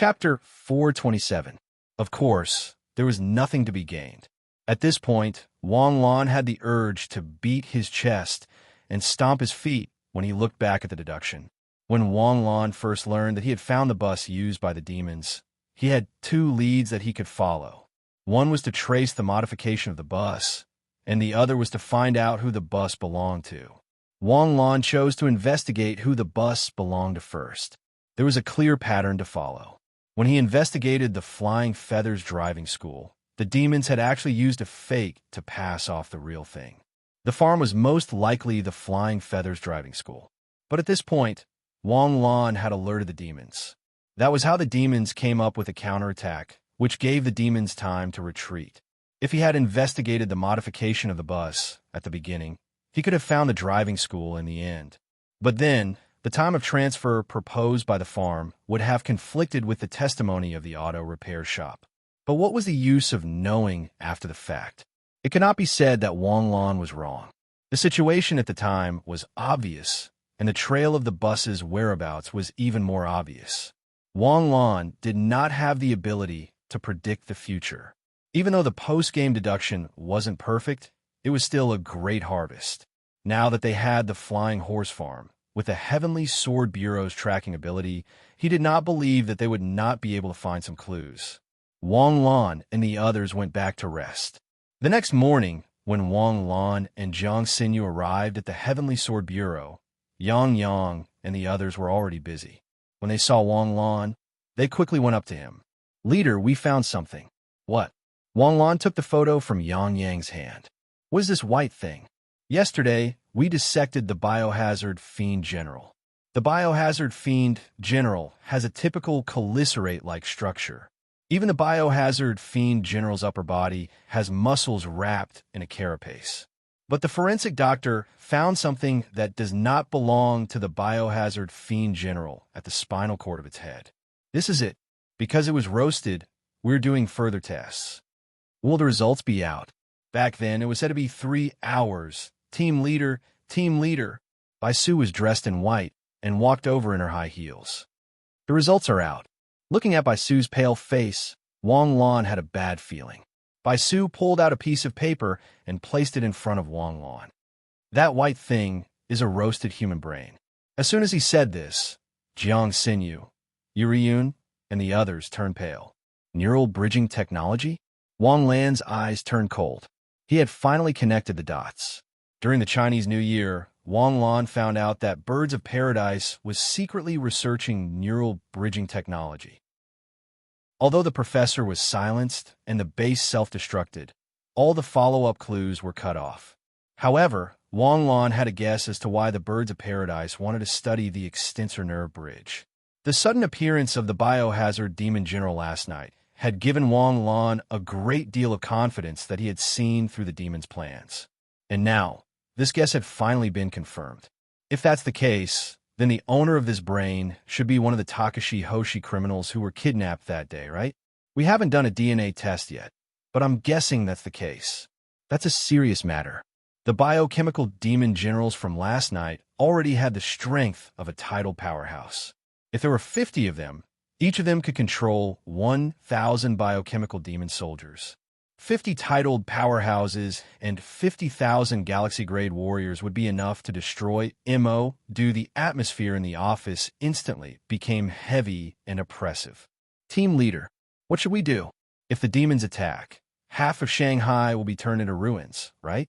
Chapter 427. Of course, there was nothing to be gained. At this point, Wang Lan had the urge to beat his chest and stomp his feet when he looked back at the deduction. When Wang Lan first learned that he had found the bus used by the demons, he had two leads that he could follow. One was to trace the modification of the bus, and the other was to find out who the bus belonged to. Wang Lan chose to investigate who the bus belonged to first. There was a clear pattern to follow. When he investigated the Flying Feathers driving school, the demons had actually used a fake to pass off the real thing. The farm was most likely the Flying Feathers driving school. But at this point, Wang Lan had alerted the demons. That was how the demons came up with a counterattack, which gave the demons time to retreat. If he had investigated the modification of the bus at the beginning, he could have found the driving school in the end. But then, the time of transfer proposed by the farm would have conflicted with the testimony of the auto repair shop. But what was the use of knowing after the fact? It cannot be said that Wang Lan was wrong. The situation at the time was obvious, and the trail of the bus's whereabouts was even more obvious. Wang Lan did not have the ability to predict the future. Even though the post-game deduction wasn't perfect, it was still a great harvest. Now that they had the Flying Horse Farm, with the Heavenly Sword Bureau's tracking ability, he did not believe that they would not be able to find some clues. Wang Lan and the others went back to rest. The next morning, when Wang Lan and Jiang Xinyu arrived at the Heavenly Sword Bureau, Yang Yang and the others were already busy. When they saw Wang Lan, they quickly went up to him. "Leader, we found something." "What?" Wang Lan took the photo from Yang Yang's hand. "What is this white thing?" "Yesterday, we dissected the Biohazard Fiend General. The Biohazard Fiend General has a typical chelicerae-like structure. Even the Biohazard Fiend General's upper body has muscles wrapped in a carapace. But the forensic doctor found something that does not belong to the Biohazard Fiend General at the spinal cord of its head. This is it. Because it was roasted, we're doing further tests." "Will the results be out?" "Back then, it was said to be 3 hours. Team leader, team leader." Bai Su was dressed in white and walked over in her high heels. "The results are out." Looking at Bai Su's pale face, Wang Lan had a bad feeling. Bai Su pulled out a piece of paper and placed it in front of Wang Lan. "That white thing is a roasted human brain." As soon as he said this, Jiang Xinyu, Yuriyun, and the others turned pale. Neural bridging technology? Wang Lan's eyes turned cold. He had finally connected the dots. During the Chinese New Year, Wang Lan found out that Birds of Paradise was secretly researching neural bridging technology. Although the professor was silenced and the base self-destructed, all the follow-up clues were cut off. However, Wang Lan had a guess as to why the Birds of Paradise wanted to study the extensor nerve bridge. The sudden appearance of the Biohazard Demon General last night had given Wang Lan a great deal of confidence that he had seen through the demon's plans. And now, this guess had finally been confirmed. If that's the case, then the owner of this brain should be one of the Takashi Hoshi criminals who were kidnapped that day, right? We haven't done a DNA test yet, but I'm guessing that's the case. That's a serious matter. The biochemical demon generals from last night already had the strength of a tidal powerhouse. If there were 50 of them, each of them could control 1,000 biochemical demon soldiers. 50 titled powerhouses and 50,000 galaxy-grade warriors would be enough to destroy MO. The atmosphere in the office instantly became heavy and oppressive. "Team leader, what should we do? If the demons attack, half of Shanghai will be turned into ruins, right?"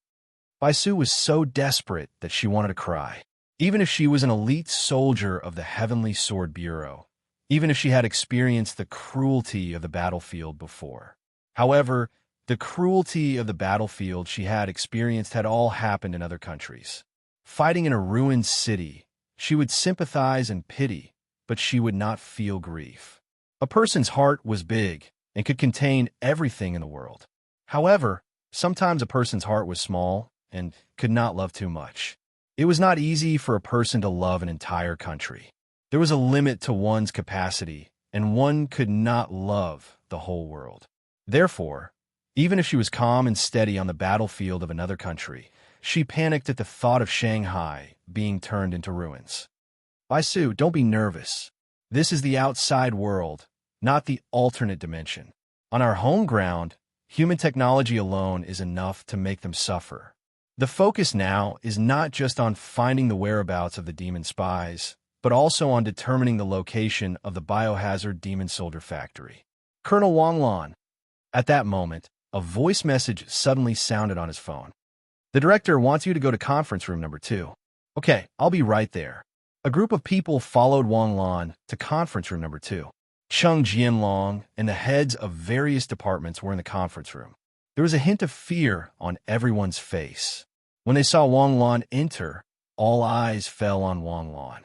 Bai Su was so desperate that she wanted to cry. Even if she was an elite soldier of the Heavenly Sword Bureau, even if she had experienced the cruelty of the battlefield before. However, the cruelty of the battlefield she had experienced had all happened in other countries. Fighting in a ruined city, she would sympathize and pity, but she would not feel grief. A person's heart was big and could contain everything in the world. However, sometimes a person's heart was small and could not love too much. It was not easy for a person to love an entire country. There was a limit to one's capacity, and one could not love the whole world. Therefore, even if she was calm and steady on the battlefield of another country, she panicked at the thought of Shanghai being turned into ruins. "Bai Su, don't be nervous. This is the outside world, not the alternate dimension. On our home ground, human technology alone is enough to make them suffer. The focus now is not just on finding the whereabouts of the demon spies, but also on determining the location of the biohazard demon soldier factory. Colonel Wang Lan. At that moment, a voice message suddenly sounded on his phone. The director wants you to go to conference room number 2. Okay, I'll be right there. A group of people followed Wang Lan to conference room number 2. Cheng Jianlong and the heads of various departments were in the conference room. There was a hint of fear on everyone's face. When they saw Wang Lan enter, all eyes fell on Wang Lan.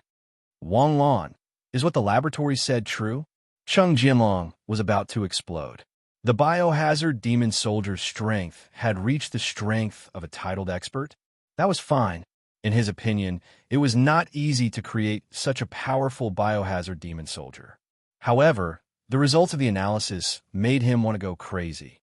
Wang Lan, is what the laboratory said true? Cheng Jianlong was about to explode. The biohazard demon soldier's strength had reached the strength of a titled expert. That was fine. In his opinion, it was not easy to create such a powerful biohazard demon soldier. However, the results of the analysis made him want to go crazy.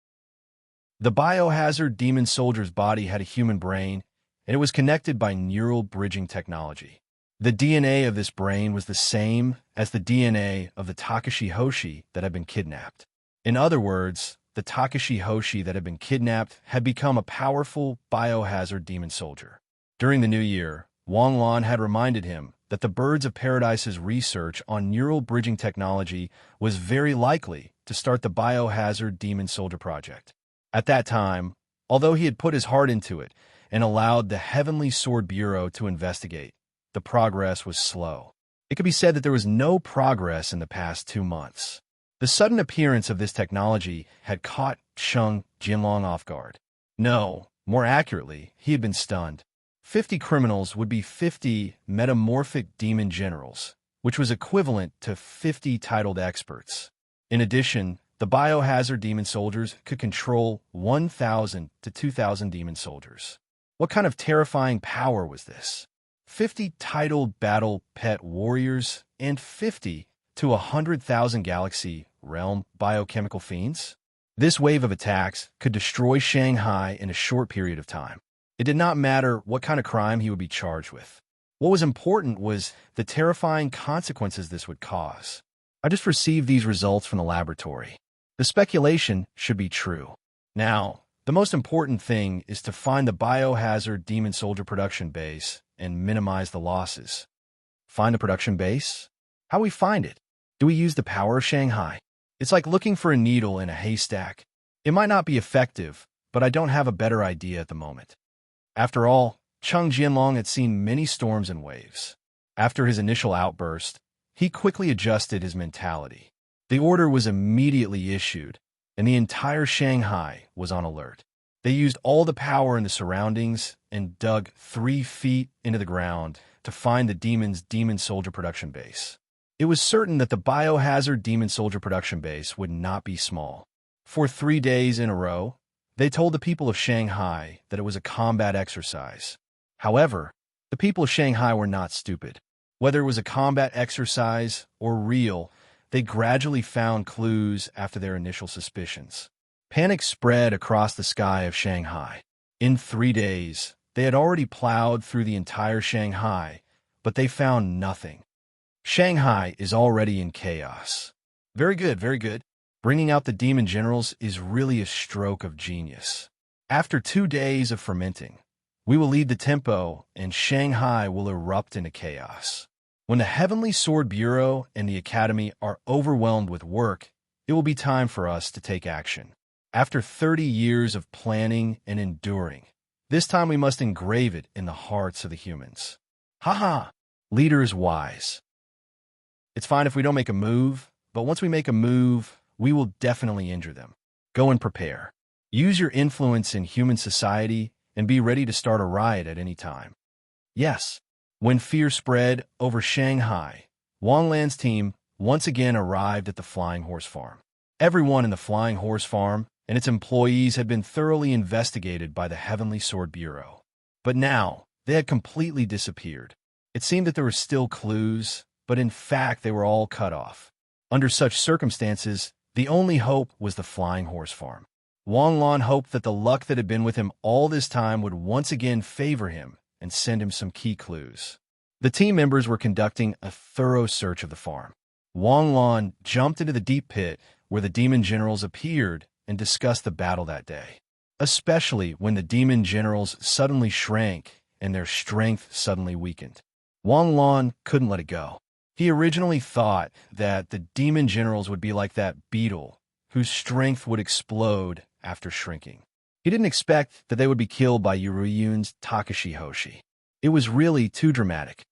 The biohazard demon soldier's body had a human brain, and it was connected by neural bridging technology. The DNA of this brain was the same as the DNA of the Takashi Hoshi that had been kidnapped. In other words, the Takashi Hoshi that had been kidnapped had become a powerful biohazard demon soldier. During the new year, Wang Lan had reminded him that the Birds of Paradise's research on neural bridging technology was very likely to start the biohazard demon soldier project. At that time, although he had put his heart into it and allowed the Heavenly Sword Bureau to investigate, the progress was slow. It could be said that there was no progress in the past 2 months. The sudden appearance of this technology had caught Cheng Jianlong off guard. No, more accurately, he had been stunned. 50 criminals would be 50 metamorphic demon generals, which was equivalent to 50 titled experts. In addition, the biohazard demon soldiers could control 1,000 to 2,000 demon soldiers. What kind of terrifying power was this? 50 titled battle pet warriors and 50 to 100,000 galaxy realm biochemical fiends? This wave of attacks could destroy Shanghai in a short period of time. It did not matter what kind of crime he would be charged with. What was important was the terrifying consequences this would cause. I just received these results from the laboratory. The speculation should be true. Now, the most important thing is to find the biohazard demon soldier production base and minimize the losses. Find the production base? How we find it? Do we use the power of Shanghai? It's like looking for a needle in a haystack. It might not be effective, but I don't have a better idea at the moment. After all, Cheng Jianlong had seen many storms and waves. After his initial outburst, he quickly adjusted his mentality. The order was immediately issued, and the entire Shanghai was on alert. They used all the power in the surroundings and dug 3 feet into the ground to find the demon soldier production base. It was certain that the biohazard demon soldier production base would not be small. For 3 days in a row, they told the people of Shanghai that it was a combat exercise. However, the people of Shanghai were not stupid. Whether it was a combat exercise or real, they gradually found clues after their initial suspicions. Panic spread across the sky of Shanghai. In 3 days, they had already plowed through the entire Shanghai, but they found nothing. Shanghai is already in chaos. Very good, very good. Bringing out the demon generals is really a stroke of genius. After 2 days of fermenting, we will lead the tempo and Shanghai will erupt into chaos. When the Heavenly Sword Bureau and the Academy are overwhelmed with work, it will be time for us to take action. After 30 years of planning and enduring, this time we must engrave it in the hearts of the humans. Haha, leader is wise. It's fine if we don't make a move, but once we make a move, we will definitely injure them. Go and prepare. Use your influence in human society and be ready to start a riot at any time. Yes, when fear spread over Shanghai, Wang Lan's team once again arrived at the Flying Horse Farm. Everyone in the Flying Horse Farm and its employees had been thoroughly investigated by the Heavenly Sword Bureau. But now, they had completely disappeared. It seemed that there were still clues, but in fact they were all cut off. Under such circumstances, the only hope was the Flying Horse Farm. Wang Lan hoped that the luck that had been with him all this time would once again favor him and send him some key clues. The team members were conducting a thorough search of the farm. Wang Lan jumped into the deep pit where the demon generals appeared and discussed the battle that day, especially when the demon generals suddenly shrank and their strength suddenly weakened. Wang Lan couldn't let it go. He originally thought that the demon generals would be like that beetle whose strength would explode after shrinking. He didn't expect that they would be killed by Yuriyun's Takashi Hoshi. It was really too dramatic.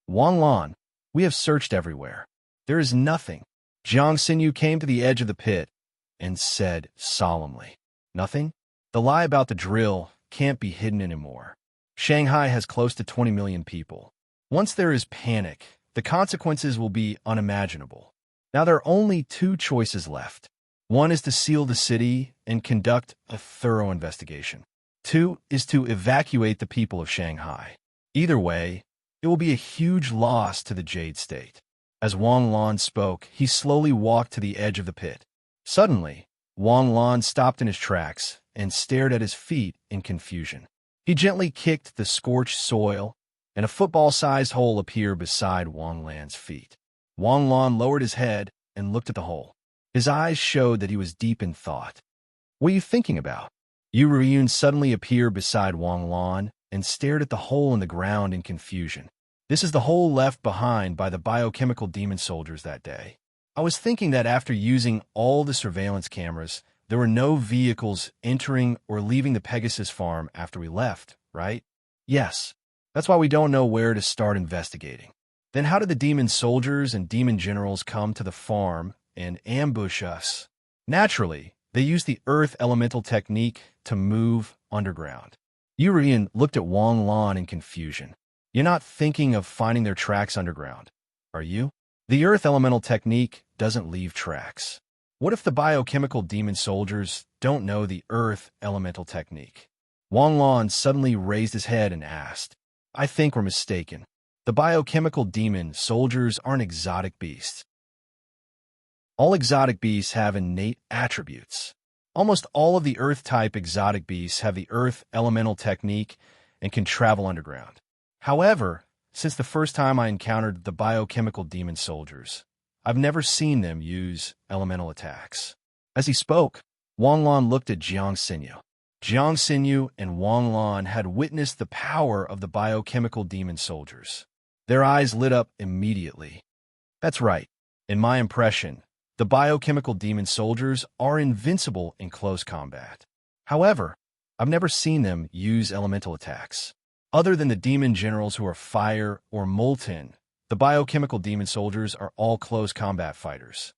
Wang Lan, we have searched everywhere. There is nothing. Jiang Xinyu came to the edge of the pit and said solemnly, "Nothing? The lie about the drill can't be hidden anymore. Shanghai has close to 20 million people. Once there is panic, the consequences will be unimaginable. Now there are only two choices left. One is to seal the city and conduct a thorough investigation. Two is to evacuate the people of Shanghai. Either way, it will be a huge loss to the Jade State." As Wang Lan spoke, he slowly walked to the edge of the pit. Suddenly, Wang Lan stopped in his tracks and stared at his feet in confusion. He gently kicked the scorched soil, and a football-sized hole appeared beside Wang Lan's feet. Wang Lan lowered his head and looked at the hole. His eyes showed that he was deep in thought. "What are you thinking about?" Yu Riyun suddenly appeared beside Wang Lan and stared at the hole in the ground in confusion. "This is the hole left behind by the biochemical demon soldiers that day. I was thinking that after using all the surveillance cameras, there were no vehicles entering or leaving the Pegasus farm after we left, right?" "Yes. That's why we don't know where to start investigating." "Then how did the demon soldiers and demon generals come to the farm and ambush us?" "Naturally, they used the earth elemental technique to move underground." Yurian looked at Wang Lan in confusion. "You're not thinking of finding their tracks underground, are you? The earth elemental technique doesn't leave tracks. What if the biochemical demon soldiers don't know the earth elemental technique?" Wang Lan suddenly raised his head and asked, "I think we're mistaken. The biochemical demon soldiers aren't exotic beasts. All exotic beasts have innate attributes. Almost all of the Earth-type exotic beasts have the Earth elemental technique and can travel underground. However, since the first time I encountered the biochemical demon soldiers, I've never seen them use elemental attacks." As he spoke, Wang Lan looked at Jiang Xinyu. Jiang Xinyu and Wang Lan had witnessed the power of the biochemical demon soldiers. Their eyes lit up immediately. "That's right. In my impression, the biochemical demon soldiers are invincible in close combat. However, I've never seen them use elemental attacks. Other than the demon generals who are fire or molten, the biochemical demon soldiers are all close combat fighters."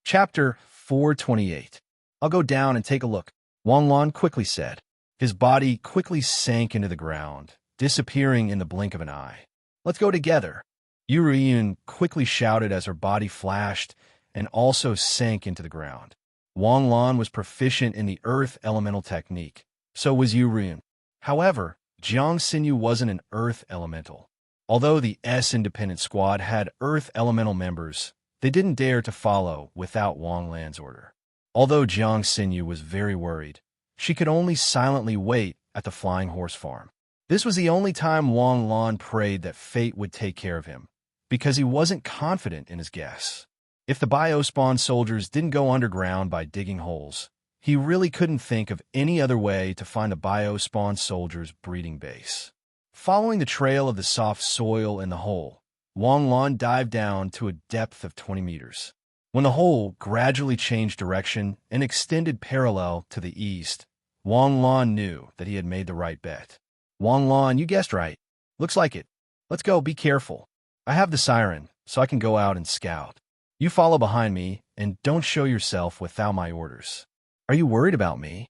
Chapter 428. "I'll go down and take a look," Wang Lan quickly said. His body quickly sank into the ground, disappearing in the blink of an eye. "Let's go together," Yu Riyun quickly shouted as her body flashed and also sank into the ground. Wang Lan was proficient in the earth elemental technique. So was Yu Riyun. However, Jiang Xinyu wasn't an earth elemental. Although the S Independent Squad had earth elemental members, they didn't dare to follow without Wang Lan's order. Although Jiang Xinyu was very worried, she could only silently wait at the Flying Horse Farm. This was the only time Wang Lan prayed that fate would take care of him, because he wasn't confident in his guess. If the Biospawn soldiers didn't go underground by digging holes, he really couldn't think of any other way to find the Biospawn soldiers' breeding base. Following the trail of the soft soil in the hole, Wang Lan dived down to a depth of 20 meters. When the hole gradually changed direction and extended parallel to the east, Wang Lan knew that he had made the right bet. "Wang Lan, you guessed right. Looks like it. Let's go, be careful. I have the siren, so I can go out and scout. You follow behind me, and don't show yourself without my orders." "Are you worried about me?"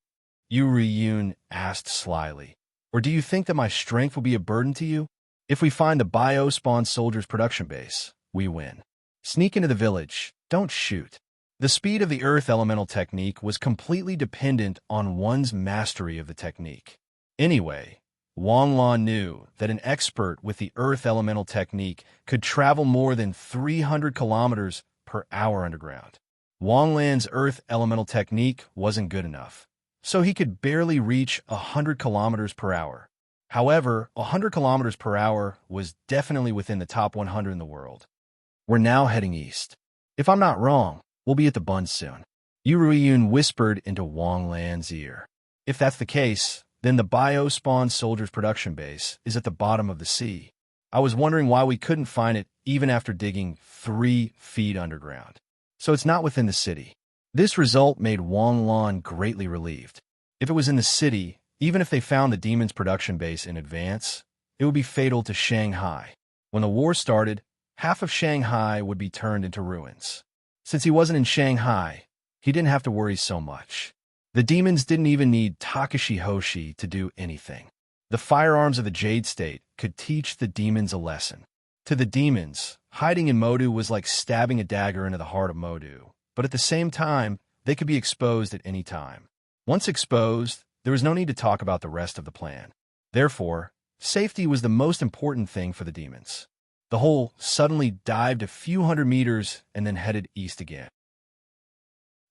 Yu Riyun asked slyly. "Or do you think that my strength will be a burden to you? If we find the Biospawn soldiers' production base, we win. Sneak into the village. Don't shoot." The speed of the earth elemental technique was completely dependent on one's mastery of the technique. Anyway, Wang Lan knew that an expert with the earth elemental technique could travel more than 300 kilometers per hour underground. Wang Lan's earth elemental technique wasn't good enough, so he could barely reach 100 kilometers per hour. However, 100 kilometers per hour was definitely within the top 100 in the world. We're now heading east. If I'm not wrong, we'll be at the Bund soon. Yu Ruiyun whispered into Wang Lan's ear. If that's the case, then the Biospawn Soldiers production base is at the bottom of the sea. I was wondering why we couldn't find it even after digging 3 feet underground. So it's not within the city. This result made Wang Lan greatly relieved. If it was in the city, even if they found the demon's production base in advance, it would be fatal to Shanghai. When the war started, half of Shanghai would be turned into ruins. Since he wasn't in Shanghai, he didn't have to worry so much. The demons didn't even need Takashi Hoshi to do anything. The firearms of the Jade State could teach the demons a lesson. To the demons, hiding in Modu was like stabbing a dagger into the heart of Modu, but at the same time, they could be exposed at any time. Once exposed, there was no need to talk about the rest of the plan. Therefore, safety was the most important thing for the demons. The hole suddenly dived a few hundred meters and then headed east again.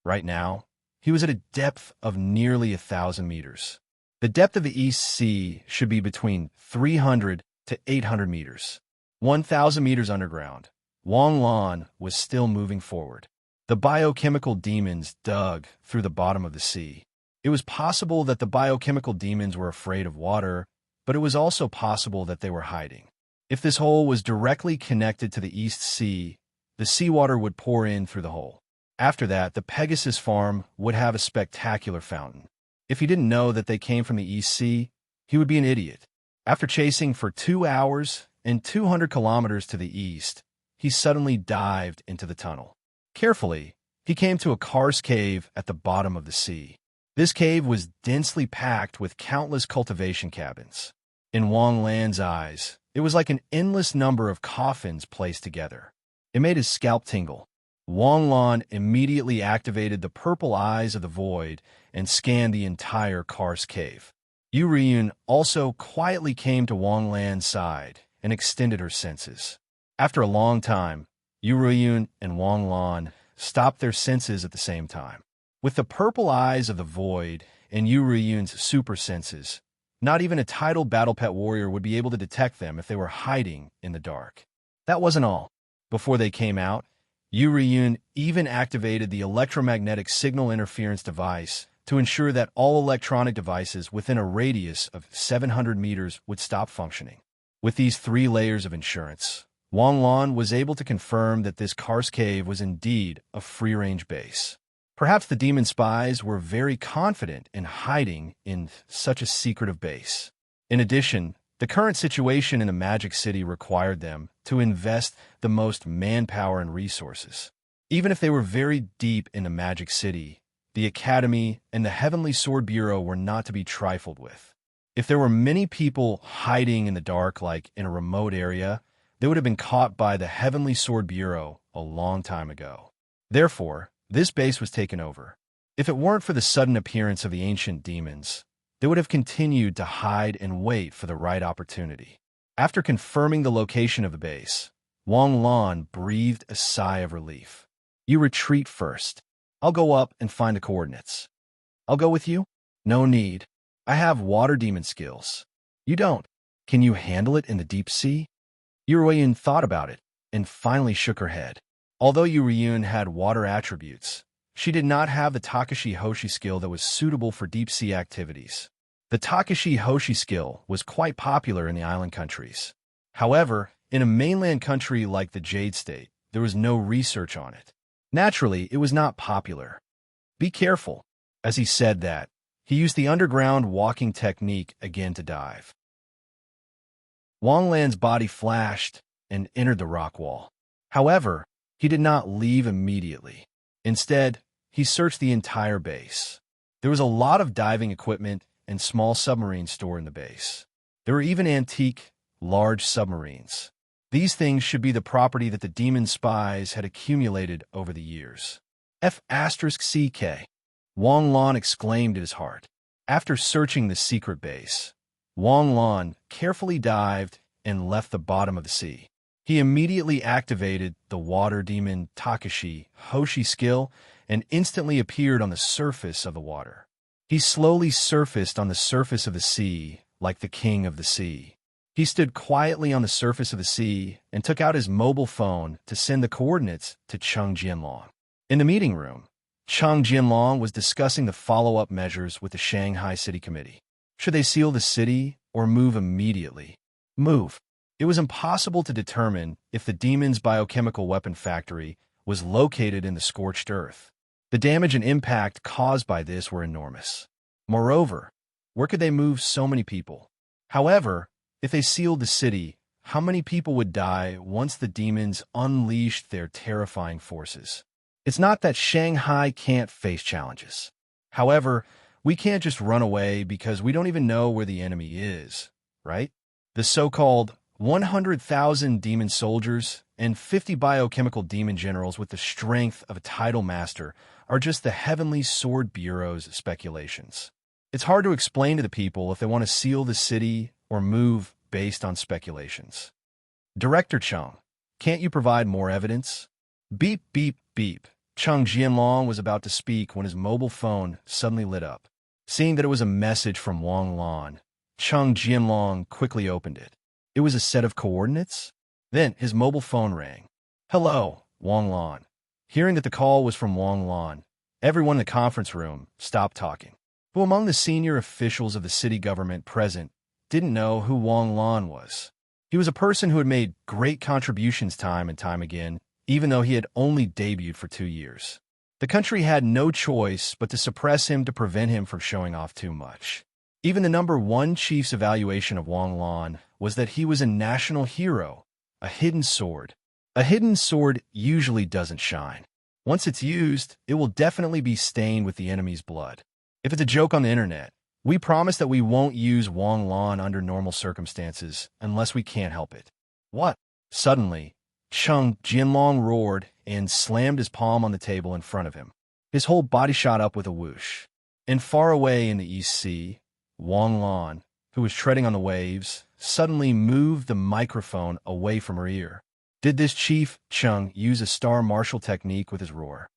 Right now, he was at a depth of nearly 1,000 meters. The depth of the East Sea should be between 300 to 800 meters. 1,000 meters underground, Wang Lan was still moving forward. The biochemical demons dug through the bottom of the sea. It was possible that the biochemical demons were afraid of water, but it was also possible that they were hiding. If this hole was directly connected to the East Sea, the seawater would pour in through the hole. After that, the Pegasus farm would have a spectacular fountain. If he didn't know that they came from the East Sea, he would be an idiot. After chasing for 2 hours and 200 kilometers to the east, he suddenly dived into the tunnel. Carefully, he came to a karst cave at the bottom of the sea. This cave was densely packed with countless cultivation cabins. In Wang Lan's eyes, it was like an endless number of coffins placed together. It made his scalp tingle. Wang Lan immediately activated the purple eyes of the void and scanned the entire karst cave. Yu Ruiyun also quietly came to Wang Lan's side and extended her senses. After a long time, Yu Ruiyun and Wang Lan stopped their senses at the same time. With the purple eyes of the void and Yu Ruiyun's super senses, not even a titled battle pet warrior would be able to detect them if they were hiding in the dark. That wasn't all. Before they came out, Yu Ruiyun even activated the electromagnetic signal interference device to ensure that all electronic devices within a radius of 700 meters would stop functioning. With these 3 layers of insurance, Wang Lan was able to confirm that this karst cave was indeed a free-range base. Perhaps the demon spies were very confident in hiding in such a secretive base. In addition, the current situation in the Magic City required them to invest the most manpower and resources. Even if they were very deep in the Magic City, the Academy and the Heavenly Sword Bureau were not to be trifled with. If there were many people hiding in the dark, like in a remote area, they would have been caught by the Heavenly Sword Bureau a long time ago. Therefore, this base was taken over. If it weren't for the sudden appearance of the ancient demons, they would have continued to hide and wait for the right opportunity. After confirming the location of the base, Wang Lan breathed a sigh of relief. You retreat first. I'll go up and find the coordinates. I'll go with you? No need. I have water demon skills. You don't. Can you handle it in the deep sea? Yu Ruiyun thought about it and finally shook her head. Although Yu Ruiyun had water attributes, she did not have the Takashi Hoshi skill that was suitable for deep-sea activities. The Takashi Hoshi skill was quite popular in the island countries. However, in a mainland country like the Jade State, there was no research on it. Naturally, it was not popular. Be careful. As he said that, he used the underground walking technique again to dive. Wang Lan's body flashed and entered the rock wall. However, he did not leave immediately. Instead, he searched the entire base. There was a lot of diving equipment and small submarines stored in the base. There were even antique, large submarines. These things should be the property that the demon spies had accumulated over the years. F*CK. Wang Lan exclaimed at his heart. After searching the secret base, Wang Lan carefully dived and left the bottom of the sea. He immediately activated the water demon Takashi Hoshi skill and instantly appeared on the surface of the water. He slowly surfaced on the surface of the sea like the king of the sea. He stood quietly on the surface of the sea and took out his mobile phone to send the coordinates to Cheng Jianlong. In the meeting room, Cheng Jianlong was discussing the follow-up measures with the Shanghai City Committee. Should they seal the city or move immediately? Move. It was impossible to determine if the demon's biochemical weapon factory was located in the scorched earth. The damage and impact caused by this were enormous. Moreover, where could they move so many people? However, if they sealed the city, how many people would die once the demons unleashed their terrifying forces? It's not that Shanghai can't face challenges. However, we can't just run away because we don't even know where the enemy is, right? The so-called 100,000 demon soldiers and 50 biochemical demon generals with the strength of a title master are just the Heavenly Sword Bureau's speculations. It's hard to explain to the people if they want to seal the city or move based on speculations. Director Cheng, can't you provide more evidence? Beep, beep, beep. Cheng Jianlong was about to speak when his mobile phone suddenly lit up. Seeing that it was a message from Wang Lan, Cheng Jianlong quickly opened it. It was a set of coordinates. Then his mobile phone rang. Hello, Wang Lan. Hearing that the call was from Wang Lan, everyone in the conference room stopped talking. Who among the senior officials of the city government present didn't know who Wang Lan was? He was a person who had made great contributions time and time again, even though he had only debuted for 2 years. The country had no choice but to suppress him to prevent him from showing off too much. Even the #1 chief's evaluation of Wang Lan was that he was a national hero, a hidden sword. A hidden sword usually doesn't shine. Once it's used, it will definitely be stained with the enemy's blood. If it's a joke on the internet, we promise that we won't use Wang Lan under normal circumstances unless we can't help it. What? Suddenly, Cheng Jianlong roared and slammed his palm on the table in front of him. His whole body shot up with a whoosh. And far away in the East Sea, Wang Lan, who was treading on the waves, suddenly moved the microphone away from her ear. Did this Chief Cheng use a star martial technique with his roar?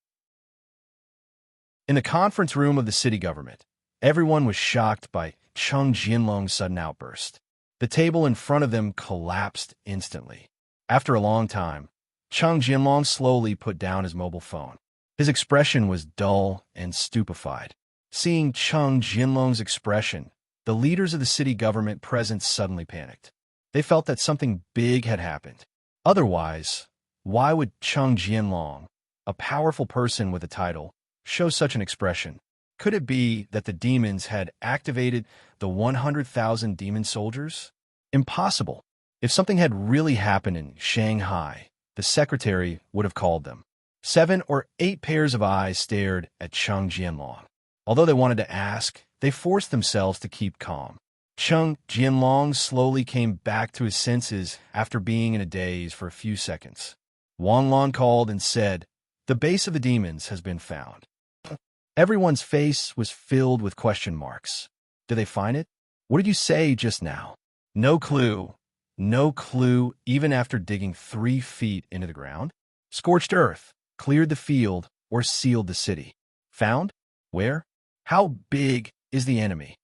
In the conference room of the city government, everyone was shocked by Cheng Jianlong's sudden outburst. The table in front of them collapsed instantly. After a long time, Cheng Jianlong slowly put down his mobile phone. His expression was dull and stupefied. Seeing Cheng Jianlong's expression, the leaders of the city government present suddenly panicked. They felt that something big had happened. Otherwise, why would Cheng Jianlong, a powerful person with a title, show such an expression? Could it be that the demons had activated the 100,000 demon soldiers? Impossible. If something had really happened in Shanghai, the secretary would have called them. 7 or 8 pairs of eyes stared at Cheng Jianlong. Although they wanted to ask, they forced themselves to keep calm. Cheng Jianlong slowly came back to his senses after being in a daze for a few seconds. Wang Lan called and said, "The base of the demons has been found." Everyone's face was filled with question marks. Did they find it? What did you say just now? No clue. No clue, even after digging 3 feet into the ground? Scorched earth, cleared the field, or sealed the city. Found? Where? How big is the enemy?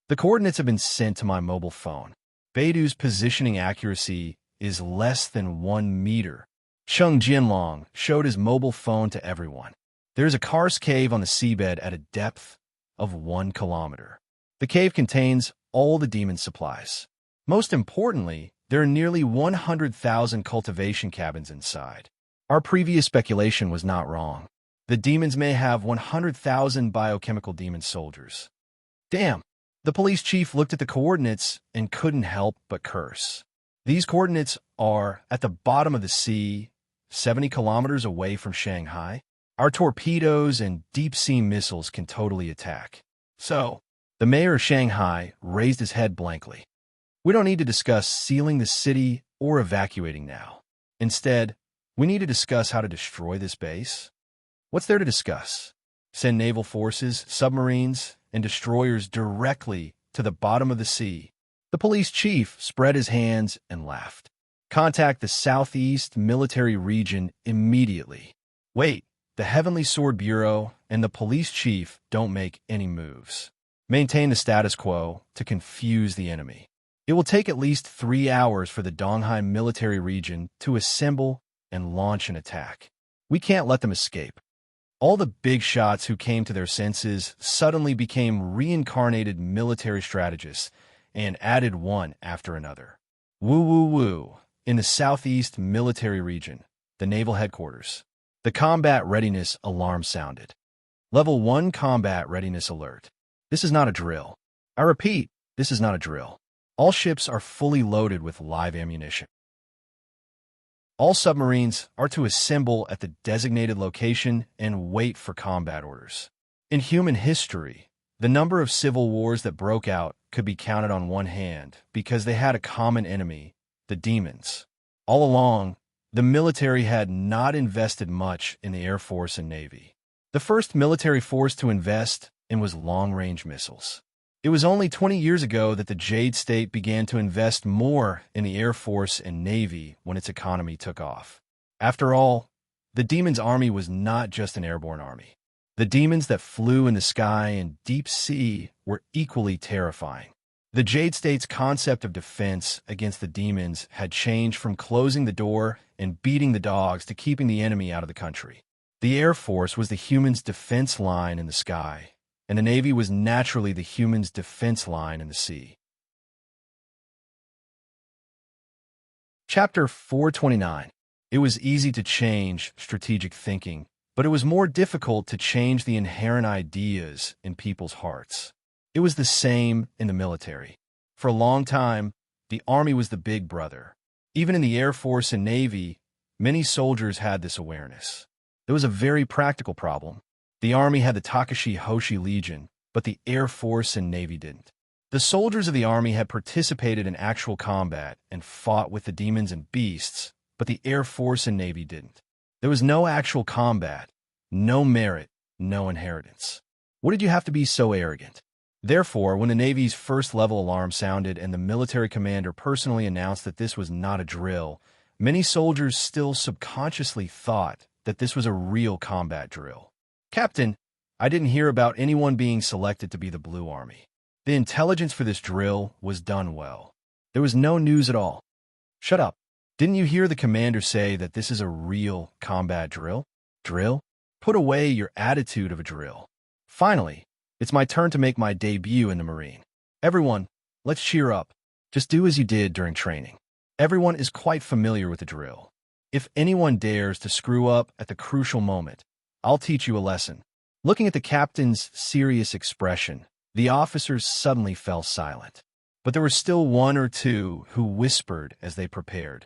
The coordinates have been sent to my mobile phone. Beidu's positioning accuracy is less than 1 meter. Cheng Jianlong showed his mobile phone to everyone. There is a karst cave on the seabed at a depth of 1 kilometer. The cave contains all the demon supplies. Most importantly, there are nearly 100,000 cultivation cabins inside. Our previous speculation was not wrong. The demons may have 100,000 biochemical demon soldiers. Damn! The police chief looked at the coordinates and couldn't help but curse. These coordinates are at the bottom of the sea, 70 kilometers away from Shanghai. Our torpedoes and deep-sea missiles can totally attack. So, the mayor of Shanghai raised his head blankly. We don't need to discuss sealing the city or evacuating now. Instead, we need to discuss how to destroy this base. What's there to discuss? Send naval forces, submarines, and destroyers directly to the bottom of the sea. The police chief spread his hands and laughed. Contact the Southeast Military Region immediately. Wait, the Heavenly Sword Bureau and the police chief don't make any moves. Maintain the status quo to confuse the enemy. It will take at least 3 hours for the Donghai military region to assemble and launch an attack. We can't let them escape. All the big shots who came to their senses suddenly became reincarnated military strategists and added one after another. Woo woo woo. In the southeast military region, the naval headquarters, the combat readiness alarm sounded. Level 1 combat readiness alert. This is not a drill. I repeat, this is not a drill. All ships are fully loaded with live ammunition. All submarines are to assemble at the designated location and wait for combat orders. In human history, the number of civil wars that broke out could be counted on one hand because they had a common enemy, the demons. All along, the military had not invested much in the Air Force and Navy. The first military force to invest in was long-range missiles. It was only 20 years ago that the Jade State began to invest more in the Air Force and Navy when its economy took off. After all, the Demon's army was not just an airborne army. The demons that flew in the sky and deep sea were equally terrifying. The Jade State's concept of defense against the demons had changed from closing the door and beating the dogs to keeping the enemy out of the country. The Air Force was the humans' defense line in the sky, and the Navy was naturally the humans' defense line in the sea. Chapter 429. It was easy to change strategic thinking, but it was more difficult to change the inherent ideas in people's hearts. It was the same in the military. For a long time, the Army was the big brother. Even in the Air Force and Navy, many soldiers had this awareness. There was a very practical problem. The Army had the Takashi Hoshi Legion, but the Air Force and Navy didn't. The soldiers of the Army had participated in actual combat and fought with the demons and beasts, but the Air Force and Navy didn't. There was no actual combat, no merit, no inheritance. What did you have to be so arrogant? Therefore, when the Navy's first-level alarm sounded and the military commander personally announced that this was not a drill, many soldiers still subconsciously thought that this was a real combat drill. Captain, I didn't hear about anyone being selected to be the Blue Army. The intelligence for this drill was done well. There was no news at all. Shut up. Didn't you hear the commander say that this is a real combat drill? Drill? Put away your attitude of a drill. Finally, it's my turn to make my debut in the Marine. Everyone, let's cheer up. Just do as you did during training. Everyone is quite familiar with the drill. If anyone dares to screw up at the crucial moment, I'll teach you a lesson. Looking at the captain's serious expression, the officers suddenly fell silent. But there were still one or two who whispered as they prepared.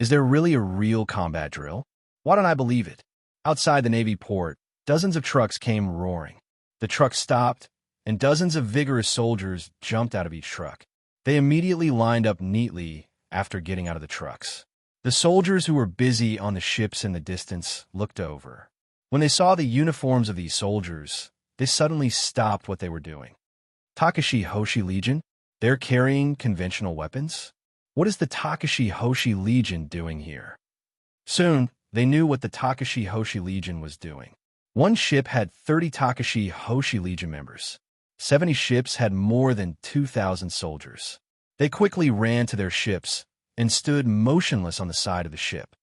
Is there really a real combat drill? Why don't I believe it? Outside the Navy port, dozens of trucks came roaring. The truck stopped, and dozens of vigorous soldiers jumped out of each truck. They immediately lined up neatly after getting out of the trucks. The soldiers who were busy on the ships in the distance looked over. When they saw the uniforms of these soldiers, they suddenly stopped what they were doing. Takashi Hoshi Legion? They're carrying conventional weapons? What is the Takashi Hoshi Legion doing here? Soon, they knew what the Takashi Hoshi Legion was doing. One ship had 30 Takashi Hoshi Legion members. 70 ships had more than 2,000 soldiers. They quickly ran to their ships and stood motionless on the side of the ship.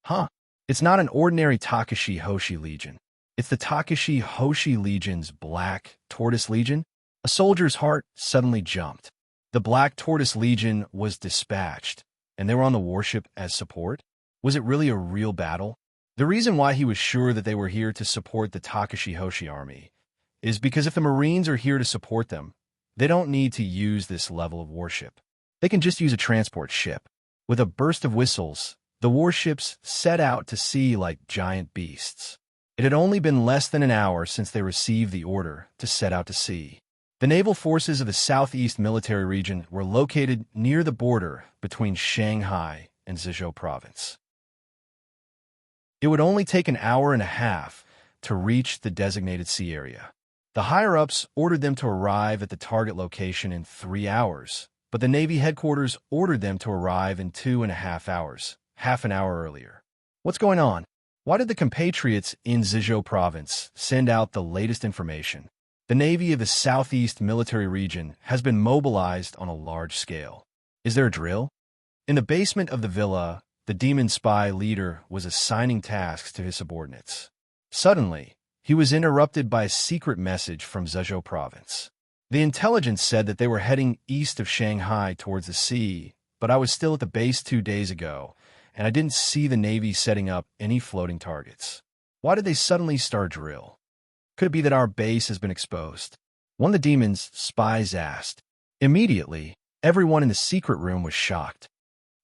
Huh? It's not an ordinary Takashi Hoshi Legion. It's the Takashi Hoshi Legion's Black Tortoise Legion. A soldier's heart suddenly jumped. The Black Tortoise Legion was dispatched, and they were on the warship as support? Was it really a real battle? The reason why he was sure that they were here to support the Takashi Hoshi army is because if the Marines are here to support them, they don't need to use this level of warship. They can just use a transport ship. With a burst of whistles, the warships set out to sea like giant beasts. It had only been less than an hour since they received the order to set out to sea. The naval forces of the Southeast Military Region were located near the border between Shanghai and Zhejiang Province. It would only take an hour and a half to reach the designated sea area. The higher-ups ordered them to arrive at the target location in 3 hours, but the Navy headquarters ordered them to arrive in 2.5 hours, half an hour earlier. What's going on? Why did the compatriots in Zhejiang Province send out the latest information? The Navy of the Southeast Military Region has been mobilized on a large scale. Is there a drill? In the basement of the villa, the demon spy leader was assigning tasks to his subordinates. Suddenly, he was interrupted by a secret message from Zhezhou province. The intelligence said that they were heading east of Shanghai towards the sea, but I was still at the base 2 days ago, and I didn't see the Navy setting up any floating targets. Why did they suddenly start a drill? Could it be that our base has been exposed? One of the demon's spies asked. Immediately, everyone in the secret room was shocked.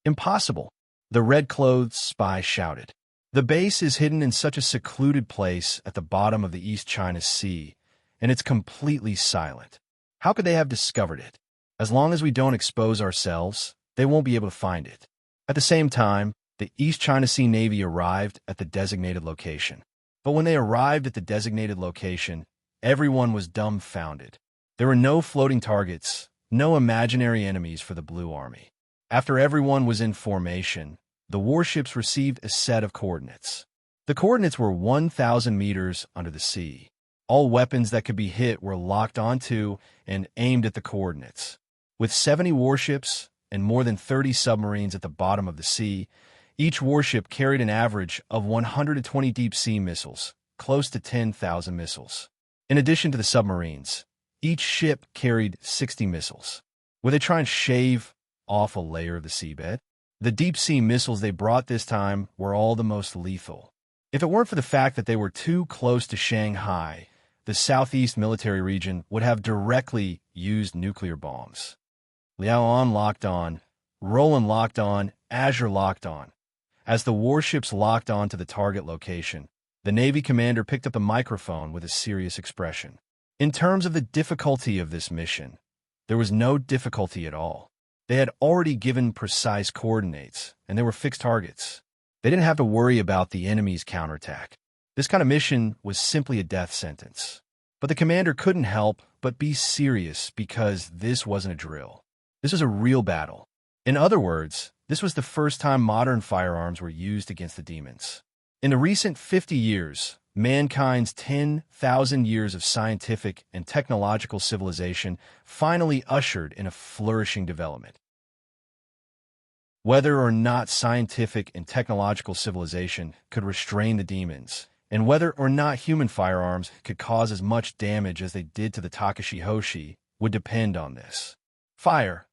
Impossible, the red-clothed spy shouted. The base is hidden in such a secluded place at the bottom of the East China Sea, and it's completely silent. How could they have discovered it? As long as we don't expose ourselves, they won't be able to find it. At the same time, the East China Sea Navy arrived at the designated location. But when they arrived at the designated location, everyone was dumbfounded. There were no floating targets, no imaginary enemies for the Blue Army. After everyone was in formation, the warships received a set of coordinates. The coordinates were 1,000 meters under the sea. All weapons that could be hit were locked onto and aimed at the coordinates. With 70 warships and more than 30 submarines at the bottom of the sea, each warship carried an average of 120 deep-sea missiles, close to 10,000 missiles. In addition to the submarines, each ship carried 60 missiles. Would they try and shave off a layer of the seabed? The deep-sea missiles they brought this time were all the most lethal. If it weren't for the fact that they were too close to Shanghai, the Southeast Military Region would have directly used nuclear bombs. Liaoan locked on, Roland locked on, Azure locked on. As the warships locked on to the target location, the Navy commander picked up the microphone with a serious expression. In terms of the difficulty of this mission, there was no difficulty at all. They had already given precise coordinates, and they were fixed targets. They didn't have to worry about the enemy's counterattack. This kind of mission was simply a death sentence. But the commander couldn't help but be serious because this wasn't a drill. This was a real battle. In other words, this was the first time modern firearms were used against the demons. In the recent 50 years, mankind's 10,000 years of scientific and technological civilization finally ushered in a flourishing development. Whether or not scientific and technological civilization could restrain the demons, and whether or not human firearms could cause as much damage as they did to the Takashi Hoshi, would depend on this. Fire.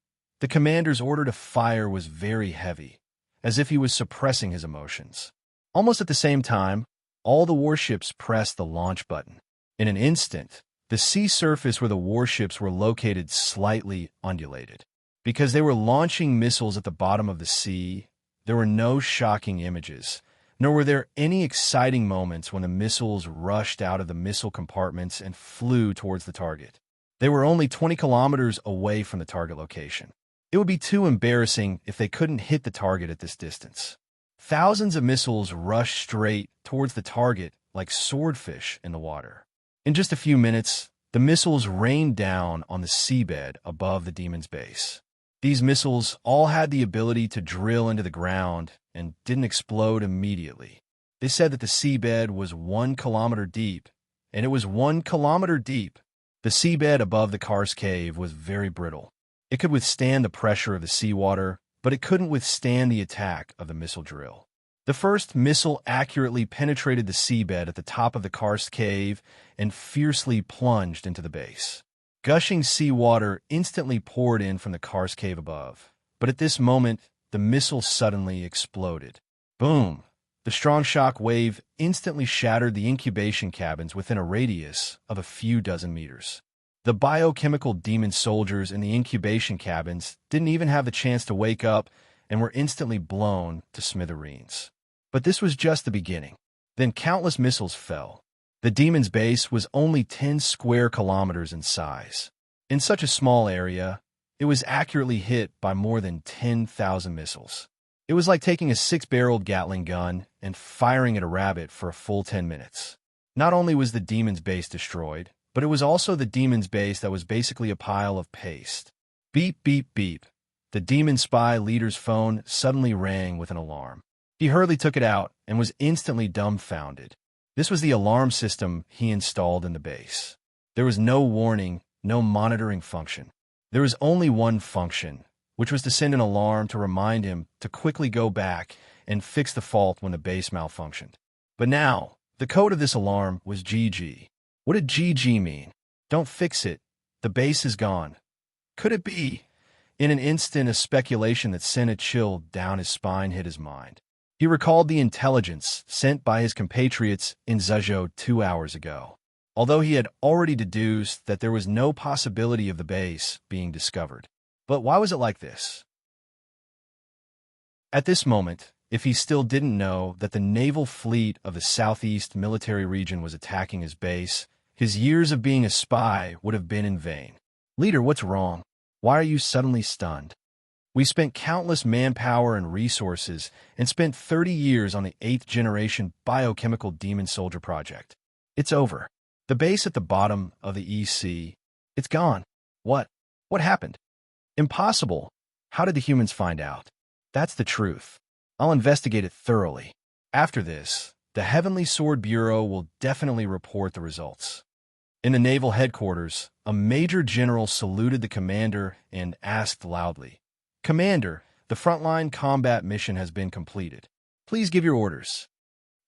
The commander's order to fire was very heavy, as if he was suppressing his emotions. Almost at the same time, all the warships pressed the launch button. In an instant, the sea surface where the warships were located slightly undulated. Because they were launching missiles at the bottom of the sea, there were no shocking images, nor were there any exciting moments when the missiles rushed out of the missile compartments and flew towards the target. They were only 20 kilometers away from the target location. It would be too embarrassing if they couldn't hit the target at this distance. Thousands of missiles rushed straight towards the target like swordfish in the water. In just a few minutes, the missiles rained down on the seabed above the demon's base. These missiles all had the ability to drill into the ground and didn't explode immediately. They said that the seabed was 1 kilometer deep, and it was 1 kilometer deep. The seabed above the Karst cave was very brittle. It could withstand the pressure of the seawater, but it couldn't withstand the attack of the missile drill. The first missile accurately penetrated the seabed at the top of the Karst cave and fiercely plunged into the base. Gushing seawater instantly poured in from the Karst cave above, but at this moment, the missile suddenly exploded. Boom! The strong shock wave instantly shattered the incubation cabins within a radius of a few dozen meters. The biochemical demon soldiers in the incubation cabins didn't even have the chance to wake up and were instantly blown to smithereens. But this was just the beginning. Then countless missiles fell. The demon's base was only 10 square kilometers in size. In such a small area, it was accurately hit by more than 10,000 missiles. It was like taking a 6-barreled Gatling gun and firing at a rabbit for a full 10 minutes. Not only was the demon's base destroyed, but it was also the demon's base that was basically a pile of paste. Beep, beep, beep. The demon spy leader's phone suddenly rang with an alarm. He hurriedly took it out and was instantly dumbfounded. This was the alarm system he installed in the base. There was no warning, no monitoring function. There was only one function, which was to send an alarm to remind him to quickly go back and fix the fault when the base malfunctioned. But now, the code of this alarm was GG. What did GG mean? Don't fix it. The base is gone. Could it be? In an instant, a speculation that sent a chill down his spine hit his mind. He recalled the intelligence sent by his compatriots in Zhezhou 2 hours ago, although he had already deduced that there was no possibility of the base being discovered. But why was it like this? At this moment, if he still didn't know that the naval fleet of the southeast military region was attacking his base, his years of being a spy would have been in vain. Leader, what's wrong? Why are you suddenly stunned? We spent countless manpower and resources and spent 30 years on the 8th-generation biochemical demon soldier project. It's over. The base at the bottom of the EC, it's gone. What? What happened? Impossible. How did the humans find out? That's the truth. I'll investigate it thoroughly. After this, the Heavenly Sword Bureau will definitely report the results. In the naval headquarters, a major general saluted the commander and asked loudly, "Commander, the frontline combat mission has been completed. Please give your orders."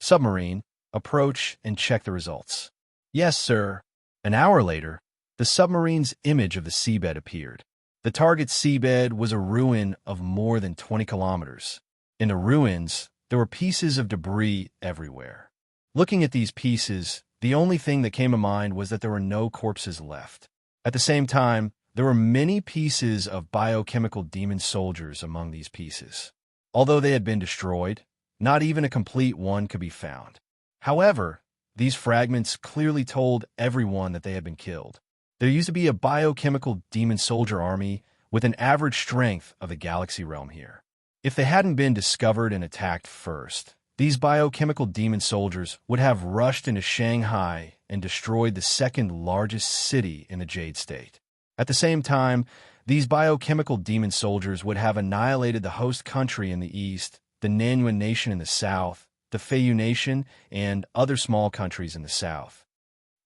Submarine, approach and check the results. Yes, sir. An hour later, the submarine's image of the seabed appeared. The target seabed was a ruin of more than 20 kilometers. In the ruins, there were pieces of debris everywhere. Looking at these pieces, the only thing that came to mind was that there were no corpses left. At the same time, there were many pieces of biochemical demon soldiers among these pieces. Although they had been destroyed, not even a complete one could be found. However, these fragments clearly told everyone that they had been killed. There used to be a biochemical demon soldier army with an average strength of the galaxy realm here. If they hadn't been discovered and attacked first, these biochemical demon soldiers would have rushed into Shanghai and destroyed the second largest city in the Jade State. At the same time, these biochemical demon soldiers would have annihilated the host country in the east, the Nanyuan Nation in the south, the Feiyu Nation, and other small countries in the south.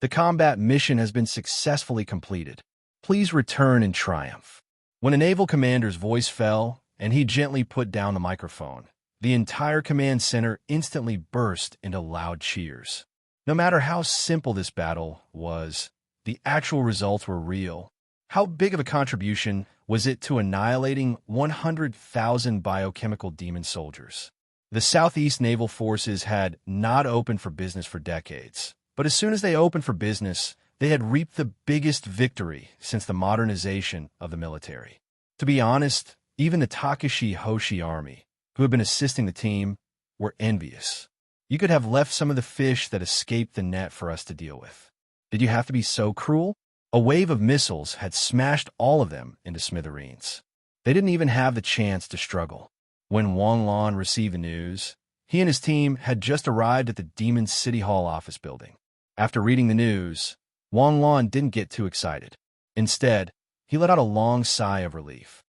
The combat mission has been successfully completed. Please return in triumph. When a naval commander's voice fell, and he gently put down the microphone, the entire command center instantly burst into loud cheers. No matter how simple this battle was, the actual results were real. How big of a contribution was it to annihilating 100,000 biochemical demon soldiers? The Southeast Naval Forces had not opened for business for decades, but as soon as they opened for business, they had reaped the biggest victory since the modernization of the military. To be honest, even the Takashi Hoshi army, who had been assisting the team, were envious. You could have left some of the fish that escaped the net for us to deal with. Did you have to be so cruel? A wave of missiles had smashed all of them into smithereens. They didn't even have the chance to struggle. When Wang Lan received the news, he and his team had just arrived at the Demon City Hall office building. After reading the news, Wang Lan didn't get too excited. Instead, he let out a long sigh of relief.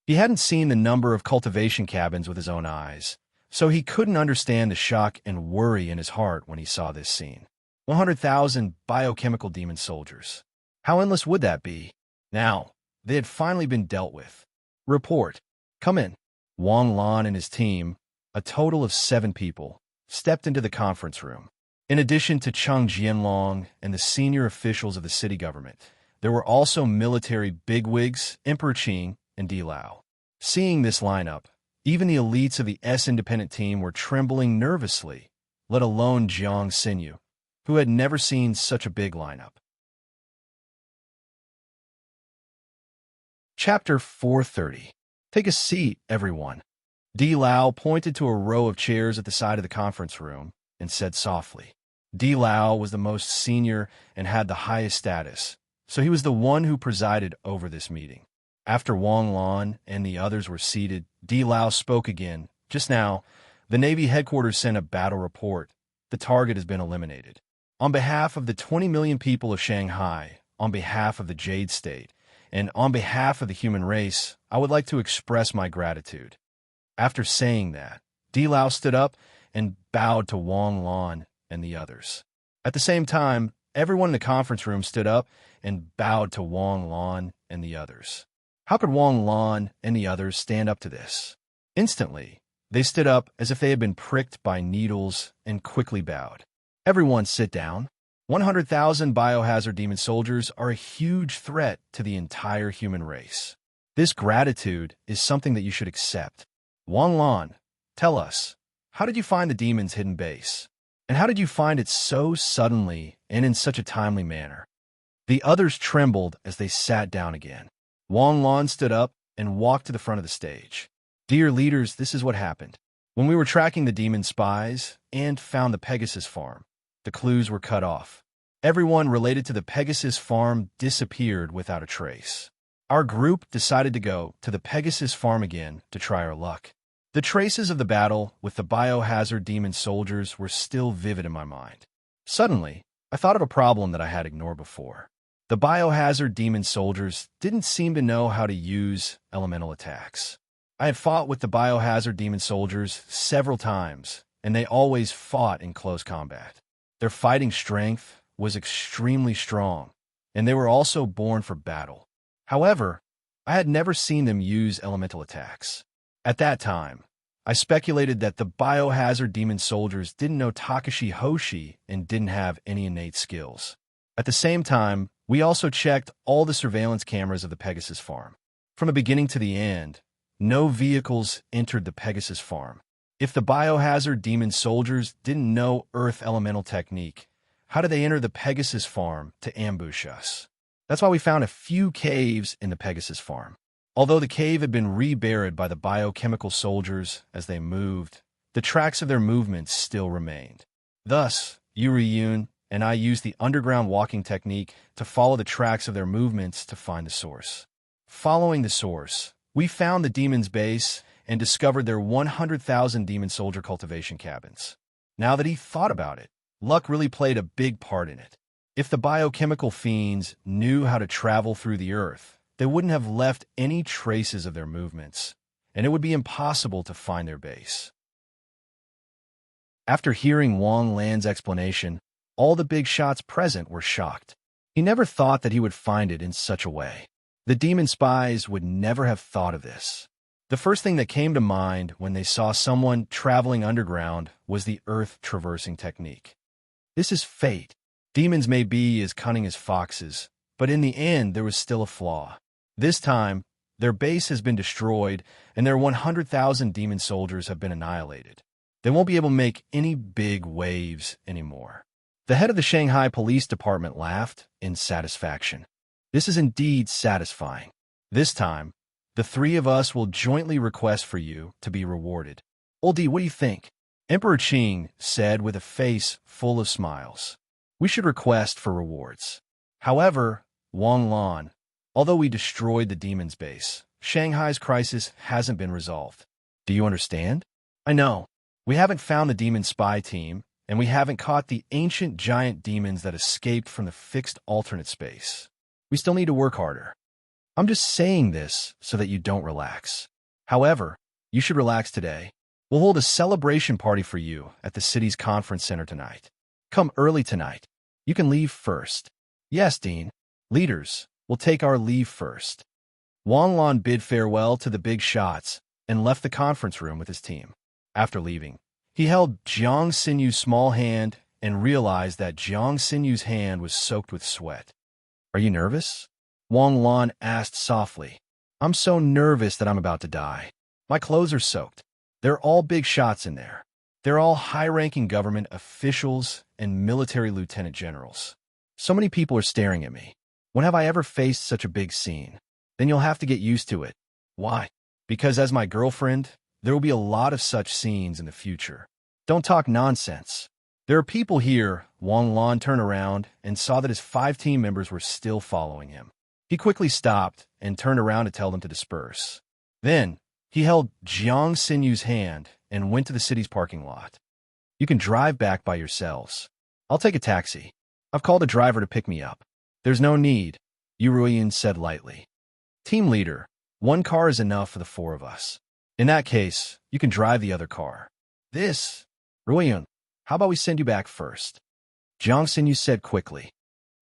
He hadn't seen the number of cultivation cabins with his own eyes, so he couldn't understand the shock and worry in his heart when he saw this scene. 100,000 biochemical demon soldiers. How endless would that be? Now, they had finally been dealt with. Report. Come in. Wang Lan and his team, a total of 7 people, stepped into the conference room. In addition to Cheng Jianlong and the senior officials of the city government, there were also military bigwigs, Emperor Qing, and Di Lao. Seeing this lineup, even the elites of the S-independent team were trembling nervously, let alone Jiang Xinyu, who had never seen such a big lineup. Chapter 430. Take a seat, everyone. Di Lao pointed to a row of chairs at the side of the conference room and said softly. Di Lao was the most senior and had the highest status, so he was the one who presided over this meeting. After Wang Lan and the others were seated, Di Lao spoke again. Just now, the Navy headquarters sent a battle report. The target has been eliminated. On behalf of the 20 million people of Shanghai, on behalf of the Jade State, and on behalf of the human race, I would like to express my gratitude. After saying that, Di Lao stood up and bowed to Wang Lan and the others. At the same time, everyone in the conference room stood up and bowed to Wang Lan and the others. How could Wang Lan and the others stand up to this? Instantly, they stood up as if they had been pricked by needles and quickly bowed. Everyone sit down. 100,000 biohazard demon soldiers are a huge threat to the entire human race. This gratitude is something that you should accept. Wang Lan, tell us, how did you find the demon's hidden base? And how did you find it so suddenly and in such a timely manner? The others trembled as they sat down again. Wang Lan stood up and walked to the front of the stage. Dear leaders, this is what happened. When we were tracking the demon spies and found the Pegasus farm, the clues were cut off. Everyone related to the Pegasus farm disappeared without a trace. Our group decided to go to the Pegasus farm again to try our luck. The traces of the battle with the biohazard demon soldiers were still vivid in my mind. Suddenly, I thought of a problem that I had ignored before. The biohazard demon soldiers didn't seem to know how to use elemental attacks. I had fought with the biohazard demon soldiers several times, and they always fought in close combat. Their fighting strength was extremely strong, and they were also born for battle. However, I had never seen them use elemental attacks. At that time, I speculated that the biohazard demon soldiers didn't know Takashi Hoshi and didn't have any innate skills. At the same time, we also checked all the surveillance cameras of the Pegasus farm. From the beginning to the end, no vehicles entered the Pegasus farm. If the biohazard demon soldiers didn't know Earth elemental technique, how did they enter the Pegasus farm to ambush us? That's why we found a few caves in the Pegasus farm. Although the cave had been reburied by the biochemical soldiers as they moved, the tracks of their movements still remained. Thus, Yuriyun and I used the underground walking technique to follow the tracks of their movements to find the source. Following the source, we found the demon's base and discovered their 100,000 demon soldier cultivation cabins. Now that he thought about it, luck really played a big part in it. If the biochemical fiends knew how to travel through the earth, they wouldn't have left any traces of their movements, and it would be impossible to find their base. After hearing Wang Lan's explanation, all the big shots present were shocked. He never thought that he would find it in such a way. The demon spies would never have thought of this. The first thing that came to mind when they saw someone traveling underground was the earth-traversing technique. This is fate. Demons may be as cunning as foxes, but in the end there was still a flaw. This time, their base has been destroyed and their 100,000 demon soldiers have been annihilated. They won't be able to make any big waves anymore. The head of the Shanghai Police Department laughed in satisfaction. This is indeed satisfying. This time, the three of us will jointly request for you to be rewarded. Oldie, what do you think? Emperor Qing said with a face full of smiles. We should request for rewards. However, Wang Lan, although we destroyed the demon's base, Shanghai's crisis hasn't been resolved. Do you understand? I know. We haven't found the demon spy team, and we haven't caught the ancient giant demons that escaped from the fixed alternate space. We still need to work harder. I'm just saying this so that you don't relax. However, you should relax today. We'll hold a celebration party for you at the city's conference center tonight. Come early tonight. You can leave first. Yes, Dean. Leaders, we'll take our leave first. Wang Lan bid farewell to the big shots and left the conference room with his team. After leaving, he held Jiang Sinyu's small hand and realized that Jiang Sinyu's hand was soaked with sweat. Are you nervous? Wang Lan asked softly. I'm so nervous that I'm about to die. My clothes are soaked. They're all big shots in there. They're all high-ranking government officials and military lieutenant generals. So many people are staring at me. When have I ever faced such a big scene? Then you'll have to get used to it. Why? Because as my girlfriend, there will be a lot of such scenes in the future. Don't talk nonsense. There are people here. Wang Lan turned around and saw that his 5 team members were still following him. He quickly stopped and turned around to tell them to disperse. Then, he held Jiang Sinyu's hand and went to the city's parking lot. You can drive back by yourselves. I'll take a taxi. I've called a driver to pick me up. There's no need, Yuruyan said lightly. Team leader, 1 car is enough for the 4 of us. In that case, you can drive the other car. Ruiyun, how about we send you back first? Jiang Sinyu said quickly.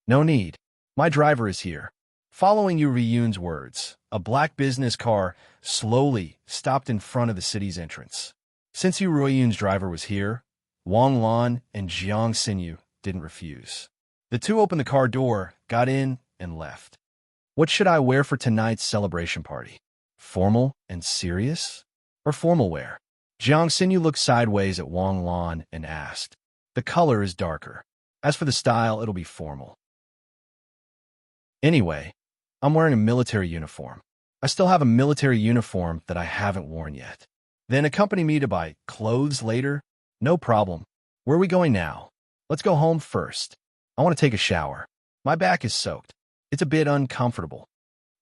No need. My driver is here. Following Yu Yun's words, a black business car slowly stopped in front of the city's entrance. Since Yu Yun's driver was here, Wang Lan and Jiang Xinyu didn't refuse. The two opened the car door, got in, and left. What should I wear for tonight's celebration party? Formal and serious? Or formal wear? Jiang Xinyu looked sideways at Wang Lan and asked. The color is darker. As for the style, it'll be formal. Anyway, I'm wearing a military uniform. I still have a military uniform that I haven't worn yet. Then accompany me to buy clothes later? No problem. Where are we going now? Let's go home first. I want to take a shower. My back is soaked. It's a bit uncomfortable.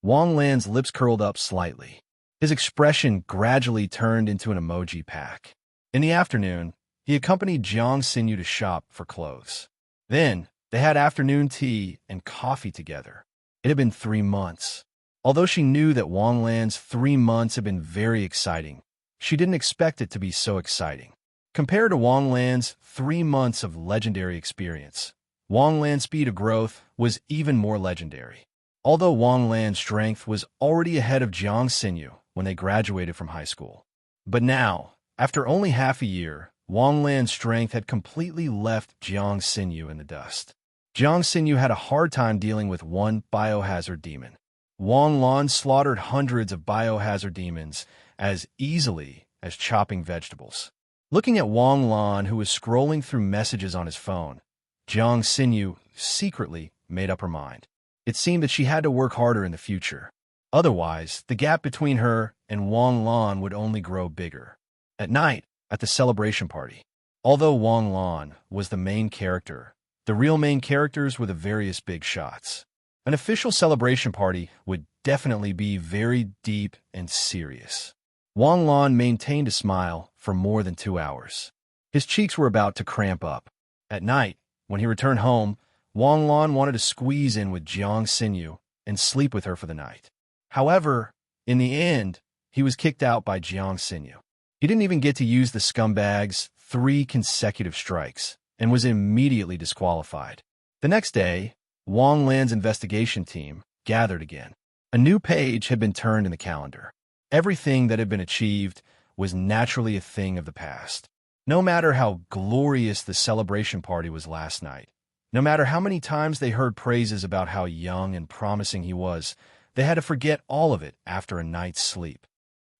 Wang Lan's lips curled up slightly. His expression gradually turned into an emoji pack. In the afternoon, he accompanied Jiang Xinyu to shop for clothes. Then, they had afternoon tea and coffee together. It had been 3 months. Although she knew that Wang Lan's 3 months had been very exciting, she didn't expect it to be so exciting. Compared to Wang Lan's 3 months of legendary experience, Wang Lan's speed of growth was even more legendary. Although Wang Lan's strength was already ahead of Jiang Xinyu when they graduated from high school. But now, after only half a year, Wang Lan's strength had completely left Jiang Xinyu in the dust. Jiang Xinyu had a hard time dealing with one biohazard demon. Wang Lan slaughtered hundreds of biohazard demons as easily as chopping vegetables. Looking at Wang Lan, who was scrolling through messages on his phone, Jiang Xinyu secretly made up her mind. It seemed that she had to work harder in the future. Otherwise, the gap between her and Wang Lan would only grow bigger. At night, at the celebration party, although Wang Lan was the main character, the real main characters were the various big shots. An official celebration party would definitely be very deep and serious. Wang Lan maintained a smile for more than 2 hours. His cheeks were about to cramp up. At night, when he returned home, Wang Lan wanted to squeeze in with Jiang Xinyu and sleep with her for the night. However, in the end, he was kicked out by Jiang Xinyu. He didn't even get to use the scumbag's 3 consecutive strikes and was immediately disqualified. The next day, Wang Lan's investigation team gathered again. A new page had been turned in the calendar. Everything that had been achieved was naturally a thing of the past. No matter how glorious the celebration party was last night, no matter how many times they heard praises about how young and promising he was, they had to forget all of it after a night's sleep.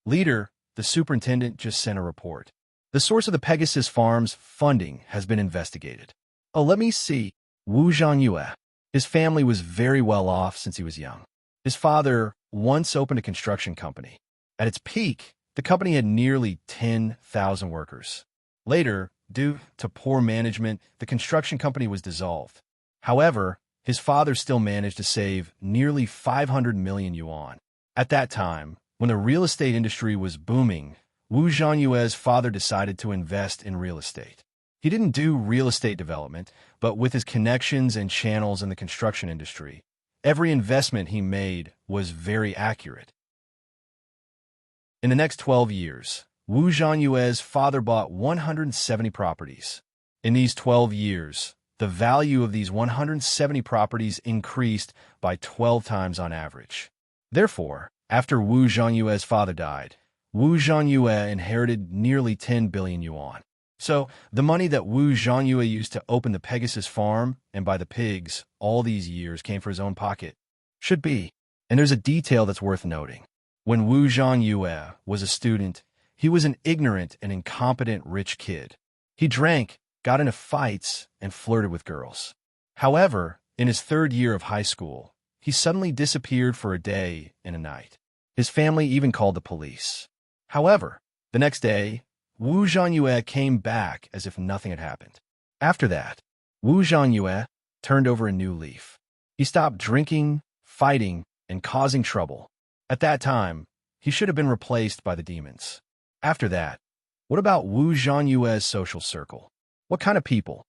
Leader, the superintendent just sent a report. The source of the Pegasus Farm's funding has been investigated. Oh, let me see. Wu Zhangyue. His family was very well off since he was young. His father once opened a construction company. At its peak, the company had nearly 10,000 workers. Later, due to poor management, the construction company was dissolved. However, his father still managed to save nearly 500 million yuan. At that time, when the real estate industry was booming, Wu Zhanyue's father decided to invest in real estate. He didn't do real estate development, but with his connections and channels in the construction industry, every investment he made was very accurate. In the next 12 years, Wu Zhanyue's father bought 170 properties. In these 12 years, the value of these 170 properties increased by 12 times on average. Therefore, after Wu Zhanyue's father died, Wu Zhanyue inherited nearly 10 billion yuan. So, the money that Wu Zhanyue used to open the Pegasus farm and buy the pigs all these years came from his own pocket. Should be. And there's a detail that's worth noting. When Wu Zhanyue was a student, he was an ignorant and incompetent rich kid. He drank, got into fights, and flirted with girls. However, in his 3rd year of high school, he suddenly disappeared for a day and a night. His family even called the police. However, the next day, Wu Zhanyue came back as if nothing had happened. After that, Wu Zhanyue turned over a new leaf. He stopped drinking, fighting, and causing trouble. At that time, he should have been replaced by the demons. After that, what about Wu Zhanyue's social circle? What kind of people?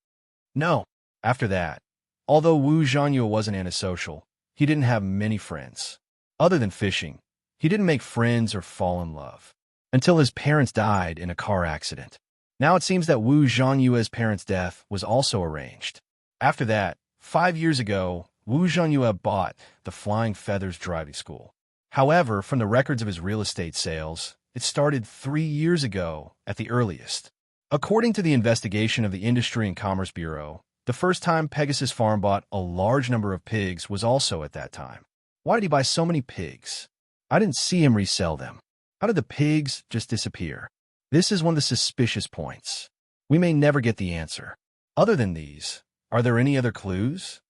No. After that, although Wu Zhanyue wasn't antisocial, he didn't have many friends. Other than fishing, he didn't make friends or fall in love. Until his parents died in a car accident. Now it seems that Wu Zhanyue's parents' death was also arranged. After that, 5 years ago, Wu Zhanyue bought the Flying Feathers driving school. However, from the records of his real estate sales, it started 3 years ago at the earliest. According to the investigation of the Industry and Commerce Bureau, the first time Pegasus Farm bought a large number of pigs was also at that time. Why did he buy so many pigs? I didn't see him resell them. How did the pigs just disappear? This is one of the suspicious points. We may never get the answer. Other than these, are there any other clues?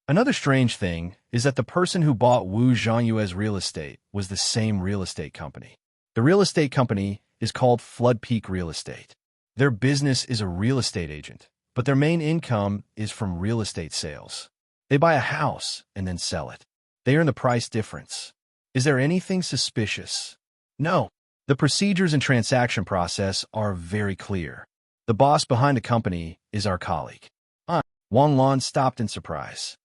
Another strange thing is that the person who bought Wu Zhanyue's real estate was the same real estate company. The real estate company is called Flood Peak Real Estate. Their business is a real estate agent, but their main income is from real estate sales. They buy a house and then sell it. They earn the price difference. Is there anything suspicious? No. The procedures and transaction process are very clear. The boss behind the company is our colleague. Wang Lan stopped in surprise.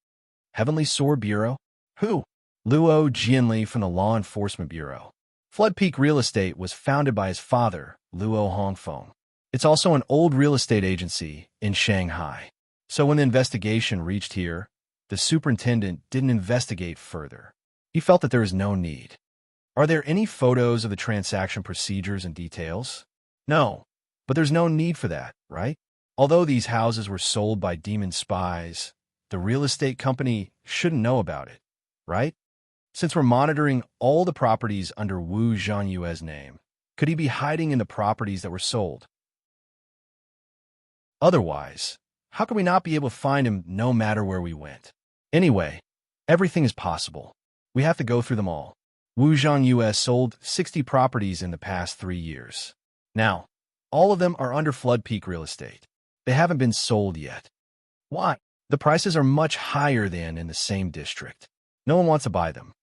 Heavenly Sword Bureau? Who? Luo Jianli from the Law Enforcement Bureau. Flood Peak Real Estate was founded by his father, Luo Hongfeng. It's also an old real estate agency in Shanghai. So when the investigation reached here, the superintendent didn't investigate further. He felt that there is no need. Are there any photos of the transaction procedures and details? No, but there's no need for that, right? Although these houses were sold by demon spies, the real estate company shouldn't know about it, right? Since we're monitoring all the properties under Wu Zhanyue's name, could he be hiding in the properties that were sold? Otherwise, how could we not be able to find him no matter where we went? Anyway, everything is possible. We have to go through them all. Wu Zhanyue sold 60 properties in the past 3 years. Now, all of them are under Flood Peak Real Estate. They haven't been sold yet. Why? The prices are much higher than in the same district. No one wants to buy them.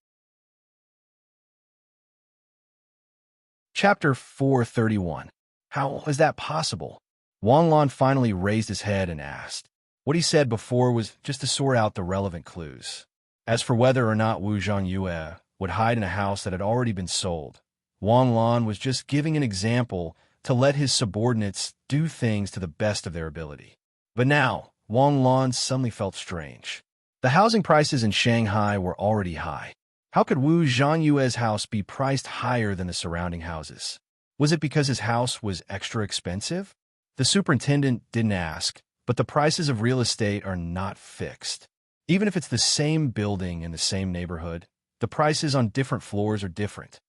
Chapter 431. How is that possible? Wang Lan finally raised his head and asked. What he said before was just to sort out the relevant clues. As for whether or not Wu Zhanyue would hide in a house that had already been sold, Wang Lan was just giving an example to let his subordinates do things to the best of their ability. But now, Wang Lan suddenly felt strange. The housing prices in Shanghai were already high. How could Wu Zhanyue's house be priced higher than the surrounding houses? Was it because his house was extra expensive? The superintendent didn't ask, but the prices of real estate are not fixed. Even if it's the same building in the same neighborhood, the prices on different floors are different.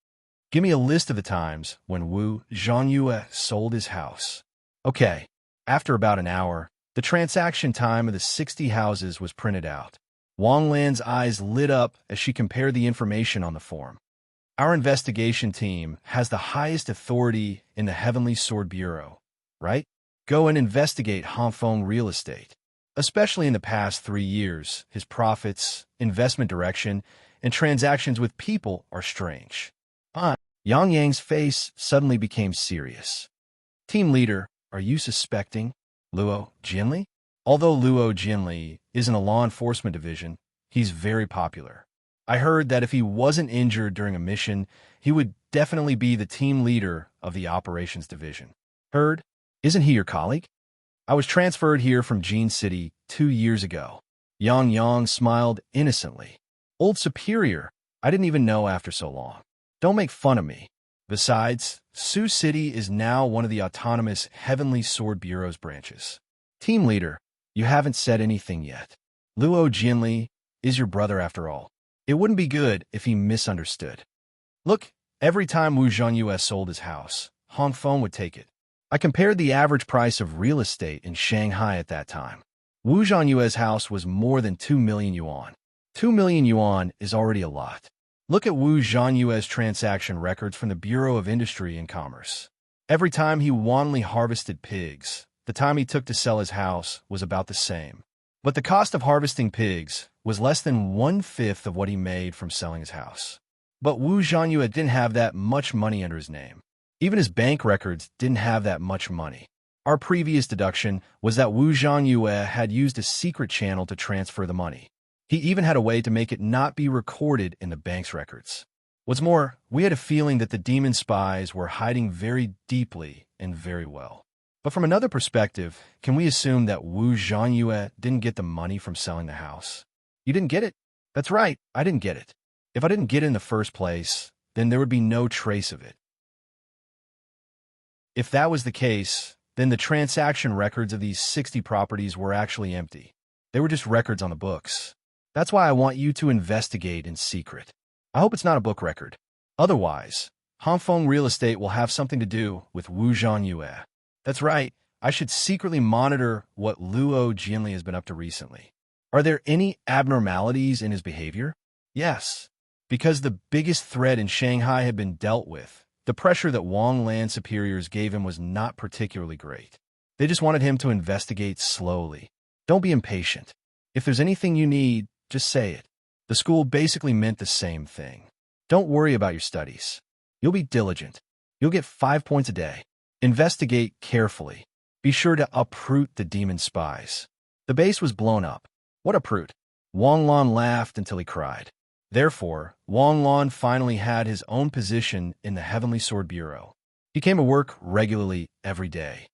Give me a list of the times when Wu Zhanyue sold his house. Okay, after about an hour, the transaction time of the 60 houses was printed out. Wang Lan's eyes lit up as she compared the information on the form. Our investigation team has the highest authority in the Heavenly Sword Bureau, right? Go and investigate Hongfeng real estate. Especially in the past 3 years, his profits, investment direction, and transactions with people are strange. Yang Yang's face suddenly became serious. Team leader, are you suspecting Luo Jianli? Although Luo Jianli is in a law enforcement division, he's very popular. I heard that if he wasn't injured during a mission, he would definitely be the team leader of the operations division. Heard? Isn't he your colleague? I was transferred here from Jean City 2 years ago. Yang Yang smiled innocently. Old superior, I didn't even know after so long. Don't make fun of me. Besides, Sioux City is now one of the autonomous Heavenly Sword Bureau's branches. Team leader, you haven't said anything yet. Luo Jianli is your brother after all. It wouldn't be good if he misunderstood. Look, every time Wu Zhanyue sold his house, Hongfeng would take it. I compared the average price of real estate in Shanghai at that time. Wu Zhanyue's house was more than 2 million yuan. 2 million yuan is already a lot. Look at Wu Zhanyue's transaction records from the Bureau of Industry and Commerce. Every time he wantonly harvested pigs, the time he took to sell his house was about the same. But the cost of harvesting pigs was less than 1/5 of what he made from selling his house. But Wu Zhanyue didn't have that much money under his name. Even his bank records didn't have that much money. Our previous deduction was that Wu Zhanyue had used a secret channel to transfer the money. He even had a way to make it not be recorded in the bank's records. What's more, we had a feeling that the demon spies were hiding very deeply and very well. But from another perspective, can we assume that Wu Zhanyue didn't get the money from selling the house? You didn't get it? That's right, I didn't get it. If I didn't get it in the first place, then there would be no trace of it. If that was the case, then the transaction records of these 60 properties were actually empty. They were just records on the books. That's why I want you to investigate in secret. I hope it's not a book record. Otherwise, Hongfeng Real Estate will have something to do with Wu Zhanyue. That's right, I should secretly monitor what Luo Jinli has been up to recently. Are there any abnormalities in his behavior? Yes. Because the biggest threat in Shanghai had been dealt with, the pressure that Wang Lan superiors gave him was not particularly great. They just wanted him to investigate slowly. Don't be impatient. If there's anything you need, just say it. The school basically meant the same thing. Don't worry about your studies. You'll be diligent. You'll get 5 points a day. Investigate carefully. Be sure to uproot the demon spies. The base was blown up. What uproot? Wang Lan laughed until he cried. Therefore, Wang Lan finally had his own position in the Heavenly Sword Bureau. He came to work regularly every day.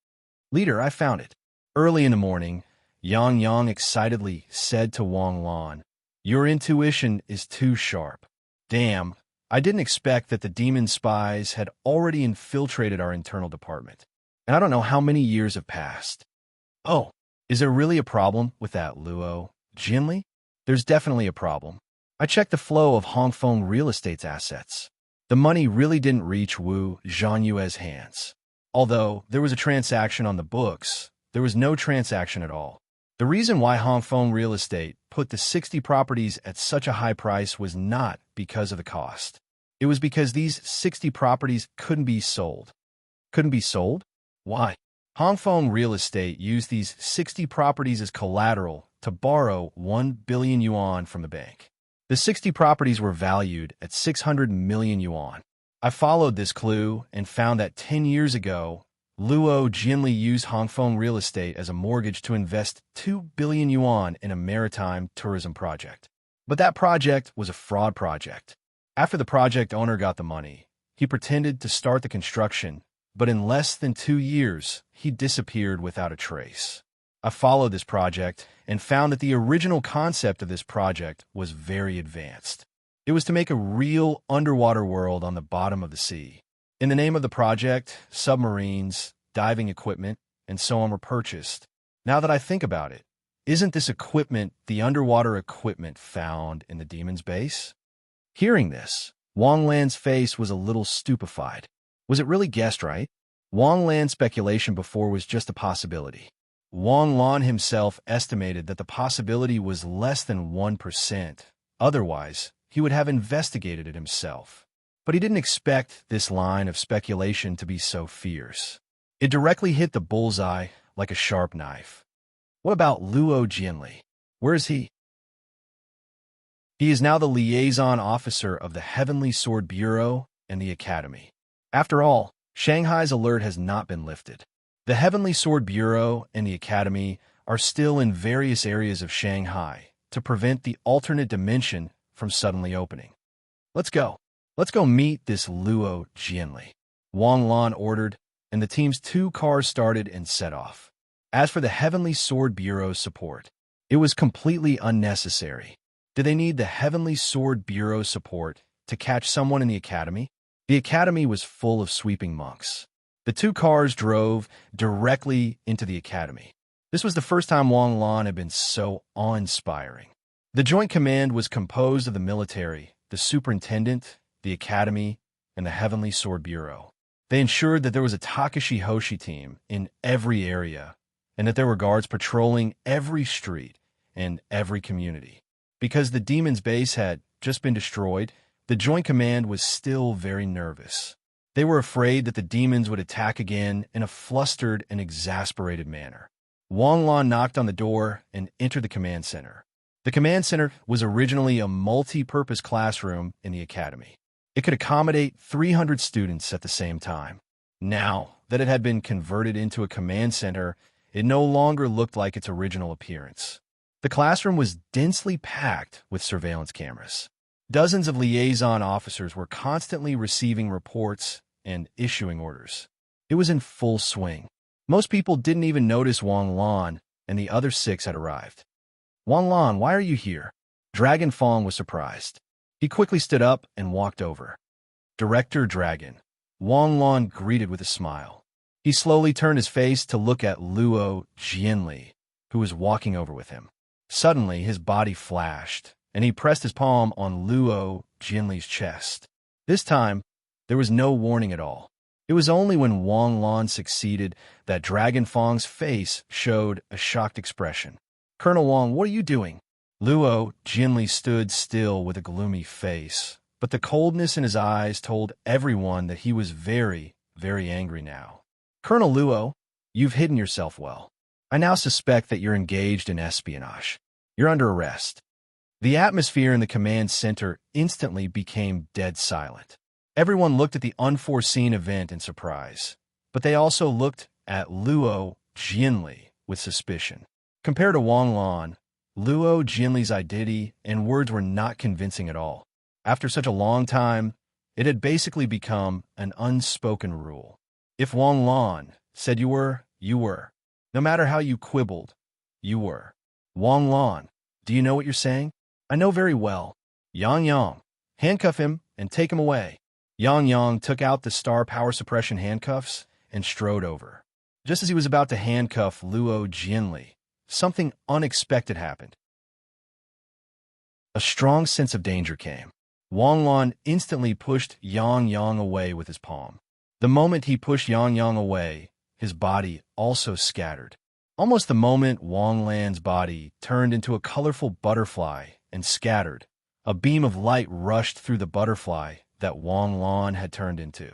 Leader, I found it. Early in the morning, Yang Yang excitedly said to Wang Lan, your intuition is too sharp. Damn, I didn't expect that the demon spies had already infiltrated our internal department. And I don't know how many years have passed. Oh, is there really a problem with that Luo Jinli? There's definitely a problem. I checked the flow of Hongfeng Real Estate's assets. The money really didn't reach Wu Zhanyue's hands. Although there was a transaction on the books, there was no transaction at all. The reason why Hongfeng Real Estate put the 60 properties at such a high price was not because of the cost. It was because these 60 properties couldn't be sold. Couldn't be sold? Why? Hongfeng Real Estate used these 60 properties as collateral to borrow 1 billion yuan from the bank. The 60 properties were valued at 600 million yuan. I followed this clue and found that 10 years ago, Luo Jinli used Hongfeng Real Estate as a mortgage to invest 2 billion yuan in a maritime tourism project. But that project was a fraud project. After the project owner got the money, he pretended to start the construction, but in less than 2 years, he disappeared without a trace. I followed this project and found that the original concept of this project was very advanced. It was to make a real underwater world on the bottom of the sea. In the name of the project, submarines, diving equipment, and so on were purchased. Now that I think about it, isn't this equipment the underwater equipment found in the demon's base? Hearing this, Wang Lan's face was a little stupefied. Was it really guessed right? Wang Lan's speculation before was just a possibility. Wang Lan himself estimated that the possibility was less than 1%. Otherwise, he would have investigated it himself. But he didn't expect this line of speculation to be so fierce. It directly hit the bullseye like a sharp knife. What about Luo Jinli? Where is he? He is now the liaison officer of the Heavenly Sword Bureau and the Academy. After all, Shanghai's alert has not been lifted. The Heavenly Sword Bureau and the Academy are still in various areas of Shanghai to prevent the alternate dimension from suddenly opening. Let's go. Let's go meet this Luo Jinli. Wang Lan ordered, and the team's 2 cars started and set off. As for the Heavenly Sword Bureau's support, it was completely unnecessary. Did they need the Heavenly Sword Bureau's support to catch someone in the Academy? The Academy was full of sweeping monks. The 2 cars drove directly into the Academy. This was the first time Wang Lan had been so awe-inspiring. The Joint Command was composed of the military, the superintendent, the Academy, and the Heavenly Sword Bureau. They ensured that there was a Takashi Hoshi team in every area, and that there were guards patrolling every street and every community. Because the demon's base had just been destroyed, the Joint Command was still very nervous. They were afraid that the demons would attack again in a flustered and exasperated manner. Wang Lan knocked on the door and entered the command center. The command center was originally a multi-purpose classroom in the academy. It could accommodate 300 students at the same time. Now that it had been converted into a command center, it no longer looked like its original appearance. The classroom was densely packed with surveillance cameras. Dozens of liaison officers were constantly receiving reports and issuing orders. It was in full swing. Most people didn't even notice Wang Lan, and the other 6 had arrived. Wang Lan, why are you here? Dragon Fong was surprised. He quickly stood up and walked over. Director Dragon. Wang Lan greeted with a smile. He slowly turned his face to look at Luo Jianli, who was walking over with him. Suddenly, his body flashed, and he pressed his palm on Luo Jianli's chest. This time, there was no warning at all. It was only when Wang Lan succeeded that Dragon Fong's face showed a shocked expression. Colonel Wang, what are you doing? Luo Jianli stood still with a gloomy face, but the coldness in his eyes told everyone that he was very, very angry now. Colonel Luo, you've hidden yourself well. I now suspect that you're engaged in espionage. You're under arrest. The atmosphere in the command center instantly became dead silent. Everyone looked at the unforeseen event in surprise, but they also looked at Luo Jianli with suspicion. Compared to Wang Lan, Luo Jianli's identity and words were not convincing at all. After such a long time, it had basically become an unspoken rule. If Wang Lan said you were, you were. No matter how you quibbled, you were. Wang Lan, do you know what you're saying? I know very well. Yang Yang, handcuff him and take him away. Yang Yang took out the star power suppression handcuffs and strode over. Just as he was about to handcuff Luo Jianli, something unexpected happened. A strong sense of danger came. Wang Lan instantly pushed Yang Yang away with his palm. The moment he pushed Yang Yang away, his body also scattered. Almost the moment Wang Lan's body turned into a colorful butterfly and scattered, a beam of light rushed through the butterfly that Wang Lan had turned into.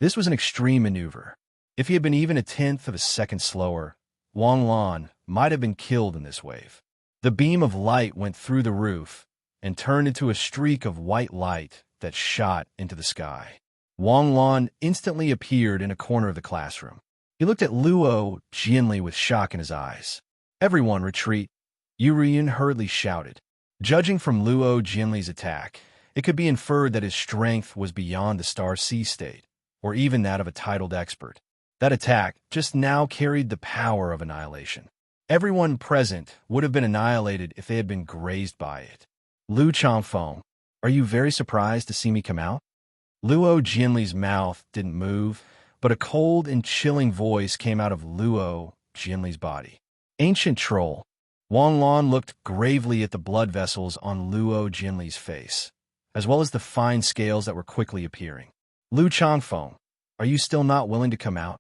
This was an extreme maneuver. If he had been even a tenth of a second slower, Wang Lan might have been killed in this wave. The beam of light went through the roof and turned into a streak of white light that shot into the sky. Wang Lan instantly appeared in a corner of the classroom. He looked at Luo Jianli with shock in his eyes. Everyone retreat, Yu Riyun hurriedly shouted. Judging from Luo Jianli's attack, it could be inferred that his strength was beyond the Star Sea state, or even that of a titled expert. That attack just now carried the power of annihilation. Everyone present would have been annihilated if they had been grazed by it. Lu Changfeng, are you very surprised to see me come out? Luo Jianli's mouth didn't move, but a cold and chilling voice came out of Luo Jianli's body. Ancient troll. Wang Lan looked gravely at the blood vessels on Luo Jianli's face, as well as the fine scales that were quickly appearing. Lu Changfeng, are you still not willing to come out?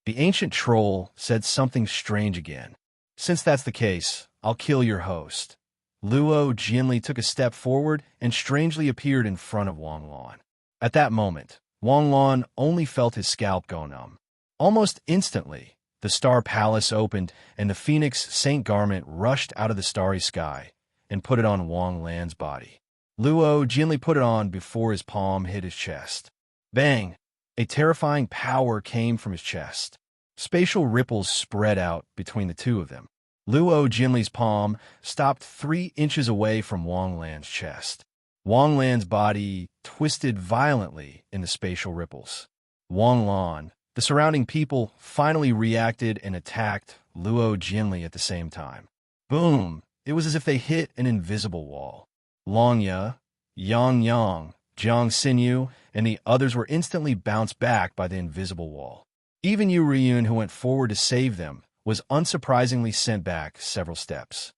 The ancient troll said something strange again. Since that's the case, I'll kill your host. Luo Jianli took a step forward and strangely appeared in front of Wang Lan. At that moment, Wang Lan only felt his scalp go numb. Almost instantly, the Star Palace opened and the Phoenix Saint garment rushed out of the starry sky and put it on Wang Lan's body. Luo Jianli put it on before his palm hit his chest. Bang! A terrifying power came from his chest. Spatial ripples spread out between the two of them. Luo Jianli's palm stopped 3 inches away from Wang Lan's chest. Wang Lan's body twisted violently in the spatial ripples. Wang Lan, the surrounding people finally reacted and attacked Luo Jianli at the same time. Boom! It was as if they hit an invisible wall. Longya, Yang Yang, Jiang Xinyu, and the others were instantly bounced back by the invisible wall. Even Yu Riyun, who went forward to save them, was unsurprisingly sent back several steps.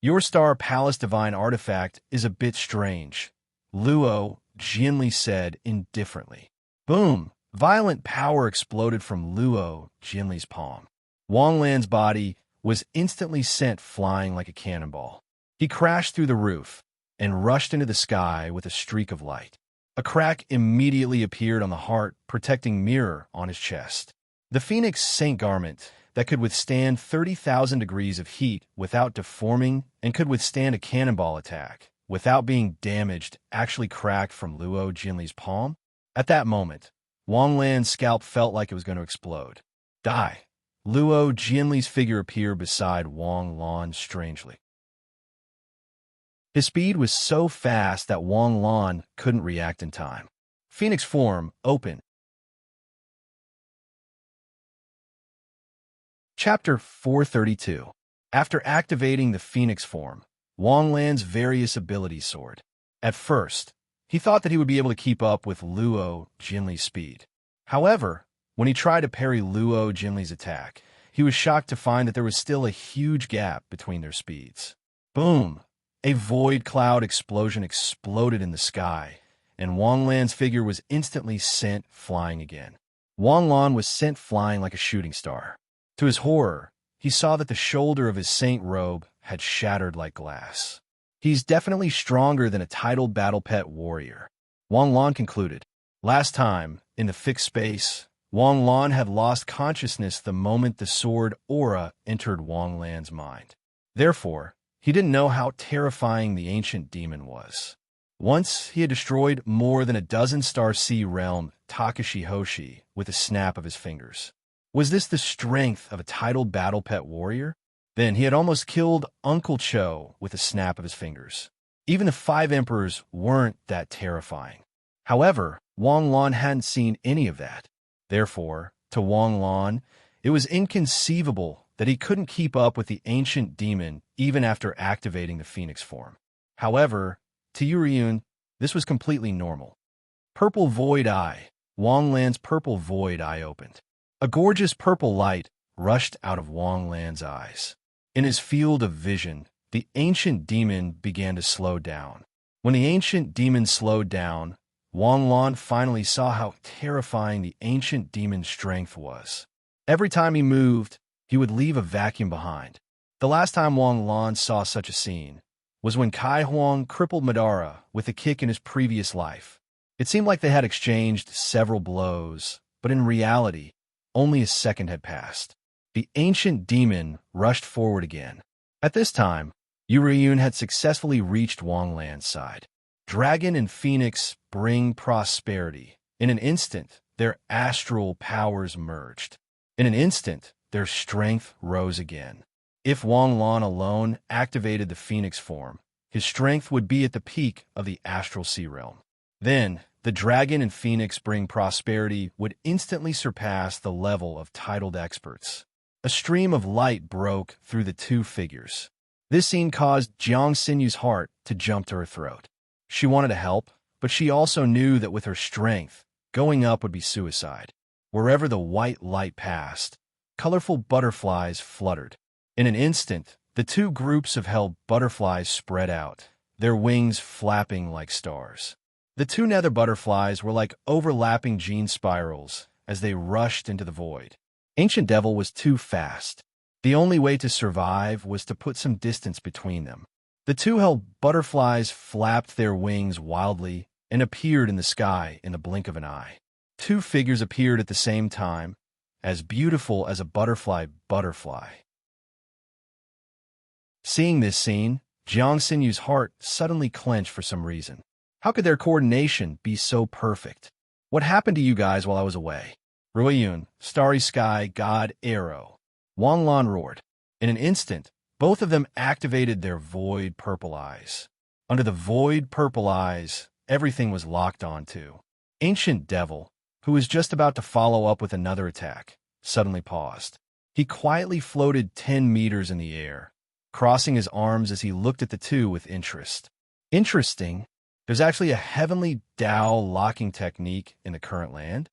Your Star Palace Divine Artifact is a bit strange, Luo Jianli said indifferently. Boom! Violent power exploded from Luo Jianli's palm. Wang Lan's body was instantly sent flying like a cannonball. He crashed through the roof and rushed into the sky with a streak of light. A crack immediately appeared on the heart protecting mirror on his chest. The Phoenix Saint garment that could withstand 30,000 degrees of heat without deforming and could withstand a cannonball attack without being damaged actually cracked from Luo Jianli's palm. At that moment, Wang Lan's scalp felt like it was going to explode. Die! Luo Jianli's figure appeared beside Wang Lan strangely. His speed was so fast that Wang Lan couldn't react in time. Phoenix form, open. Chapter 432. After activating the Phoenix form, Wang Lan's various abilities soared. At first, he thought that he would be able to keep up with Luo Jinli's speed. However, when he tried to parry Luo Jinli's attack, he was shocked to find that there was still a huge gap between their speeds. Boom! A void cloud explosion exploded in the sky, and Wang Lan's figure was instantly sent flying again. Wang Lan was sent flying like a shooting star. To his horror, he saw that the shoulder of his saint robe had shattered like glass. He's definitely stronger than a titled battle pet warrior, Wang Lan concluded. Last time, in the fixed space, Wang Lan had lost consciousness the moment the sword aura entered Wang Lan's mind. Therefore, he didn't know how terrifying the ancient demon was. Once he had destroyed more than a dozen Star Sea Realm Takashi Hoshi with a snap of his fingers. Was this the strength of a titled battle pet warrior? Then he had almost killed Uncle Cho with a snap of his fingers. Even the 5 emperors weren't that terrifying. However, Wang Lan hadn't seen any of that. Therefore, to Wang Lan, it was inconceivable that he couldn't keep up with the ancient demon even after activating the Phoenix form. However, to Yuriyun, this was completely normal. Purple Void Eye. Wang Lan's purple void eye opened. A gorgeous purple light rushed out of Wang Lan's eyes. In his field of vision, the ancient demon began to slow down. When the ancient demon slowed down, Wang Lan finally saw how terrifying the ancient demon's strength was. Every time he moved, he would leave a vacuum behind. The last time Wang Lan saw such a scene was when Kai Huang crippled Madara with a kick in his previous life. It seemed like they had exchanged several blows, but in reality, only a second had passed. The ancient demon rushed forward again. At this time, Yuriyun had successfully reached Wang Lan's side. Dragon and Phoenix bring prosperity. In an instant, their astral powers merged. In an instant, their strength rose again. If Wang Lan alone activated the Phoenix form, his strength would be at the peak of the Astral Sea Realm. Then, the Dragon and Phoenix bring prosperity would instantly surpass the level of titled experts. A stream of light broke through the 2 figures. This scene caused Jiang Sinyu's heart to jump to her throat. She wanted to help, but she also knew that with her strength, going up would be suicide. Wherever the white light passed, colorful butterflies fluttered. In an instant, the 2 groups of hell butterflies spread out, their wings flapping like stars. The 2 nether butterflies were like overlapping gene spirals as they rushed into the void. Ancient Devil was too fast. The only way to survive was to put some distance between them. The 2 hell butterflies flapped their wings wildly and appeared in the sky in the blink of an eye. 2 figures appeared at the same time, as beautiful as a butterfly. Seeing this scene, Jiang Sinyu's heart suddenly clenched for some reason. How could their coordination be so perfect? What happened to you guys while I was away? Ruiyun, Starry Sky, God, Arrow. Wang Lan roared. In an instant, both of them activated their void purple eyes. Under the void purple eyes, everything was locked onto. Ancient Devil, who was just about to follow up with another attack, suddenly paused. He quietly floated 10 meters in the air, crossing his arms as he looked at the 2 with interest. Interesting. There's actually a heavenly Tao locking technique in the current land.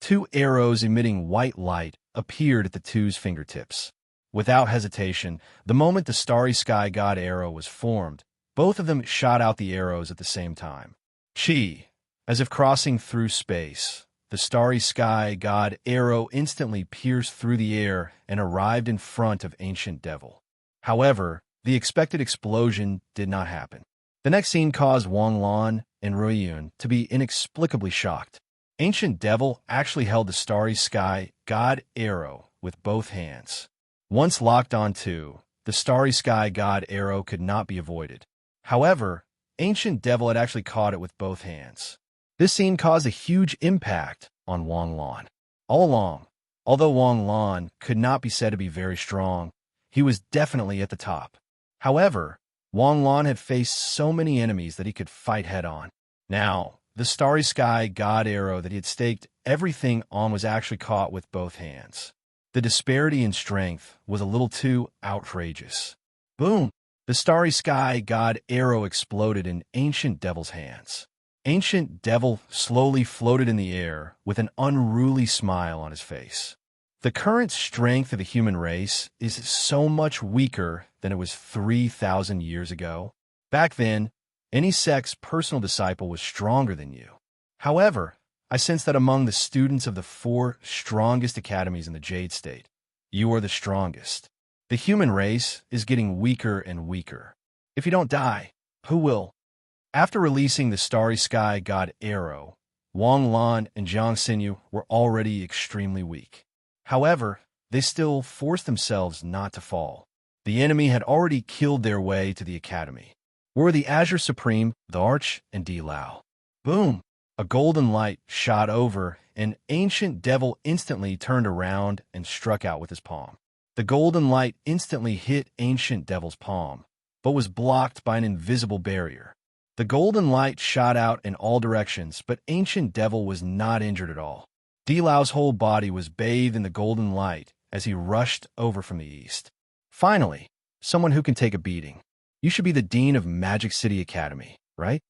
2 arrows emitting white light appeared at the 2's fingertips. Without hesitation, the moment the Starry Sky God arrow was formed, both of them shot out the arrows at the same time. Chi, as if crossing through space, the Starry Sky God arrow instantly pierced through the air and arrived in front of Ancient Devil. However, the expected explosion did not happen. The next scene caused Wang Lan and Ruiyun to be inexplicably shocked. Ancient Devil actually held the Starry Sky God arrow with both hands. Once locked onto, the Starry Sky God arrow could not be avoided. However, Ancient Devil had actually caught it with both hands. This scene caused a huge impact on Wang Lan. All along, although Wang Lan could not be said to be very strong, he was definitely at the top. However, Wang Lan had faced so many enemies that he could fight head-on. Now, the Starry Sky God arrow that he had staked everything on was actually caught with both hands. The disparity in strength was a little too outrageous. Boom! The starry sky god arrow exploded in Ancient Devil's hands. Ancient Devil slowly floated in the air with an unruly smile on his face. The current strength of the human race is so much weaker than it was 3,000 years ago. Back then, any sect's personal disciple was stronger than you. However, I sense that among the students of the 4 strongest academies in the Jade State, you are the strongest. The human race is getting weaker and weaker. If you don't die, who will? After releasing the starry sky god Arrow, Wang Lan and Jiang Xinyu were already extremely weak. However, they still forced themselves not to fall. The enemy had already killed their way to the academy. Were the Azure Supreme, the Arch, and Di Lao. Boom! A golden light shot over, and Ancient Devil instantly turned around and struck out with his palm. The golden light instantly hit Ancient Devil's palm, but was blocked by an invisible barrier. The golden light shot out in all directions, but Ancient Devil was not injured at all. Di Lao's whole body was bathed in the golden light as he rushed over from the east. Finally, someone who can take a beating. You should be the Dean of Magic City Academy, right?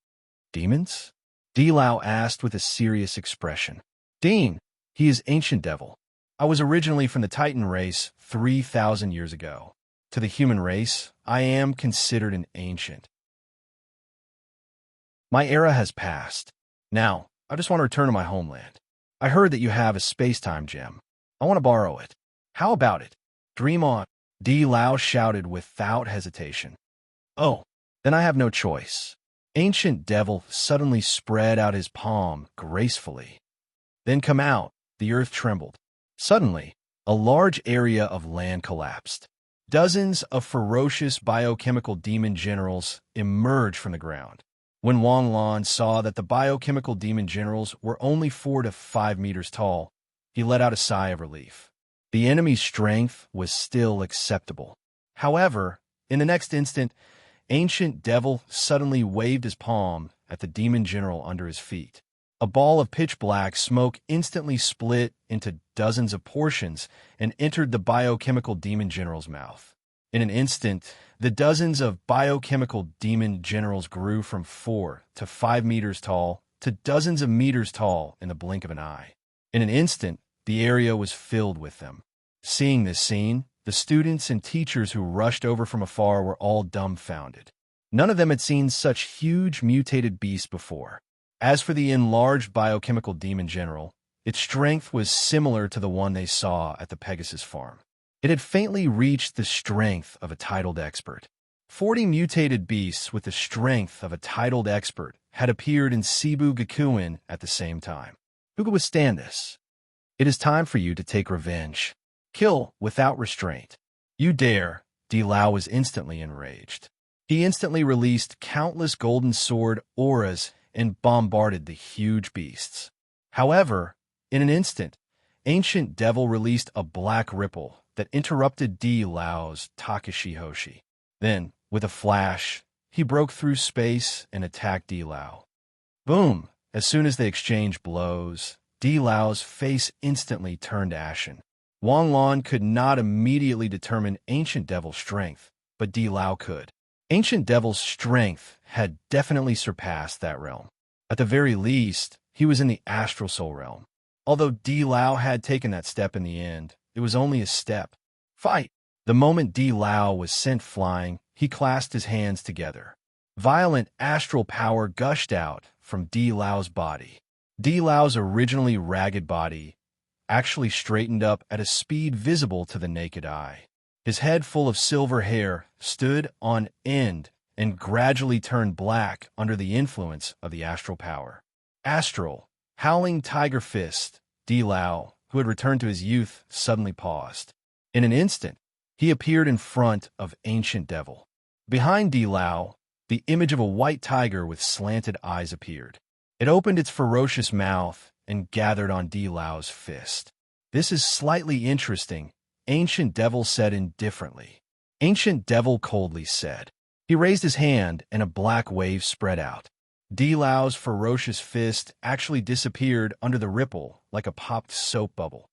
Demons? Di Lao asked with a serious expression. Dean, he is Ancient Devil. I was originally from the Titan race 3,000 years ago. To the human race, I am considered an ancient. My era has passed. Now, I just want to return to my homeland. I heard that you have a space-time gem. I want to borrow it. How about it? Dream on, Di Lao shouted without hesitation. Oh, then I have no choice. Ancient Devil suddenly spread out his palm gracefully. Then come out, the earth trembled. Suddenly, a large area of land collapsed. Dozens of ferocious biochemical demon generals emerged from the ground. When Wang Lan saw that the biochemical demon generals were only 4 to 5 meters tall, he let out a sigh of relief. The enemy's strength was still acceptable. However, in the next instant, Ancient Devil suddenly waved his palm at the demon general under his feet. A ball of pitch-black smoke instantly split into dozens of portions and entered the biochemical demon general's mouth. In an instant, the dozens of biochemical demon generals grew from 4 to 5 meters tall to dozens of meters tall in the blink of an eye. In an instant, the area was filled with them. Seeing this scene, the students and teachers who rushed over from afar were all dumbfounded. None of them had seen such huge mutated beasts before. As for the enlarged biochemical demon general, its strength was similar to the one they saw at the Pegasus farm. It had faintly reached the strength of a titled expert. 40 mutated beasts with the strength of a titled expert had appeared in Cebu Gakuen at the same time. Who could withstand this? It is time for you to take revenge. Kill without restraint. You dare. Di Lao was instantly enraged. He instantly released countless golden sword auras and bombarded the huge beasts. However, in an instant, Ancient Devil released a black ripple that interrupted Di Lao's Takashi Hoshi. Then, with a flash, he broke through space and attacked Di Lao. Boom! As soon as they exchanged blows, Di Lao's face instantly turned ashen. Wang Lan could not immediately determine Ancient Devil's strength, but Di Lao could. Ancient Devil's strength had definitely surpassed that realm. At the very least, he was in the Astral Soul realm. Although Di Lao had taken that step in the end, it was only a step. Fight! The moment Di Lao was sent flying, he clasped his hands together. Violent astral power gushed out from Di Lao's body. Di Lao's originally ragged body actually straightened up at a speed visible to the naked eye. His head full of silver hair stood on end and gradually turned black under the influence of the astral power. Astral, howling tiger fist, Di Lao, who had returned to his youth, suddenly paused. In an instant, he appeared in front of Ancient Devil. Behind Di Lao, the image of a white tiger with slanted eyes appeared. It opened its ferocious mouth and gathered on Di Lao's fist. This is slightly interesting, Ancient Devil said indifferently. Ancient Devil coldly said. He raised his hand and a black wave spread out. Di Lao's ferocious fist actually disappeared under the ripple like a popped soap bubble.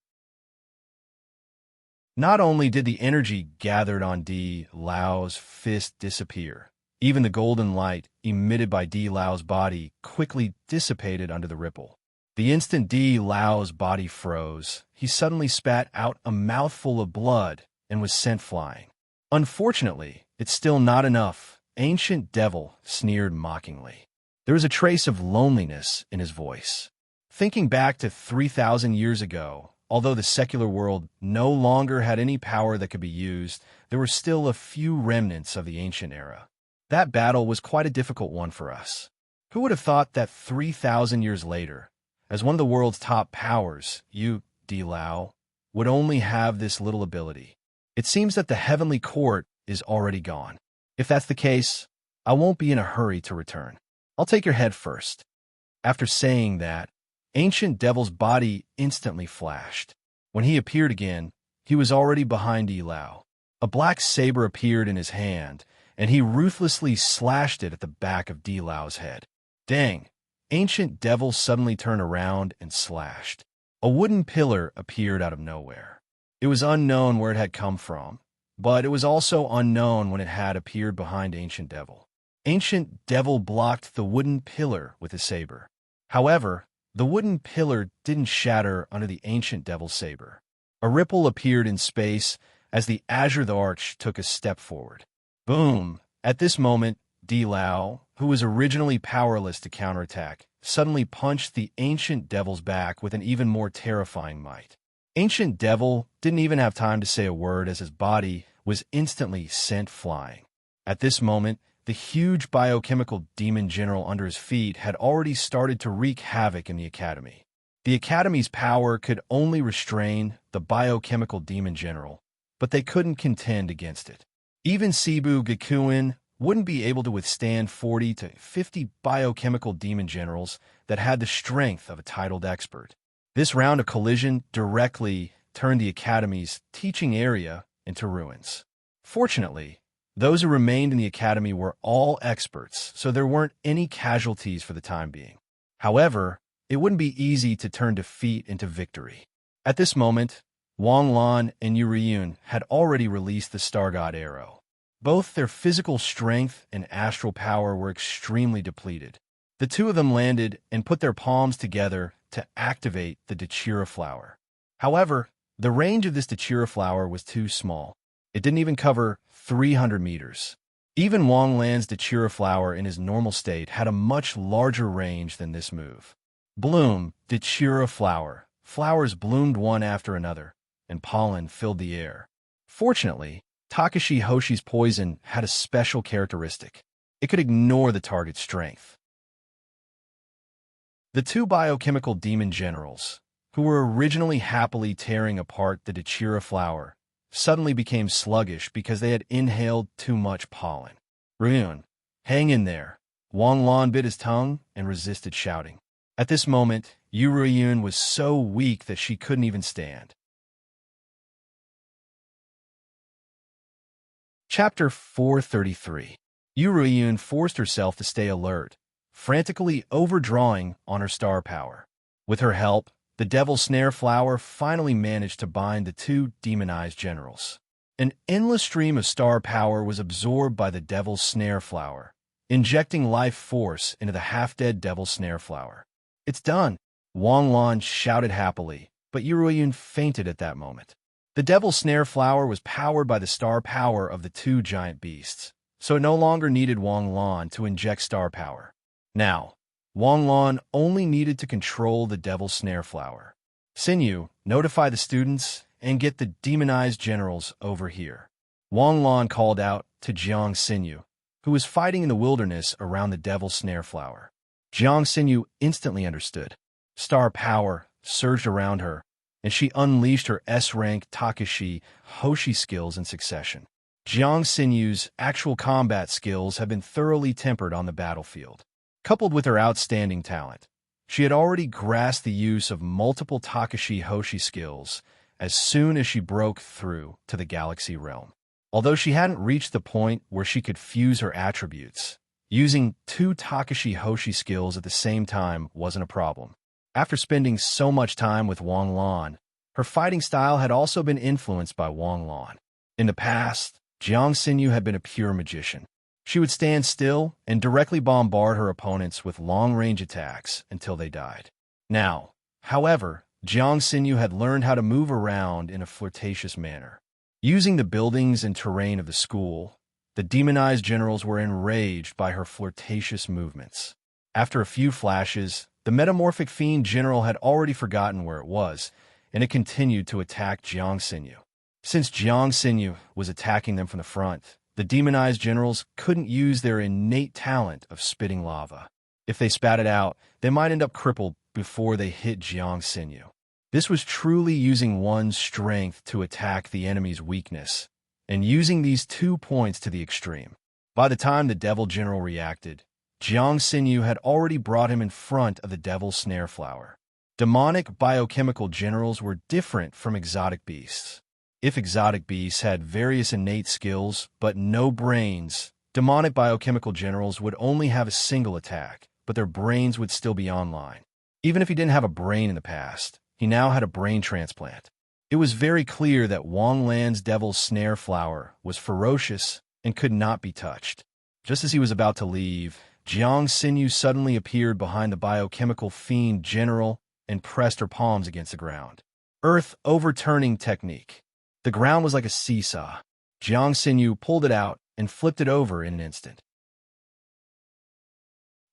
Not only did the energy gathered on Di Lao's fist disappear, even the golden light emitted by Di Lao's body quickly dissipated under the ripple. The instant Di Lao's body froze, he suddenly spat out a mouthful of blood and was sent flying. Unfortunately, it's still not enough, Ancient Devil sneered mockingly. There was a trace of loneliness in his voice. Thinking back to 3,000 years ago, although the secular world no longer had any power that could be used, there were still a few remnants of the ancient era. That battle was quite a difficult one for us. Who would have thought that 3,000 years later, as one of the world's top powers, you, Di Lao, would only have this little ability? It seems that the heavenly court is already gone. If that's the case, I won't be in a hurry to return. I'll take your head first. After saying that, Ancient Devil's body instantly flashed. When he appeared again, he was already behind Di Lao. A black saber appeared in his hand, and he ruthlessly slashed it at the back of Di Lao's head. Dang! Ancient Devil suddenly turned around and slashed. A wooden pillar appeared out of nowhere. It was unknown where it had come from, but it was also unknown when it had appeared behind Ancient Devil. Ancient Devil blocked the wooden pillar with his saber. However, the wooden pillar didn't shatter under the Ancient Devil's saber. A ripple appeared in space as the Azure Arch took a step forward. Boom! At this moment, Di Lao, who was originally powerless to counterattack, suddenly punched the Ancient Devil's back with an even more terrifying might. Ancient Devil didn't even have time to say a word as his body was instantly sent flying. At this moment, the huge biochemical demon general under his feet had already started to wreak havoc in the academy. The academy's power could only restrain the biochemical demon general, but they couldn't contend against it. Even Cebu Gakuen wouldn't be able to withstand 40 to 50 biochemical demon generals that had the strength of a titled expert. This round of collision directly turned the academy's teaching area into ruins. Fortunately, those who remained in the academy were all experts, so there weren't any casualties for the time being. However, it wouldn't be easy to turn defeat into victory. At this moment, Wang Lan and Yu Riyun had already released the Star God Arrow. Both their physical strength and astral power were extremely depleted. The two of them landed and put their palms together to activate the Dachira flower. However, the range of this Dachira flower was too small. It didn't even cover 300 meters. Even Wang Lan's Dachira flower in his normal state had a much larger range than this move. Bloom, Dachira flower. Flowers bloomed one after another, and pollen filled the air. Fortunately, Takashi Hoshi's poison had a special characteristic. It could ignore the target's strength. The two biochemical demon generals, who were originally happily tearing apart the Dachira flower, suddenly became sluggish because they had inhaled too much pollen. Ryun, hang in there. Wang Lan bit his tongue and resisted shouting. At this moment, Yu Ryun was so weak that she couldn't even stand. Chapter 433. Yu Ryun forced herself to stay alert, frantically overdrawing on her star power. With her help, the Devil Snare Flower finally managed to bind the two demonized generals. An endless stream of star power was absorbed by the Devil Snare Flower, injecting life force into the half-dead Devil Snare Flower. It's done, Wang Lan shouted happily, but Yu Ryun fainted at that moment. The Devil Snare Flower was powered by the star power of the two giant beasts, so it no longer needed Wang Lan to inject star power. Now, Wang Lan only needed to control the Devil Snare Flower. Xinyu, notify the students and get the demonized generals over here. Wang Lan called out to Jiang Xinyu, who was fighting in the wilderness around the Devil Snare Flower. Jiang Xinyu instantly understood. Star power surged around her, and she unleashed her S-rank Takashi Hoshi skills in succession. Jiang Xinyu's actual combat skills have been thoroughly tempered on the battlefield. Coupled with her outstanding talent, she had already grasped the use of multiple Takashi Hoshi skills as soon as she broke through to the Galaxy Realm. Although she hadn't reached the point where she could fuse her attributes, using two Takashi Hoshi skills at the same time wasn't a problem. After spending so much time with Wang Lan, Her fighting style had also been influenced by Wang Lan. In the past, Jiang Xinyu had been a pure magician. She would stand still and directly bombard her opponents with long-range attacks until they died. Now, however, Jiang Xinyu had learned how to move around in a flirtatious manner. Using the buildings and terrain of the school, the demonized generals were enraged by her flirtatious movements. After a few flashes, the metamorphic fiend general had already forgotten where it was, and it continued to attack Jiang Xinyu. Since Jiang Xinyu was attacking them from the front, the demonized generals couldn't use their innate talent of spitting lava. If they spat it out, they might end up crippled before they hit Jiang Xinyu. This was truly using one's strength to attack the enemy's weakness, and using these 2 points to the extreme. By the time the devil general reacted, Jiang Xinyu had already brought him in front of the devil's snare flower. Demonic biochemical generals were different from exotic beasts. If exotic beasts had various innate skills but no brains, demonic biochemical generals would only have a single attack, but their brains would still be online. Even if he didn't have a brain in the past, he now had a brain transplant. It was very clear that Wang Lan's devil's snare flower was ferocious and could not be touched. Just as he was about to leave, Jiang Xinyu suddenly appeared behind the biochemical fiend general and pressed her palms against the ground. Earth overturning technique. The ground was like a seesaw. Jiang Xinyu pulled it out and flipped it over in an instant.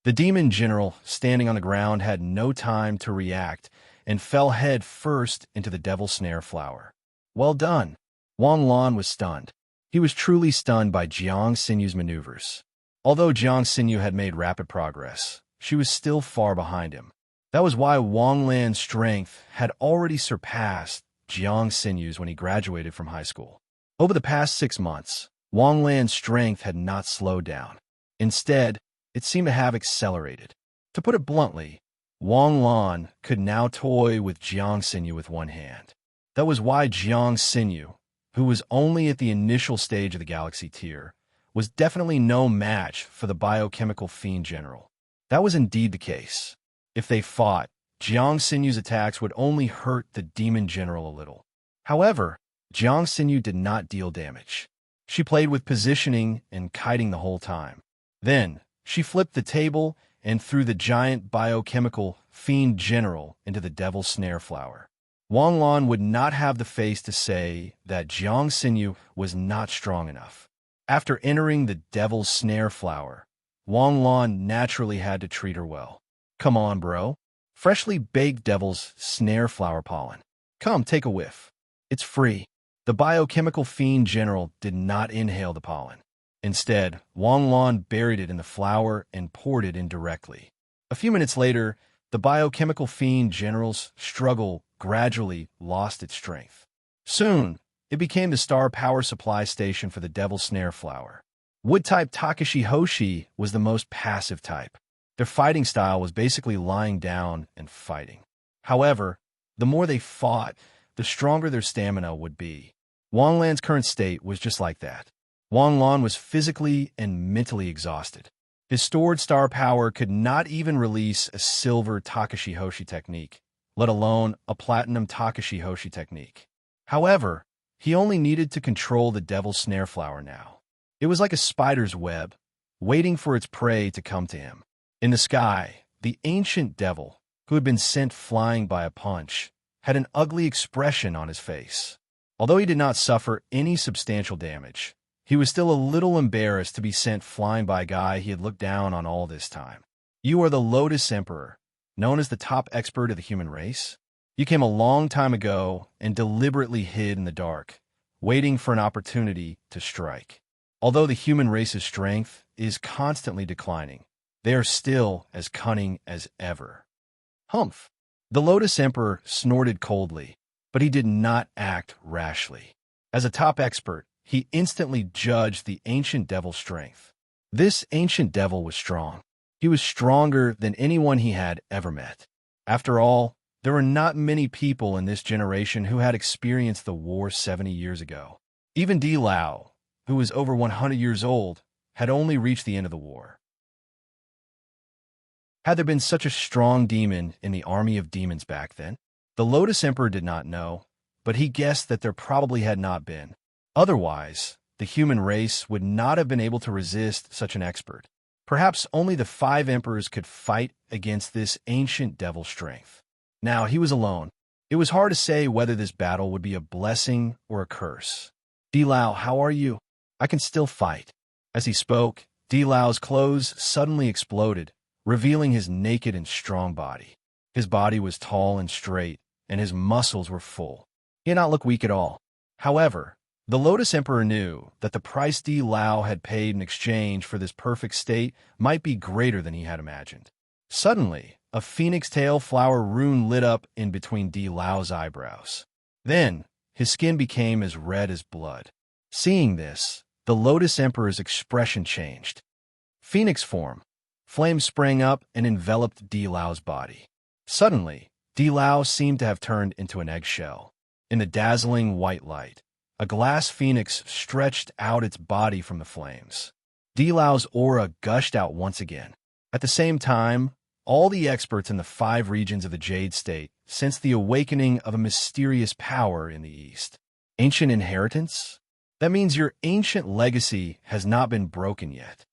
The demon general, standing on the ground, had no time to react and fell head first into the devil's snare flower. Well done. Wang Lan was stunned. He was truly stunned by Jiang Xinyu's maneuvers. Although Jiang Xinyu had made rapid progress, she was still far behind him. That was why Wang Lan's strength had already surpassed Jiang Xinyu's when he graduated from high school. Over the past 6 months, Wang Lan's strength had not slowed down. Instead, it seemed to have accelerated. To put it bluntly, Wang Lan could now toy with Jiang Xinyu with one hand. That was why Jiang Xinyu, who was only at the initial stage of the galaxy tier, was definitely no match for the biochemical fiend general. That was indeed the case. If they fought, Jiang Xinyu's attacks would only hurt the demon general a little. However, Jiang Xinyu did not deal damage. She played with positioning and kiting the whole time. Then, she flipped the table and threw the giant biochemical fiend general into the devil's snare flower. Wang Lan would not have the face to say that Jiang Xinyu was not strong enough. After entering the devil's snare flower, Wang Lan naturally had to treat her well. Come on, bro. Freshly baked devil's snare flower pollen. Come, take a whiff. It's free. The biochemical fiend general did not inhale the pollen. Instead, Wang Lan buried it in the flower and poured it in directly. A few minutes later, the biochemical fiend general's struggle gradually lost its strength. Soon, it became the star power supply station for the devil's snare flower. Wood-type Takashi Hoshi was the most passive type. Their fighting style was basically lying down and fighting. However, the more they fought, the stronger their stamina would be. Wang Lan's current state was just like that. Wang Lan was physically and mentally exhausted. His stored star power could not even release a silver Takashi Hoshi technique, let alone a platinum Takashi Hoshi technique. However, he only needed to control the devil's snare flower now. It was like a spider's web, waiting for its prey to come to him. In the sky, the ancient devil, who had been sent flying by a punch, had an ugly expression on his face. Although he did not suffer any substantial damage, he was still a little embarrassed to be sent flying by a guy he had looked down on all this time. You are the Lotus Emperor, known as the top expert of the human race? You came a long time ago and deliberately hid in the dark, waiting for an opportunity to strike. Although the human race's strength is constantly declining, they are still as cunning as ever. Humph! The Lotus Emperor snorted coldly, but he did not act rashly. As a top expert, he instantly judged the ancient devil's strength. This ancient devil was strong. He was stronger than anyone he had ever met. After all, there were not many people in this generation who had experienced the war 70 years ago. Even Di Lao, who was over 100 years old, had only reached the end of the war. Had there been such a strong demon in the army of demons back then? The Lotus Emperor did not know, but he guessed that there probably had not been. Otherwise, the human race would not have been able to resist such an expert. Perhaps only the 5 emperors could fight against this ancient devil strength. Now he was alone. It was hard to say whether this battle would be a blessing or a curse. Di-Lao, how are you? I can still fight. As he spoke, Di-Lao's clothes suddenly exploded, revealing his naked and strong body. His body was tall and straight, and his muscles were full. He did not look weak at all. However, the Lotus Emperor knew that the price Di-Lao had paid in exchange for this perfect state might be greater than he had imagined. Suddenly, a phoenix tail flower rune lit up in between Di-Lao's eyebrows. Then, his skin became as red as blood. Seeing this, the Lotus Emperor's expression changed. Phoenix form. Flames sprang up and enveloped Di-Lao's body. Suddenly, Di-Lao seemed to have turned into an eggshell. In the dazzling white light, a glass phoenix stretched out its body from the flames. Di-Lao's aura gushed out once again. At the same time, all the experts in the 5 regions of the Jade State sensed the awakening of a mysterious power in the East. Ancient inheritance? That means your ancient legacy has not been broken yet.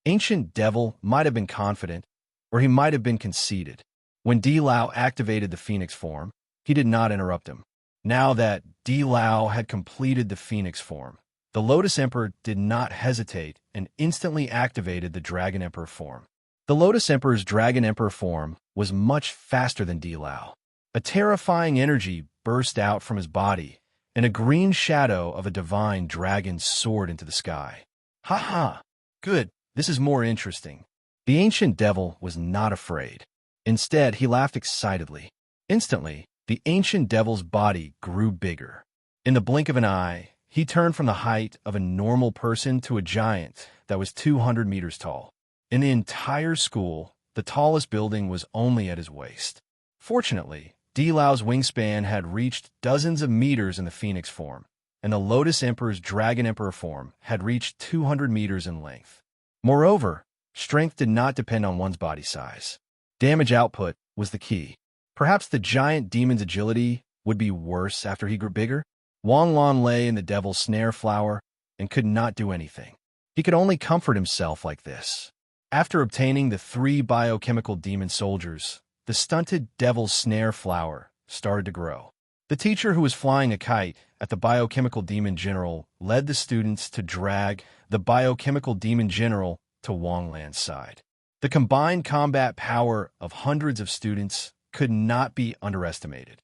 Ancient Devil might have been confident, or he might have been conceited. When Di-Lao activated the Phoenix form, he did not interrupt him. Now that Di-Lao had completed the Phoenix form, the Lotus Emperor did not hesitate and instantly activated the Dragon Emperor form. The Lotus Emperor's Dragon Emperor form was much faster than Di-Lao. A terrifying energy burst out from his body, and a green shadow of a divine dragon soared into the sky. Ha ha! Good, this is more interesting. The ancient devil was not afraid. Instead, he laughed excitedly. Instantly, the ancient devil's body grew bigger. In the blink of an eye, he turned from the height of a normal person to a giant that was 200 meters tall. In the entire school, the tallest building was only at his waist. Fortunately, Di-Lao's wingspan had reached dozens of meters in the Phoenix form, and the Lotus Emperor's Dragon Emperor form had reached 200 meters in length. Moreover, strength did not depend on one's body size. Damage output was the key. Perhaps the giant demon's agility would be worse after he grew bigger? Wang Lan lay in the devil's snare flower and could not do anything. He could only comfort himself like this. After obtaining the 3 biochemical demon soldiers, the stunted devil's snare flower started to grow. The teacher who was flying a kite at the biochemical demon general led the students to drag the biochemical demon general to Wang Lan's side. The combined combat power of hundreds of students could not be underestimated.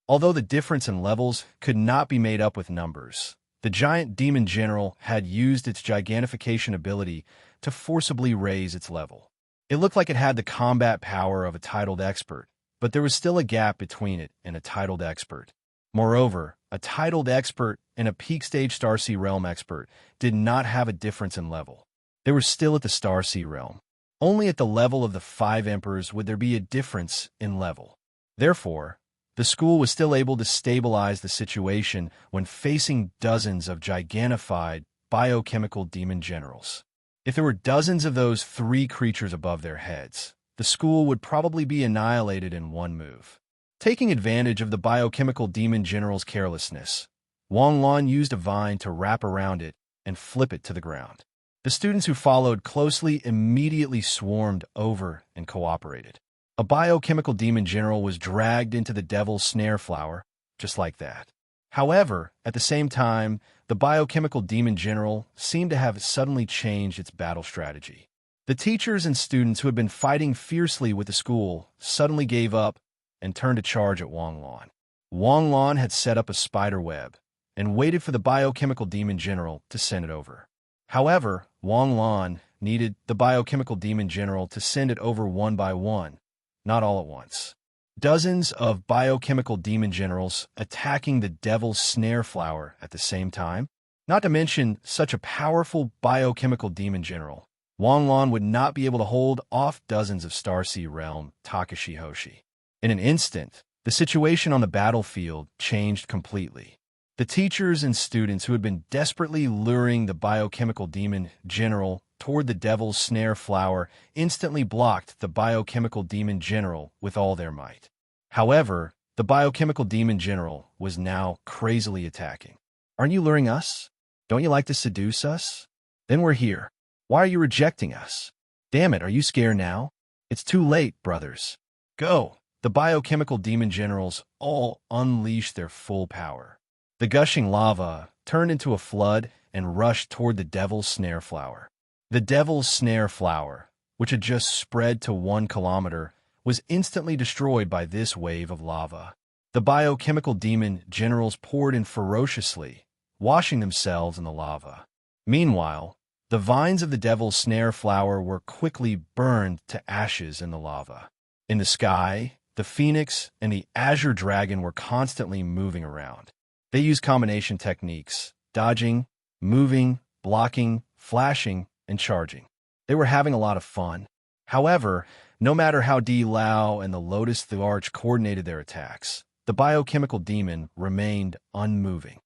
Although the difference in levels could not be made up with numbers, the giant demon general had used its gigantification ability to forcibly raise its level. It looked like it had the combat power of a titled expert, but there was still a gap between it and a titled expert. Moreover, a titled expert and a peak stage Starsea Realm expert did not have a difference in level. They were still at the Starsea Realm. Only at the level of the 5 emperors would there be a difference in level. Therefore, the school was still able to stabilize the situation when facing dozens of gigantified biochemical demon generals. If there were dozens of those 3 creatures above their heads, the school would probably be annihilated in one move. Taking advantage of the biochemical demon general's carelessness, Wang Lan used a vine to wrap around it and flip it to the ground. The students who followed closely immediately swarmed over and cooperated. A biochemical demon general was dragged into the devil's snare flower, just like that. However, at the same time, the biochemical demon general seemed to have suddenly changed its battle strategy. The teachers and students who had been fighting fiercely with the school suddenly gave up and turned to charge at Wang Lan. Wang Lan had set up a spider web and waited for the biochemical demon general to send it over. However, Wang Lan needed the biochemical demon general to send it over one by one, not all at once. Dozens of biochemical demon generals attacking the devil's snare flower at the same time, not to mention such a powerful biochemical demon general. Wang Lan would not be able to hold off dozens of Starsea Realm Takashi Hoshi. In an instant, the situation on the battlefield changed completely. The teachers and students who had been desperately luring the biochemical demon general toward the devil's snare flower instantly blocked the biochemical demon general with all their might. However, The biochemical demon general was now crazily attacking. Aren't you luring us? Don't you like to seduce us? Then we're here. Why are you rejecting us? Damn it, are you scared now? It's too late, brothers. Go! The biochemical demon generals all unleashed their full power. The gushing lava turned into a flood and rushed toward the devil's snare flower. The devil's snare flower, which had just spread to 1 kilometer, was instantly destroyed by this wave of lava. The biochemical demon generals poured in ferociously, washing themselves in the lava. Meanwhile, the vines of the devil's snare flower were quickly burned to ashes in the lava. In the sky, the phoenix and the azure dragon were constantly moving around. They used combination techniques, dodging, moving, blocking, flashing, and charging. They were having a lot of fun. However, no matter how Di Lao and the Lotus the Arch coordinated their attacks, the biochemical demon remained unmoving.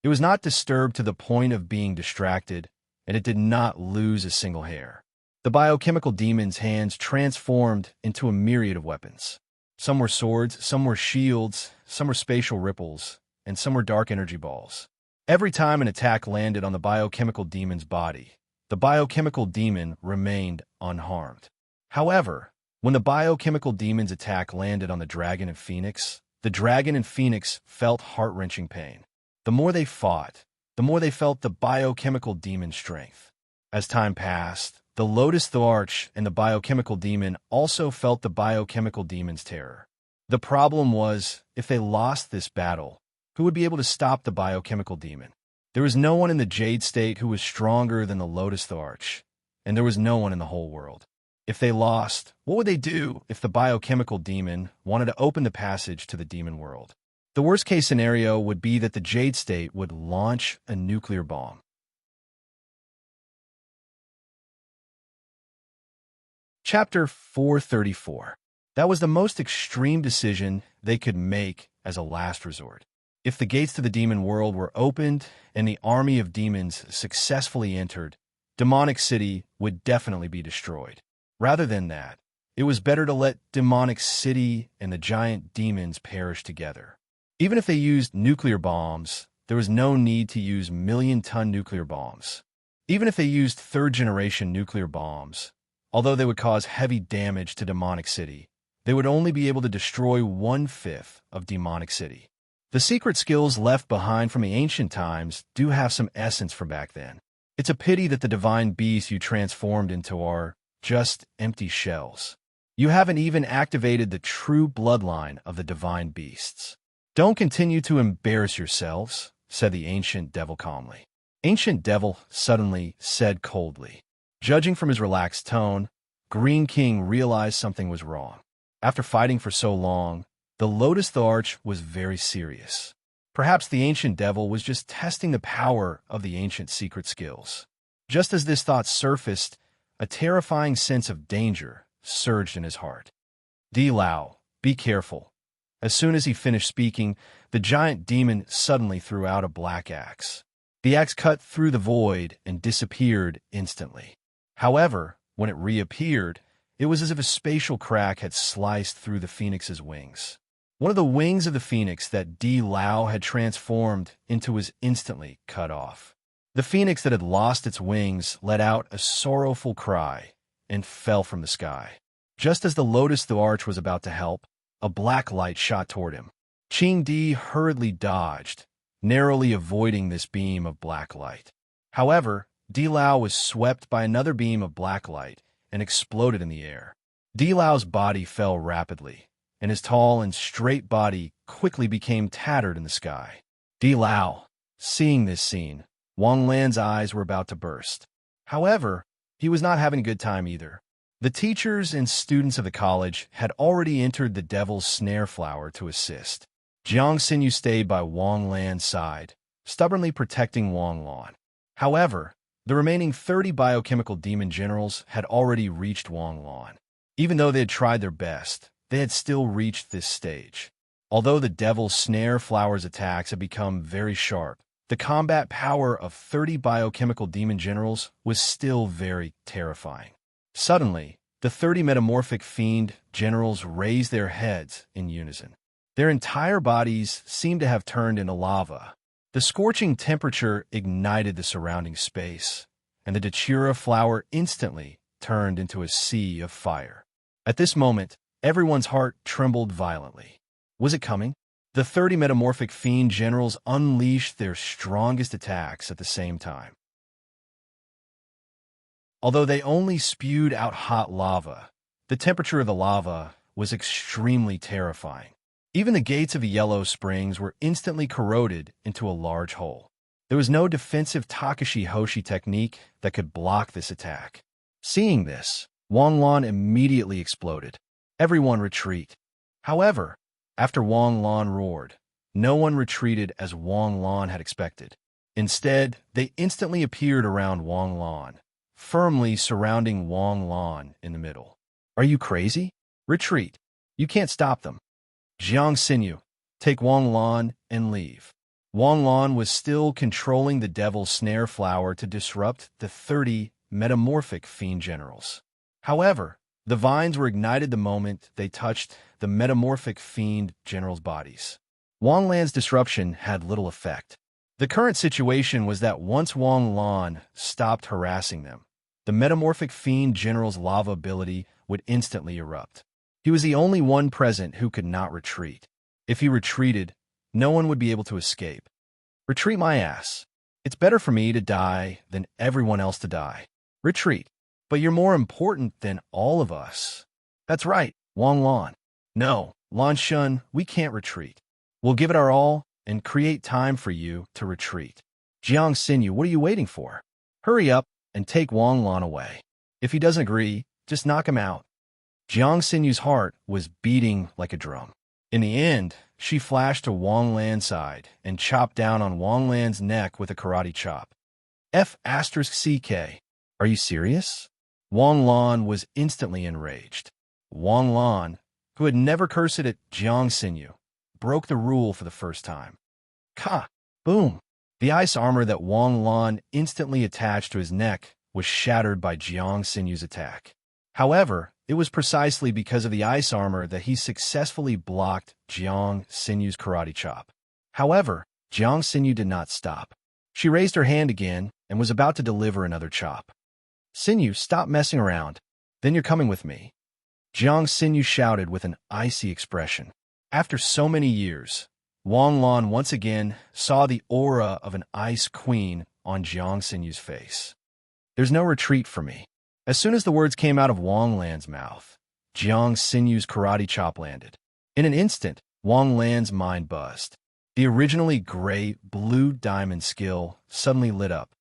It was not disturbed to the point of being distracted, and it did not lose a single hair. The biochemical demon's hands transformed into a myriad of weapons. Some were swords, some were shields, some were spatial ripples, and some were dark energy balls. Every time an attack landed on the biochemical demon's body, the biochemical demon remained unharmed. However, when the biochemical demon's attack landed on the dragon and phoenix, the dragon and phoenix felt heart-wrenching pain. The more they fought, the more they felt the biochemical demon's strength. As time passed, the Lotus the Arch and the biochemical demon also felt the biochemical demon's terror. The problem was, if they lost this battle, who would be able to stop the biochemical demon? There was no one in the Jade State who was stronger than the Lotus the Arch, and there was no one in the whole world. If they lost, what would they do if the biochemical demon wanted to open the passage to the demon world? The worst-case scenario would be that the Jade State would launch a nuclear bomb. Chapter 434. That was the most extreme decision they could make as a last resort. If the gates to the demon world were opened and the army of demons successfully entered, Demonic City would definitely be destroyed. Rather than that, it was better to let Demonic City and the giant demons perish together. Even if they used nuclear bombs, there was no need to use million-ton nuclear bombs. Even if they used third-generation nuclear bombs, although they would cause heavy damage to Demonic City, they would only be able to destroy 1/5 of Demonic City. The secret skills left behind from the ancient times do have some essence from back then. It's a pity that the divine beasts you transformed into are just empty shells. You haven't even activated the true bloodline of the divine beasts. Don't continue to embarrass yourselves, said the ancient devil calmly. Ancient devil suddenly said coldly. Judging from his relaxed tone, Green King realized something was wrong. After fighting for so long, the Lotus the Arch was very serious. Perhaps the ancient devil was just testing the power of the ancient secret skills. Just as this thought surfaced, a terrifying sense of danger surged in his heart. Di Lao, be careful. As soon as he finished speaking, the giant demon suddenly threw out a black axe. The axe cut through the void and disappeared instantly. However, when it reappeared, it was as if a spatial crack had sliced through the phoenix's wings. One of the wings of the phoenix that Di Lao had transformed into was instantly cut off. The phoenix that had lost its wings let out a sorrowful cry and fell from the sky. Just as the Lotus the Arch was about to help, a black light shot toward him. Qing Di hurriedly dodged, narrowly avoiding this beam of black light. However, Di Lao was swept by another beam of black light and exploded in the air. Di Lao's body fell rapidly, and his tall and straight body quickly became tattered in the sky. Di Lao, seeing this scene, Wang Lan's eyes were about to burst. However, he was not having a good time either. The teachers and students of the college had already entered the devil's snare flower to assist. Jiang Xinyu stayed by Wang Lan's side, stubbornly protecting Wang Lan. However, the remaining 30 biochemical demon generals had already reached Wang Lan. Even though they had tried their best, they had still reached this stage. Although the devil's snare flower's attacks had become very sharp, the combat power of 30 biochemical demon generals was still very terrifying. Suddenly, The 30 metamorphic fiend generals raised their heads in unison. Their entire bodies seemed to have turned into lava. The scorching temperature ignited the surrounding space, and the datura flower instantly turned into a sea of fire. At this moment, everyone's heart trembled violently. Was it coming? The 30 metamorphic fiend generals unleashed their strongest attacks at the same time. Although they only spewed out hot lava, the temperature of the lava was extremely terrifying. Even the gates of the yellow springs were instantly corroded into a large hole. There was no defensive Takashi Hoshi technique that could block this attack. Seeing this, Wang Lan immediately exploded. Everyone retreat. However, after Wang Lan roared, no one retreated as Wang Lan had expected. Instead, they instantly appeared around Wang Lan, firmly surrounding Wang Lan in the middle. Are you crazy? Retreat. You can't stop them. Jiang Xinyu, take Wang Lan and leave. Wang Lan was still controlling the devil's snare flower to disrupt the 30 metamorphic fiend generals. However, the vines were ignited the moment they touched the metamorphic fiend generals' bodies. Wang Lan's disruption had little effect. The current situation was that once Wang Lan stopped harassing them, the metamorphic fiend general's lava ability would instantly erupt. He was the only one present who could not retreat. If he retreated, no one would be able to escape. Retreat my ass. It's better for me to die than everyone else to die. Retreat. But you're more important than all of us. That's right, Wang Lan. No, Lan Shun, we can't retreat. We'll give it our all and create time for you to retreat. Jiang Xinyu, what are you waiting for? Hurry up and take Wang Lan away. If he doesn't agree, just knock him out. Jiang Xinyu's heart was beating like a drum. In the end, she flashed to Wang Lan's side and chopped down on Wang Lan's neck with a karate chop. F***CK. Are you serious? Wang Lan was instantly enraged. Wang Lan, who had never cursed at Jiang Xinyu, broke the rule for the first time. Ka! Boom! The ice armor that Wang Lan instantly attached to his neck was shattered by Jiang Xinyu's attack. However, it was precisely because of the ice armor that he successfully blocked Jiang Xinyu's karate chop. However, Jiang Xinyu did not stop. She raised her hand again and was about to deliver another chop. Xinyu, stop messing around. Then you're coming with me. Jiang Xinyu shouted with an icy expression. After so many years, Wang Lan once again saw the aura of an ice queen on Jiang Xinyu's face. There's no retreat for me. As soon as the words came out of Wang Lan's mouth, Jiang Xinyu's karate chop landed. In an instant, Wang Lan's mind buzzed. The originally gray blue diamond skill suddenly lit up.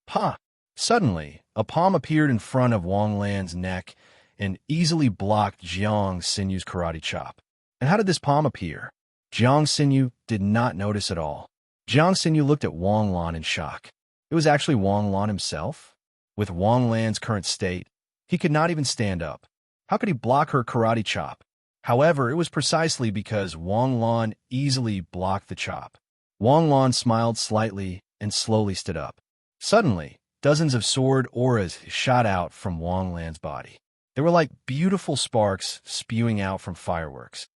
Pa! Suddenly, a palm appeared in front of Wang Lan's neck and easily blocked Jiang Xinyu's karate chop. And how did this palm appear? Jiang Xinyu did not notice at all. Jiang Xinyu looked at Wang Lan in shock. It was actually Wang Lan himself. With Wang Lan's current state, he could not even stand up. How could he block her karate chop? However, it was precisely because Wang Lan easily blocked the chop. Wang Lan smiled slightly and slowly stood up. Suddenly, dozens of sword auras shot out from Wang Lan's body. They were like beautiful sparks spewing out from fireworks.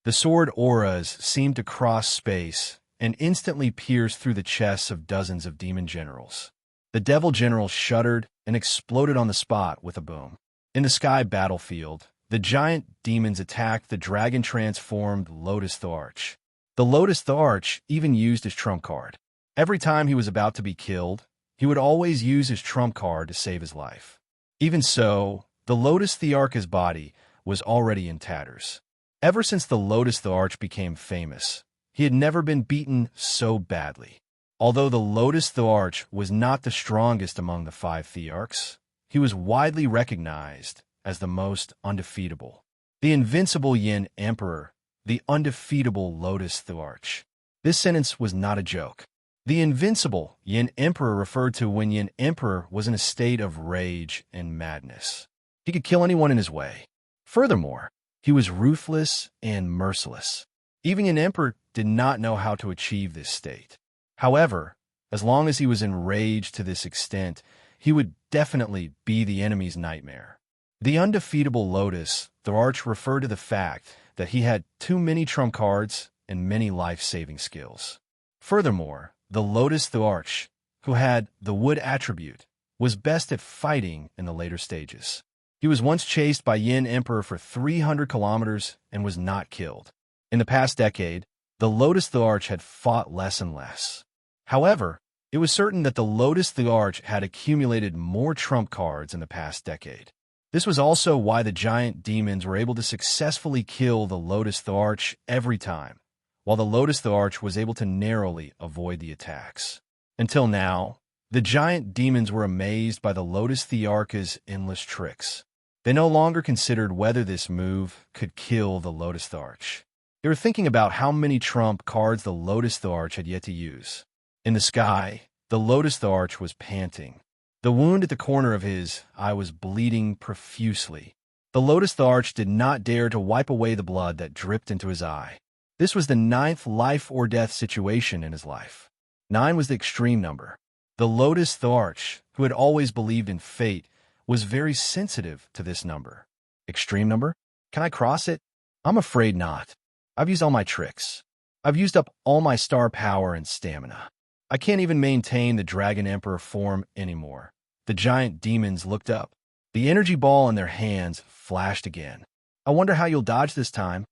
The sword auras seemed to cross space and instantly pierced through the chests of dozens of demon generals. The devil general shuddered and exploded on the spot with a boom. In the sky battlefield, the giant demons attacked the dragon-transformed Lotus the Arch. The Lotus the Arch even used his trump card. Every time he was about to be killed, he would always use his trump card to save his life. Even so, the Lotus the Arch's body was already in tatters. Ever since the Lotus the Arch became famous, he had never been beaten so badly. Although the Lotus the Arch was not the strongest among the 5 Thearchs, he was widely recognized as the most undefeatable. The invincible Yin Emperor, the undefeatable Lotus the Arch. This sentence was not a joke. The invincible Yin Emperor referred to when Yin Emperor was in a state of rage and madness. He could kill anyone in his way. Furthermore, he was ruthless and merciless. Even Yin Emperor did not know how to achieve this state. However, as long as he was enraged to this extent, he would definitely be the enemy's nightmare. The undefeatable Lotus, the arch, referred to the fact that he had too many trump cards and many life-saving skills. Furthermore, the Lotus the Arch, who had the wood attribute, was best at fighting in the later stages. He was once chased by Yin Emperor for 300 kilometers and was not killed. In the past decade, the Lotus the Arch had fought less and less. However, it was certain that the Lotus the Arch had accumulated more trump cards in the past decade. This was also why the giant demons were able to successfully kill the Lotus the Arch every time, while the Lotus the Arch was able to narrowly avoid the attacks. Until now, the giant demons were amazed by the Lotus the Arch's endless tricks. They no longer considered whether this move could kill the Lotus the Arch. They were thinking about how many trump cards the Lotus the Arch had yet to use. In the sky, the Lotus the Arch was panting. The wound at the corner of his eye was bleeding profusely. The Lotus the Arch did not dare to wipe away the blood that dripped into his eye. This was the 9th life-or-death situation in his life. 9 was the extreme number. The Lotus the Arch, who had always believed in fate, was very sensitive to this number. Extreme number? Can I cross it? I'm afraid not. I've used all my tricks. I've used up all my star power and stamina. I can't even maintain the Dragon Emperor form anymore. The giant demons looked up. The energy ball in their hands flashed again. I wonder how you'll dodge this time.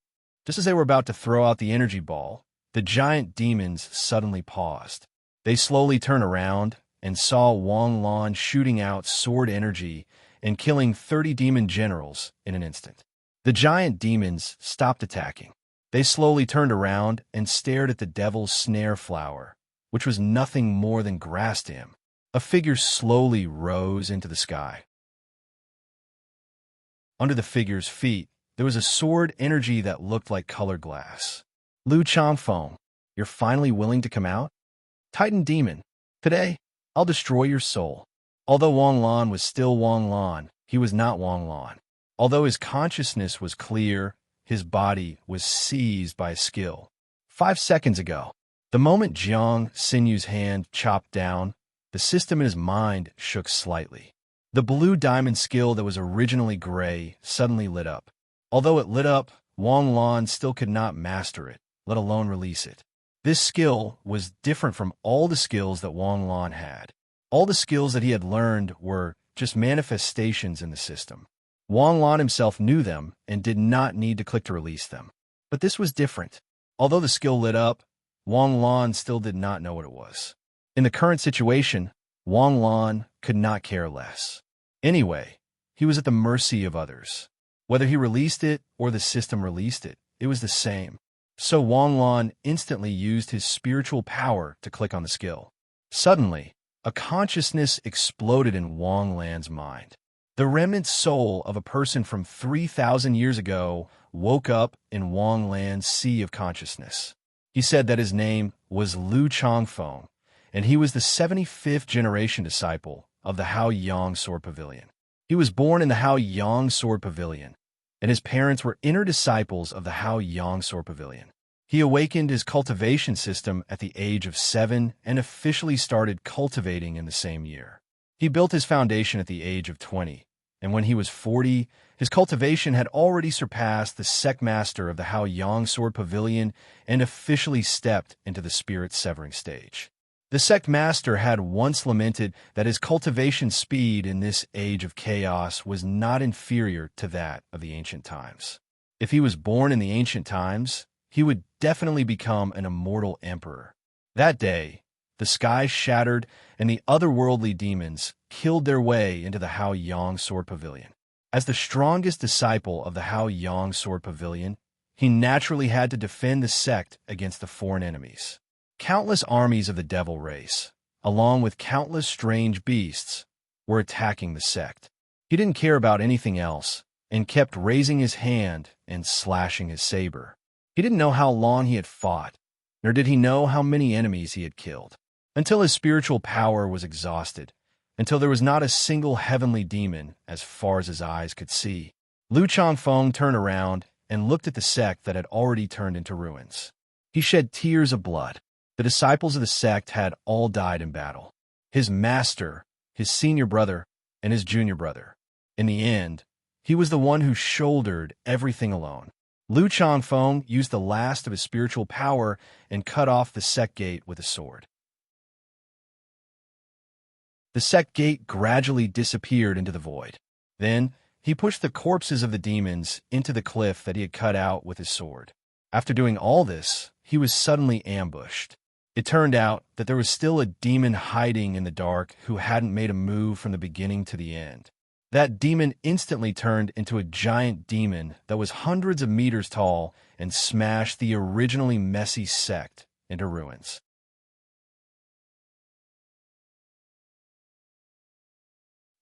Just as they were about to throw out the energy ball, the giant demons suddenly paused. They slowly turned around and saw Wang Lan shooting out sword energy and killing 30 demon generals in an instant. The giant demons stopped attacking. They slowly turned around and stared at the devil's snare flower, which was nothing more than grass to him. A figure slowly rose into the sky. Under the figure's feet, there was a sword energy that looked like colored glass. Lu Changfeng, you're finally willing to come out? Titan Demon, today, I'll destroy your soul. Although Wang Lan was still Wang Lan, he was not Wang Lan. Although his consciousness was clear, his body was seized by a skill. 5 seconds ago, the moment Jiang Sinyu's hand chopped down, the system in his mind shook slightly. The blue diamond skill that was originally gray suddenly lit up. Although it lit up, Wang Lan still could not master it, let alone release it. This skill was different from all the skills that Wang Lan had. All the skills that he had learned were just manifestations in the system. Wang Lan himself knew them and did not need to click to release them. But this was different. Although the skill lit up, Wang Lan still did not know what it was. In the current situation, Wang Lan could not care less. Anyway, he was at the mercy of others. Whether he released it or the system released it, it was the same. So Wang Lan instantly used his spiritual power to click on the skill. Suddenly, a consciousness exploded in Wang Lan's mind. The remnant soul of a person from 3,000 years ago woke up in Wang Lan's sea of consciousness. He said that his name was Lu Changfeng, and he was the 75th generation disciple of the Hao Yang Sword Pavilion. He was born in the Hao Yang Sword Pavilion, and his parents were inner disciples of the Hao Yang Sword Pavilion. He awakened his cultivation system at the age of 7 and officially started cultivating in the same year. He built his foundation at the age of 20, and when he was 40, his cultivation had already surpassed the sect master of the Hao Yang Sword Pavilion and officially stepped into the spirit-severing stage. The sect master had once lamented that his cultivation speed in this age of chaos was not inferior to that of the ancient times. If he was born in the ancient times, he would definitely become an immortal emperor. That day, the sky shattered and the otherworldly demons killed their way into the Hao Yang Sword Pavilion. As the strongest disciple of the Hao Yang Sword Pavilion, he naturally had to defend the sect against the foreign enemies. Countless armies of the devil race, along with countless strange beasts, were attacking the sect. He didn't care about anything else and kept raising his hand and slashing his saber. He didn't know how long he had fought, nor did he know how many enemies he had killed, until his spiritual power was exhausted, until there was not a single heavenly demon as far as his eyes could see. Lu Changfeng turned around and looked at the sect that had already turned into ruins. He shed tears of blood. The disciples of the sect had all died in battle. His master, his senior brother, and his junior brother. In the end, he was the one who shouldered everything alone. Lu Changfeng used the last of his spiritual power and cut off the sect gate with a sword. The sect gate gradually disappeared into the void. Then, he pushed the corpses of the demons into the cliff that he had cut out with his sword. After doing all this, he was suddenly ambushed. It turned out that there was still a demon hiding in the dark who hadn't made a move from the beginning to the end. That demon instantly turned into a giant demon that was hundreds of meters tall and smashed the originally messy sect into ruins.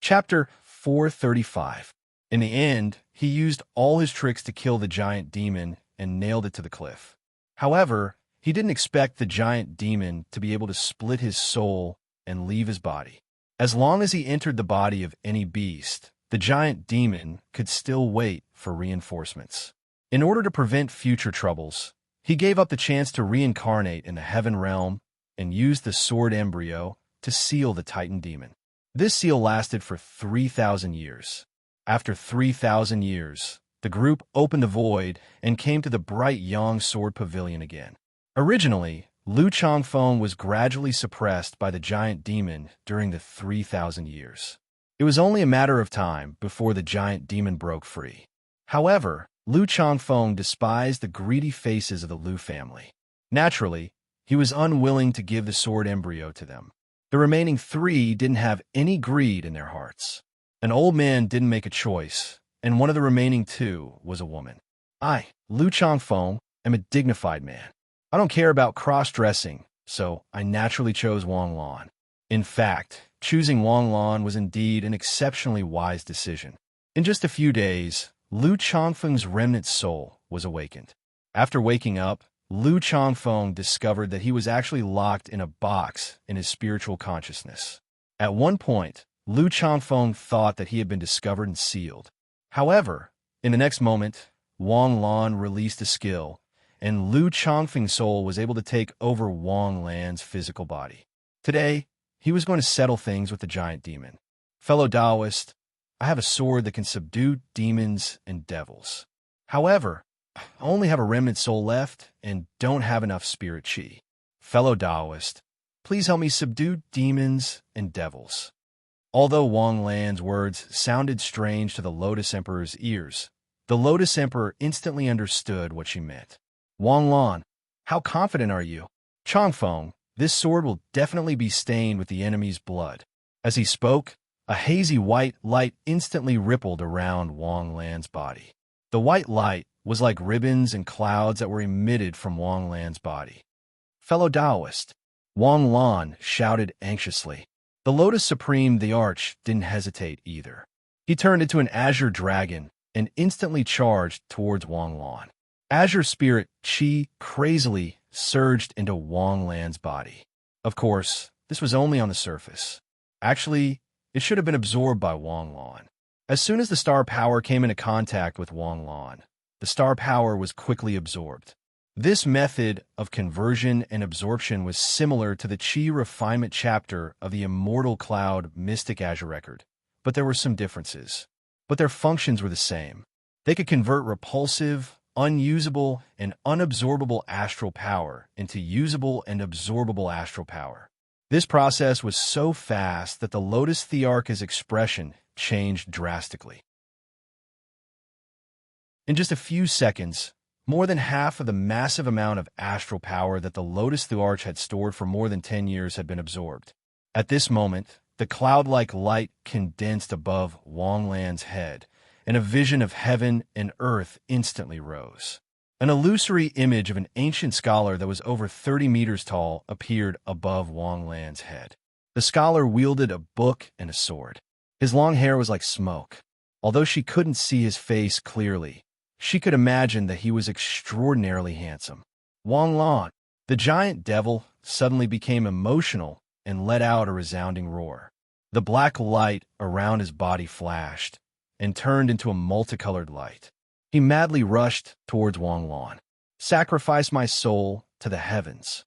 Chapter 435. In the end, he used all his tricks to kill the giant demon and nailed it to the cliff. However, he didn't expect the giant demon to be able to split his soul and leave his body. As long as he entered the body of any beast, the giant demon could still wait for reinforcements. In order to prevent future troubles, he gave up the chance to reincarnate in the heaven realm and used the sword embryo to seal the Titan demon. This seal lasted for 3,000 years. After 3,000 years, the group opened the void and came to the bright Yang Sword Pavilion again. Originally, Lu Changfeng was gradually suppressed by the giant demon during the 3,000 years. It was only a matter of time before the giant demon broke free. However, Lu Changfeng despised the greedy faces of the Lu family. Naturally, he was unwilling to give the sword embryo to them. The remaining three didn't have any greed in their hearts. An old man didn't make a choice, and one of the remaining two was a woman. I, Lu Changfeng, am a dignified man. I don't care about cross-dressing, so I naturally chose Wang Lan. In fact, choosing Wang Lan was indeed an exceptionally wise decision. In just a few days, Lu Changfeng's remnant soul was awakened. After waking up, Lu Changfeng discovered that he was actually locked in a box in his spiritual consciousness. At one point, Lu Changfeng thought that he had been discovered and sealed. However, in the next moment, Wang Lan released a skill, and Lu Changfeng's soul was able to take over Wang Lan's physical body. Today, he was going to settle things with the giant demon. Fellow Taoist, I have a sword that can subdue demons and devils. However, I only have a remnant soul left and don't have enough spirit chi. Fellow Taoist, please help me subdue demons and devils. Although Wang Lan's words sounded strange to the Lotus Emperor's ears, the Lotus Emperor instantly understood what she meant. Wang Lan, how confident are you? Changfeng, this sword will definitely be stained with the enemy's blood. As he spoke, a hazy white light instantly rippled around Wang Lan's body. The white light was like ribbons and clouds that were emitted from Wang Lan's body. Fellow Taoist, Wang Lan shouted anxiously. The Lotus Supreme, the Arch, didn't hesitate either. He turned into an azure dragon and instantly charged towards Wang Lan. Azure spirit Qi crazily surged into Wang Lan's body. Of course, this was only on the surface. Actually, it should have been absorbed by Wang Lan. As soon as the star power came into contact with Wang Lan, the star power was quickly absorbed. This method of conversion and absorption was similar to the Qi refinement chapter of the Immortal Cloud Mystic Azure Record, but there were some differences. But their functions were the same. They could convert repulsive, unusable, and unabsorbable astral power into usable and absorbable astral power. This process was so fast that the Lotus Thearcha's expression changed drastically. In just a few seconds, more than half of the massive amount of astral power that the Lotus Thearch had stored for more than 10 years had been absorbed. At this moment, the cloud-like light condensed above Wang Lan's head, and a vision of heaven and earth instantly rose. An illusory image of an ancient scholar that was over 30 meters tall appeared above Wang Lan's head. The scholar wielded a book and a sword. His long hair was like smoke. Although she couldn't see his face clearly, she could imagine that he was extraordinarily handsome. Wang Lan, the giant devil, suddenly became emotional and let out a resounding roar. The black light around his body flashed and turned into a multicolored light. He madly rushed towards Wang Lan. Sacrifice my soul to the heavens.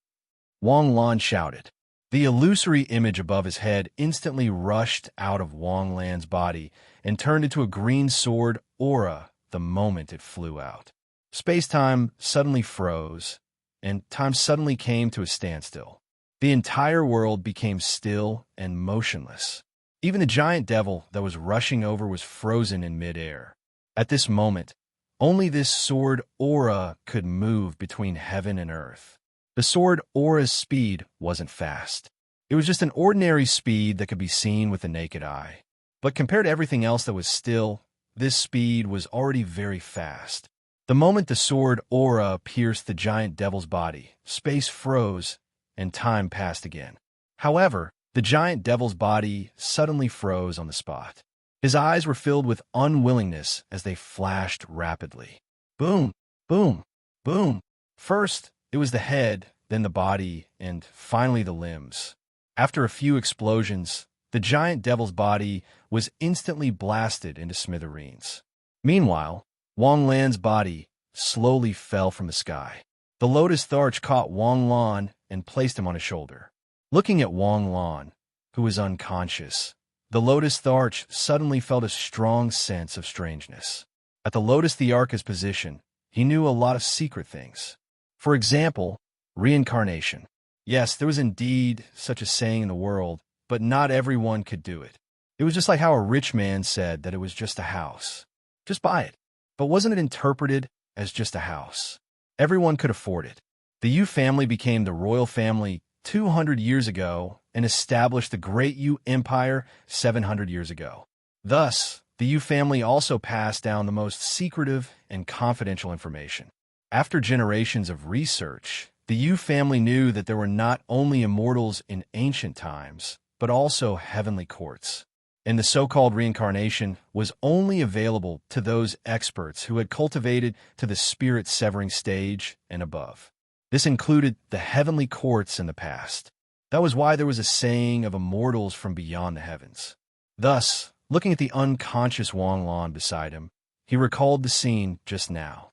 Wang Lan shouted. The illusory image above his head instantly rushed out of Wang Lan's body and turned into a green sword aura the moment it flew out. Space-time suddenly froze, and time suddenly came to a standstill. The entire world became still and motionless. Even the giant devil that was rushing over was frozen in midair. At this moment, only this sword aura could move between heaven and earth. The sword aura's speed wasn't fast. It was just an ordinary speed that could be seen with the naked eye. But compared to everything else that was still, this speed was already very fast. The moment the sword aura pierced the giant devil's body, space froze and time passed again. However, the giant devil's body suddenly froze on the spot. His eyes were filled with unwillingness as they flashed rapidly. Boom, boom, boom. First, it was the head, then the body, and finally the limbs. After a few explosions, the giant devil's body was instantly blasted into smithereens. Meanwhile, Wang Lan's body slowly fell from the sky. The lotus tharch caught Wang Lan and placed him on his shoulder. Looking at Wang Lan, who was unconscious, the lotus tharch suddenly felt a strong sense of strangeness. At the lotus tharch's position, he knew a lot of secret things. For example, reincarnation. Yes, there was indeed such a saying in the world, but not everyone could do it. It was just like how a rich man said that it was just a house. Just buy it. But wasn't it interpreted as just a house? Everyone could afford it. The Yu family became the royal family 200 years ago and established the Great Yu Empire 700 years ago. Thus, the Yu family also passed down the most secretive and confidential information. After generations of research, the Yu family knew that there were not only immortals in ancient times, but also heavenly courts. And the so-called reincarnation was only available to those experts who had cultivated to the spirit-severing stage and above. This included the heavenly courts in the past. That was why there was a saying of immortals from beyond the heavens. Thus, looking at the unconscious Wang Lan beside him, he recalled the scene just now.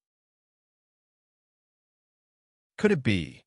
Could it be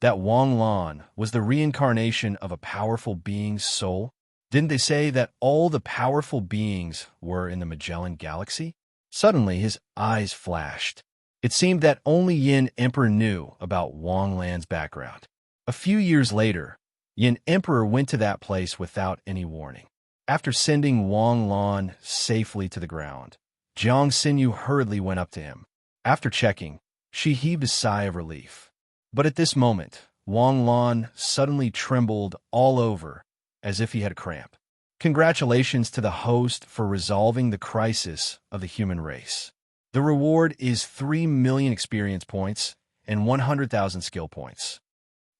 that Wang Lan was the reincarnation of a powerful being's soul? Didn't they say that all the powerful beings were in the Magellan Galaxy? Suddenly, his eyes flashed. It seemed that only Yin Emperor knew about Wang Lan's background. A few years later, Yin Emperor went to that place without any warning. After sending Wang Lan safely to the ground, Jiang Xinyu hurriedly went up to him. After checking, she heaved a sigh of relief. But at this moment, Wang Lan suddenly trembled all over, as if he had a cramp. Congratulations to the host for resolving the crisis of the human race. The reward is 3 million experience points and 100,000 skill points.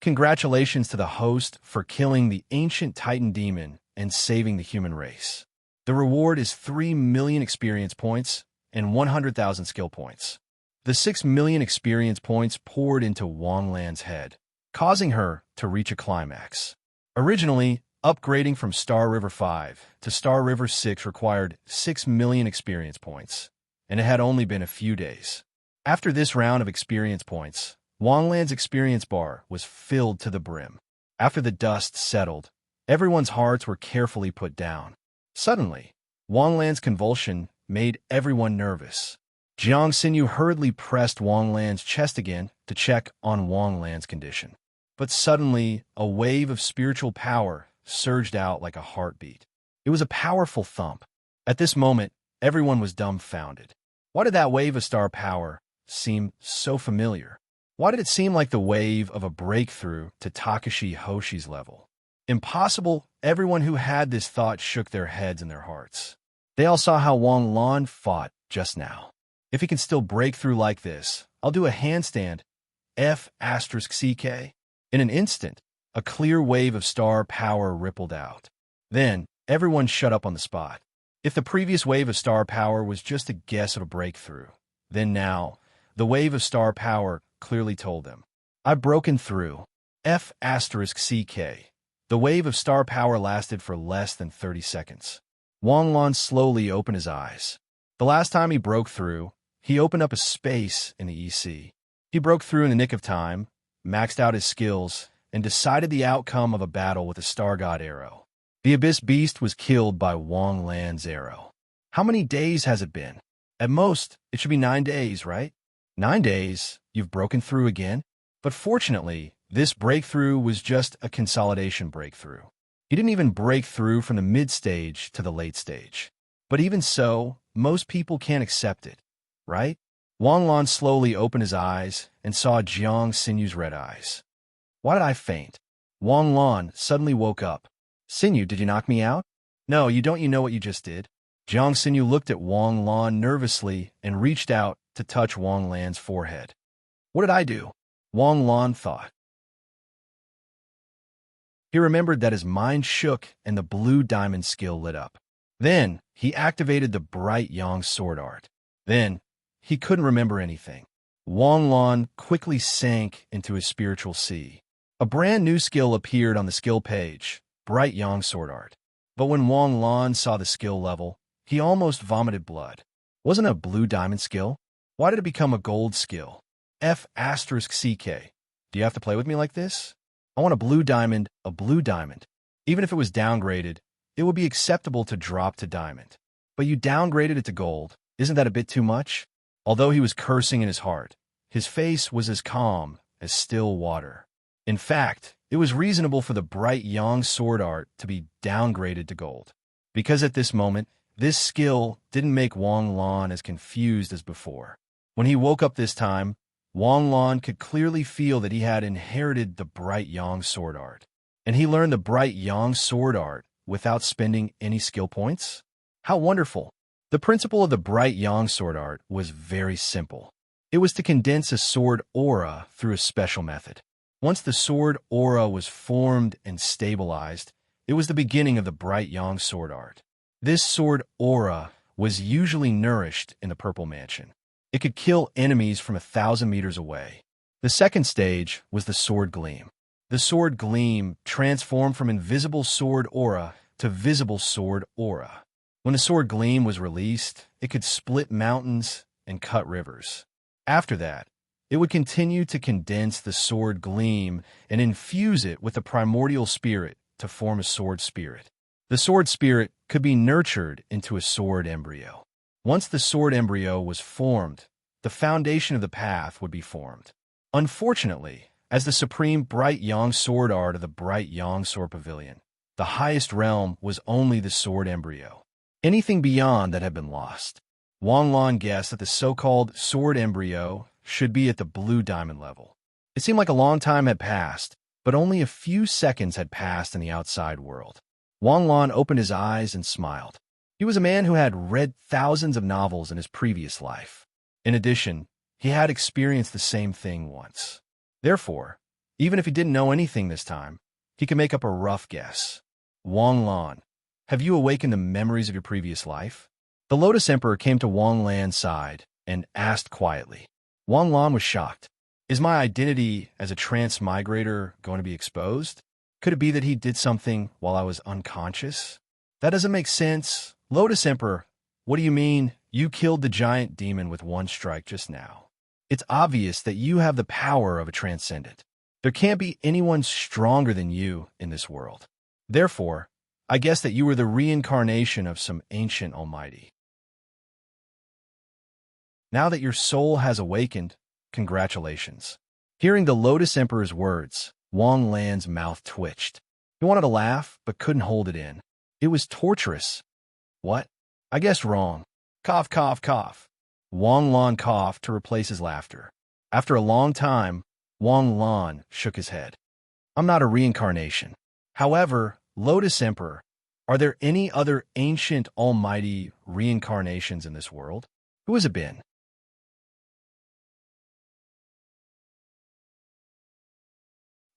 Congratulations to the host for killing the ancient Titan demon and saving the human race. The reward is 3 million experience points and 100,000 skill points. The 6 million experience points poured into Wang Lan's head, causing her to reach a climax. Originally, upgrading from Star River 5 to Star River 6 required 6 million experience points, and it had only been a few days. After this round of experience points, Wang Lan's experience bar was filled to the brim. After the dust settled, everyone's hearts were carefully put down. Suddenly, Wang Lan's convulsion made everyone nervous. Jiang Xinyu hurriedly pressed Wang Lan's chest again to check on Wang Lan's condition. But suddenly, a wave of spiritual power surged out like a heartbeat. It was a powerful thump. At this moment, everyone was dumbfounded. Why did that wave of star power seem so familiar? Why did it seem like the wave of a breakthrough to Takashi Hoshi's level? Impossible. Everyone who had this thought shook their heads and their hearts. They all saw how Wang Lan fought just now. If he can still break through like this, I'll do a handstand. F***CK. In an instant, a clear wave of star power rippled out. Then, everyone shut up on the spot. If the previous wave of star power was just a guess of a breakthrough, then now, the wave of star power clearly told them. I've broken through. F***CK. The wave of star power lasted for less than 30 seconds. Wang Lan slowly opened his eyes. The last time he broke through, he opened up a space in the EC. He broke through in the nick of time, maxed out his skills, and decided the outcome of a battle with the Star God arrow. The Abyss Beast was killed by Wang Lan's arrow. How many days has it been? At most, it should be 9 days, right? 9 days, you've broken through again? But fortunately, this breakthrough was just a consolidation breakthrough. He didn't even break through from the mid-stage to the late stage. But even so, most people can't accept it, right? Wang Lan slowly opened his eyes and saw Jiang Sinyu's red eyes. Why did I faint? Wang Lan suddenly woke up. Sinyu, did you knock me out? No, you don't. You know what you just did? Jiang Sinyu looked at Wang Lan nervously and reached out to touch Wang Lan's forehead. What did I do? Wang Lan thought. He remembered that his mind shook and the blue diamond skill lit up. Then, he activated the bright yang sword art. Then, he couldn't remember anything. Wang Lan quickly sank into his spiritual sea. A brand new skill appeared on the skill page, bright yang sword art. But when Wang Lan saw the skill level, he almost vomited blood. Wasn't it a blue diamond skill? Why did it become a gold skill? F***CK. Do you have to play with me like this? I want a blue diamond, a blue diamond. Even if it was downgraded, it would be acceptable to drop to diamond. But you downgraded it to gold. Isn't that a bit too much? Although he was cursing in his heart, his face was as calm as still water. In fact, it was reasonable for the bright yang sword art to be downgraded to gold. Because at this moment, this skill didn't make Wang Lan as confused as before. When he woke up this time, Wang Lan could clearly feel that he had inherited the bright yang sword art. And he learned the bright yang sword art without spending any skill points? How wonderful! The principle of the bright yang sword art was very simple. It was to condense a sword aura through a special method. Once the sword aura was formed and stabilized, it was the beginning of the bright yang sword art. This sword aura was usually nourished in the Purple Mansion. It could kill enemies from 1,000 meters away. The second stage was the sword gleam. The sword gleam transformed from invisible sword aura to visible sword aura. When the sword gleam was released, it could split mountains and cut rivers. After that, it would continue to condense the sword gleam and infuse it with the primordial spirit to form a sword spirit. The sword spirit could be nurtured into a sword embryo. Once the sword embryo was formed, the foundation of the path would be formed. Unfortunately, as the supreme bright yang sword art of the bright yang sword pavilion, the highest realm was only the sword embryo. Anything beyond that had been lost. Wang Lan guessed that the so-called sword embryo should be at the blue diamond level. It seemed like a long time had passed, but only a few seconds had passed in the outside world. Wang Lan opened his eyes and smiled. He was a man who had read thousands of novels in his previous life. In addition, he had experienced the same thing once. Therefore, even if he didn't know anything this time, he could make up a rough guess. Wang Lan, have you awakened the memories of your previous life? The Lotus Emperor came to Wang Lan's side and asked quietly. Wang Lan was shocked. Is my identity as a transmigrator going to be exposed? Could it be that he did something while I was unconscious? That doesn't make sense. Lotus Emperor, what do you mean? You killed the giant demon with one strike just now. It's obvious that you have the power of a transcendent. There can't be anyone stronger than you in this world. Therefore, I guess that you were the reincarnation of some ancient almighty. Now that your soul has awakened, congratulations. Hearing the Lotus Emperor's words, Wang Lan's mouth twitched. He wanted to laugh, but couldn't hold it in. It was torturous. What? I guessed wrong. Cough, cough, cough. Wang Lan coughed to replace his laughter. After a long time, Wang Lan shook his head. I'm not a reincarnation. However, Lotus Emperor, are there any other ancient almighty reincarnations in this world? Who has it been?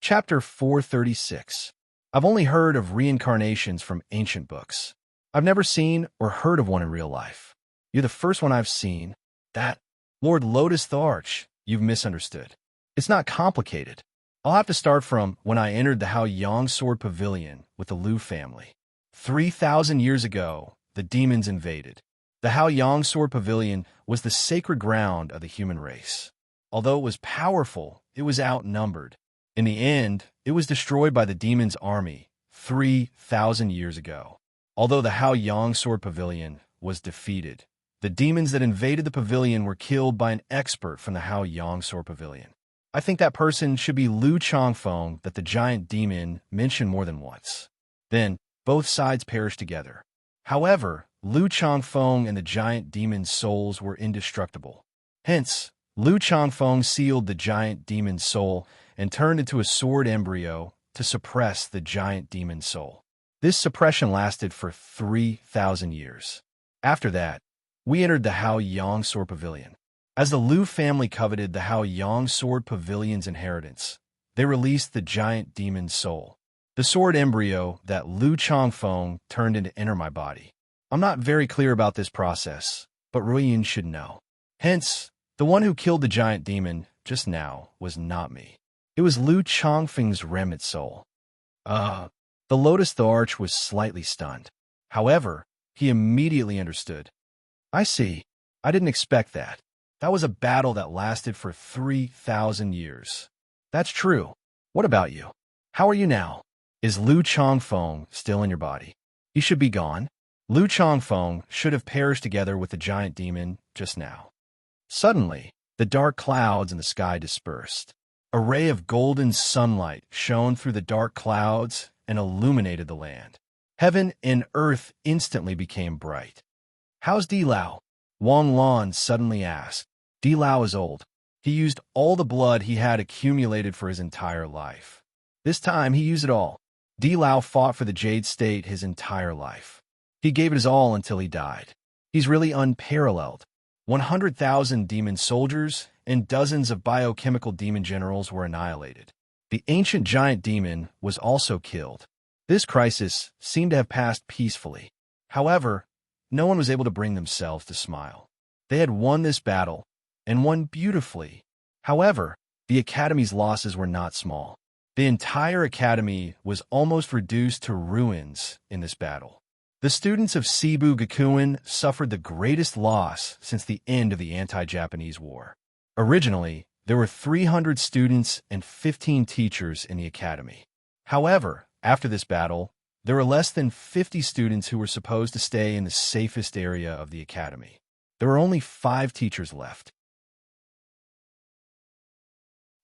Chapter 436. I've only heard of reincarnations from ancient books. I've never seen or heard of one in real life. You're the first one I've seen. That, Lord Lotus the Arch, you've misunderstood. It's not complicated. I'll have to start from when I entered the Hao Yang Sword Pavilion with the Liu family. 3,000 years ago, the demons invaded. The Hao Yang Sword Pavilion was the sacred ground of the human race. Although it was powerful, it was outnumbered. In the end, it was destroyed by the demon's army 3,000 years ago. Although the Hao Yang Sword Pavilion was defeated, the demons that invaded the pavilion were killed by an expert from the Hao Yang Sword Pavilion. I think that person should be Lu Changfeng that the giant demon mentioned more than once. Then, both sides perished together. However, Lu Changfeng and the giant demon's souls were indestructible. Hence, Lu Changfeng sealed the giant demon's soul and turned into a sword embryo to suppress the giant demon's soul. This suppression lasted for 3,000 years. After that, we entered the Hao Yang Sword Pavilion. As the Lu family coveted the Hao Yang Sword Pavilion's inheritance, they released the giant demon's soul, the sword embryo that Lu Changfeng turned into enter my body. I'm not very clear about this process, but Ruiyin should know. Hence, the one who killed the giant demon just now was not me. It was Lu Changfeng's remnant soul. The Lotus the Arch was slightly stunned. However, he immediately understood. I see. I didn't expect that. That was a battle that lasted for 3,000 years. That's true. What about you? How are you now? Is Lu Changfeng still in your body? He should be gone. Lu Changfeng should have perished together with the giant demon just now. Suddenly, the dark clouds in the sky dispersed. A ray of golden sunlight shone through the dark clouds and illuminated the land. Heaven and earth instantly became bright. How's Di Lao? Wang Lan suddenly asked. Di Lao is old. He used all the blood he had accumulated for his entire life. This time, he used it all. Di Lao fought for the Jade State his entire life. He gave it his all until he died. He's really unparalleled. 100,000 demon soldiers and dozens of biochemical demon generals were annihilated. The ancient giant demon was also killed. This crisis seemed to have passed peacefully. However, no one was able to bring themselves to smile. They had won this battle, and won beautifully. However, the Academy's losses were not small. The entire Academy was almost reduced to ruins in this battle. The students of Cebu Gakuen suffered the greatest loss since the end of the anti-Japanese war. Originally, there were 300 students and 15 teachers in the Academy. However, after this battle, there were less than 50 students who were supposed to stay in the safest area of the Academy. There were only 5 teachers left.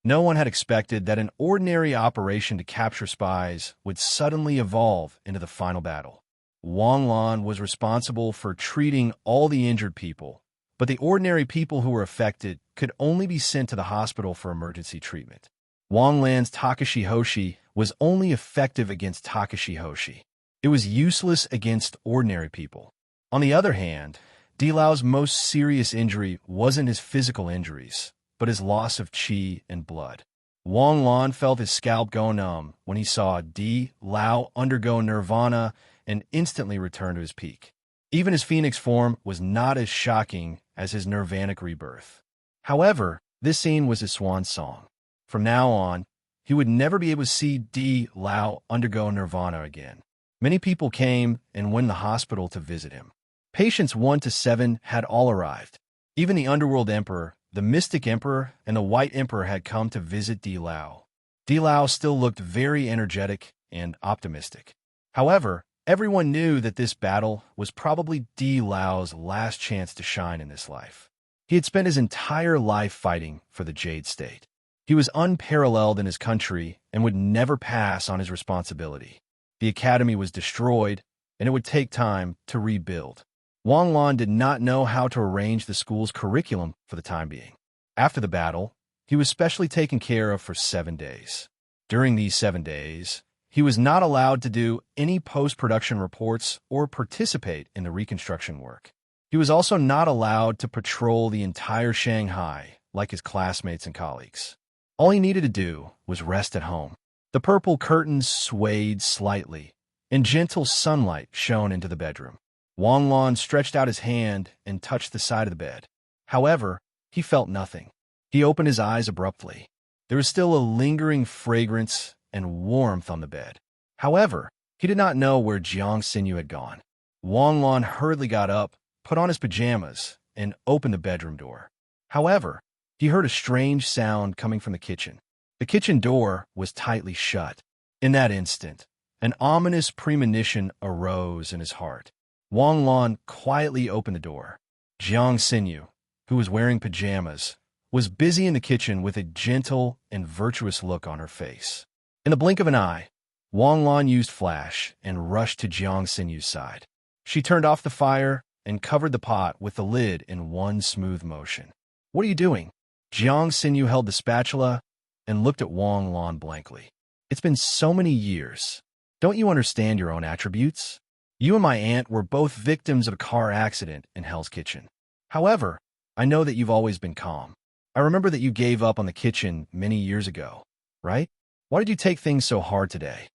No one had expected that an ordinary operation to capture spies would suddenly evolve into the final battle. Wang Lan was responsible for treating all the injured people, but the ordinary people who were affected could only be sent to the hospital for emergency treatment. Wang Lan's Takashi Hoshi was only effective against Takashi Hoshi. It was useless against ordinary people. On the other hand, Di Lao's most serious injury wasn't his physical injuries, but his loss of qi and blood. Wang Lan felt his scalp go numb when he saw Di Lao undergo nirvana and instantly return to his peak. Even his phoenix form was not as shocking as his nirvanic rebirth. However, this scene was his swan song. From now on, he would never be able to see Di Lao undergo nirvana again. Many people came and went in the hospital to visit him. Patients 1 to 7 had all arrived. Even the Underworld Emperor, the Mystic Emperor, and the White Emperor had come to visit Di Lao. Di Lao still looked very energetic and optimistic. However, everyone knew that this battle was probably Di Lao's last chance to shine in this life. He had spent his entire life fighting for the Jade State. He was unparalleled in his country and would never pass on his responsibility. The Academy was destroyed, and it would take time to rebuild. Wang Lan did not know how to arrange the school's curriculum for the time being. After the battle, he was specially taken care of for 7 days. During these 7 days, he was not allowed to do any post-production reports or participate in the reconstruction work. He was also not allowed to patrol the entire Shanghai like his classmates and colleagues. All he needed to do was rest at home. The purple curtains swayed slightly, and gentle sunlight shone into the bedroom. Wang Lan stretched out his hand and touched the side of the bed. However, he felt nothing. He opened his eyes abruptly. There was still a lingering fragrance and warmth on the bed. However, he did not know where Jiang Xinyu had gone. Wang Lan hurriedly got up, put on his pajamas, and opened the bedroom door. However, he heard a strange sound coming from the kitchen. The kitchen door was tightly shut. In that instant, an ominous premonition arose in his heart. Wang Lan quietly opened the door. Jiang Xinyu, who was wearing pajamas, was busy in the kitchen with a gentle and virtuous look on her face. In the blink of an eye, Wang Lan used flash and rushed to Jiang Xinyu's side. She turned off the fire and covered the pot with the lid in one smooth motion. "What are you doing?" Jiang Xinyu held the spatula and looked at Wang Lan blankly. "It's been so many years. Don't you understand your own attributes? You and my aunt were both victims of a car accident in Hell's Kitchen. However, I know that you've always been calm. I remember that you gave up on the kitchen many years ago, right? Why did you take things so hard today?"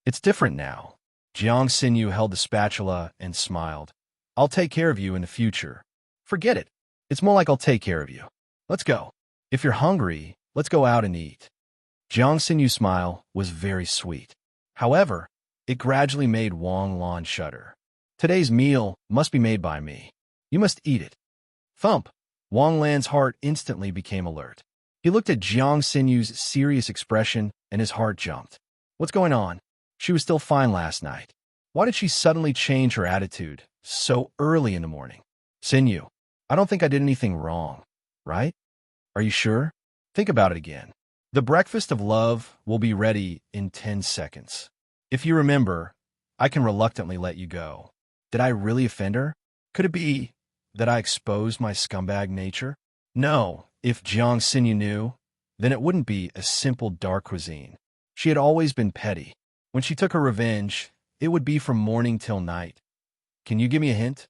"It's different now." Jiang Xinyu held the spatula and smiled. "I'll take care of you in the future. Forget it. It's more like I'll take care of you. Let's go. If you're hungry, let's go out and eat." Jiang Xinyu's smile was very sweet. However, it gradually made Wang Lan shudder. "Today's meal must be made by me. You must eat it." Thump! Wang Lan's heart instantly became alert. He looked at Jiang Xinyu's serious expression and his heart jumped. What's going on? She was still fine last night. Why did she suddenly change her attitude so early in the morning? "Xinyu, I don't think I did anything wrong, right? Are you sure? Think about it again. The breakfast of love will be ready in 10 seconds. If you remember, I can reluctantly let you go. Did I really offend her? Could it be that I exposed my scumbag nature? No, if Jiang Xinyu knew, then it wouldn't be a simple dark cuisine. She had always been petty. When she took her revenge, it would be from morning till night. Can you give me a hint?"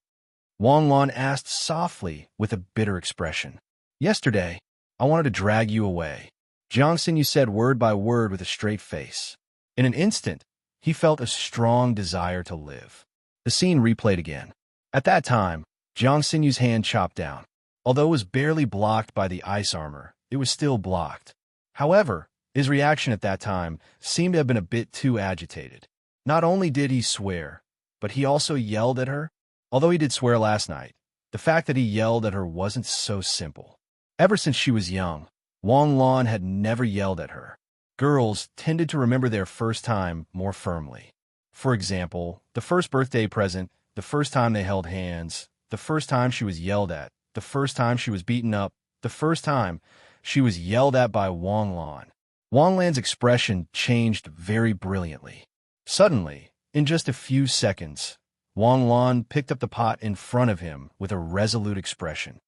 Wang Lan asked softly with a bitter expression. "Yesterday, I wanted to drag you away." Jiang Xinyu said word by word with a straight face. In an instant, he felt a strong desire to live. The scene replayed again. At that time, Jiang Xinyu's hand chopped down. Although it was barely blocked by the ice armor, it was still blocked. However, his reaction at that time seemed to have been a bit too agitated. Not only did he swear, but he also yelled at her. Although he did swear last night, the fact that he yelled at her wasn't so simple. Ever since she was young, Wang Lan had never yelled at her. Girls tended to remember their first time more firmly. For example, the first birthday present, the first time they held hands, the first time she was yelled at, the first time she was beaten up, the first time she was yelled at by Wang Lan. Wang Lan's expression changed very brilliantly. Suddenly, in just a few seconds, Wang Lan picked up the pot in front of him with a resolute expression.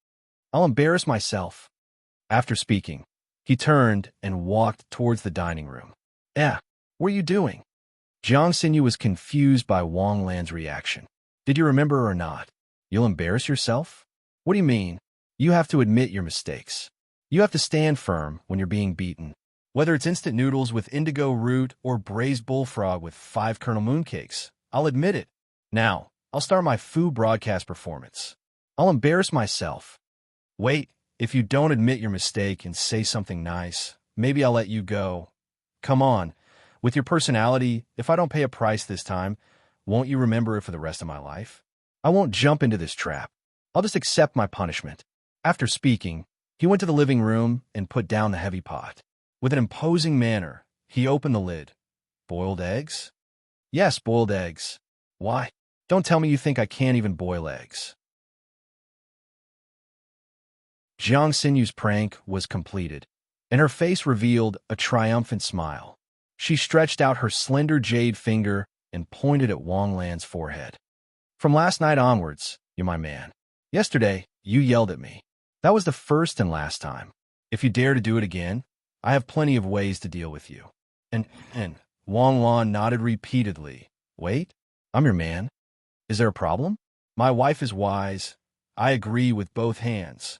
"I'll embarrass myself." After speaking, he turned and walked towards the dining room. What are you doing?" Jiang Xinyu was confused by Wang Lan's reaction. "Did you remember or not? You'll embarrass yourself? What do you mean? You have to admit your mistakes. You have to stand firm when you're being beaten. Whether it's instant noodles with indigo root or braised bullfrog with 5-kernel mooncakes, I'll admit it. Now, I'll start my food broadcast performance. I'll embarrass myself. Wait, if you don't admit your mistake and say something nice, maybe I'll let you go. Come on, with your personality, if I don't pay a price this time, won't you remember it for the rest of my life? I won't jump into this trap. I'll just accept my punishment." After speaking, he went to the living room and put down the heavy pot. With an imposing manner, he opened the lid. "Boiled eggs?" "Yes, boiled eggs. Why? Don't tell me you think I can't even boil eggs." Jiang Xinyu's prank was completed, and her face revealed a triumphant smile. She stretched out her slender jade finger and pointed at Wang Lan's forehead. "From last night onwards, you're my man. Yesterday, you yelled at me. That was the first and last time. If you dare to do it again, I have plenty of ways to deal with you." And Wang Lan nodded repeatedly. "Wait, I'm your man. Is there a problem? My wife is wise. I agree with both hands."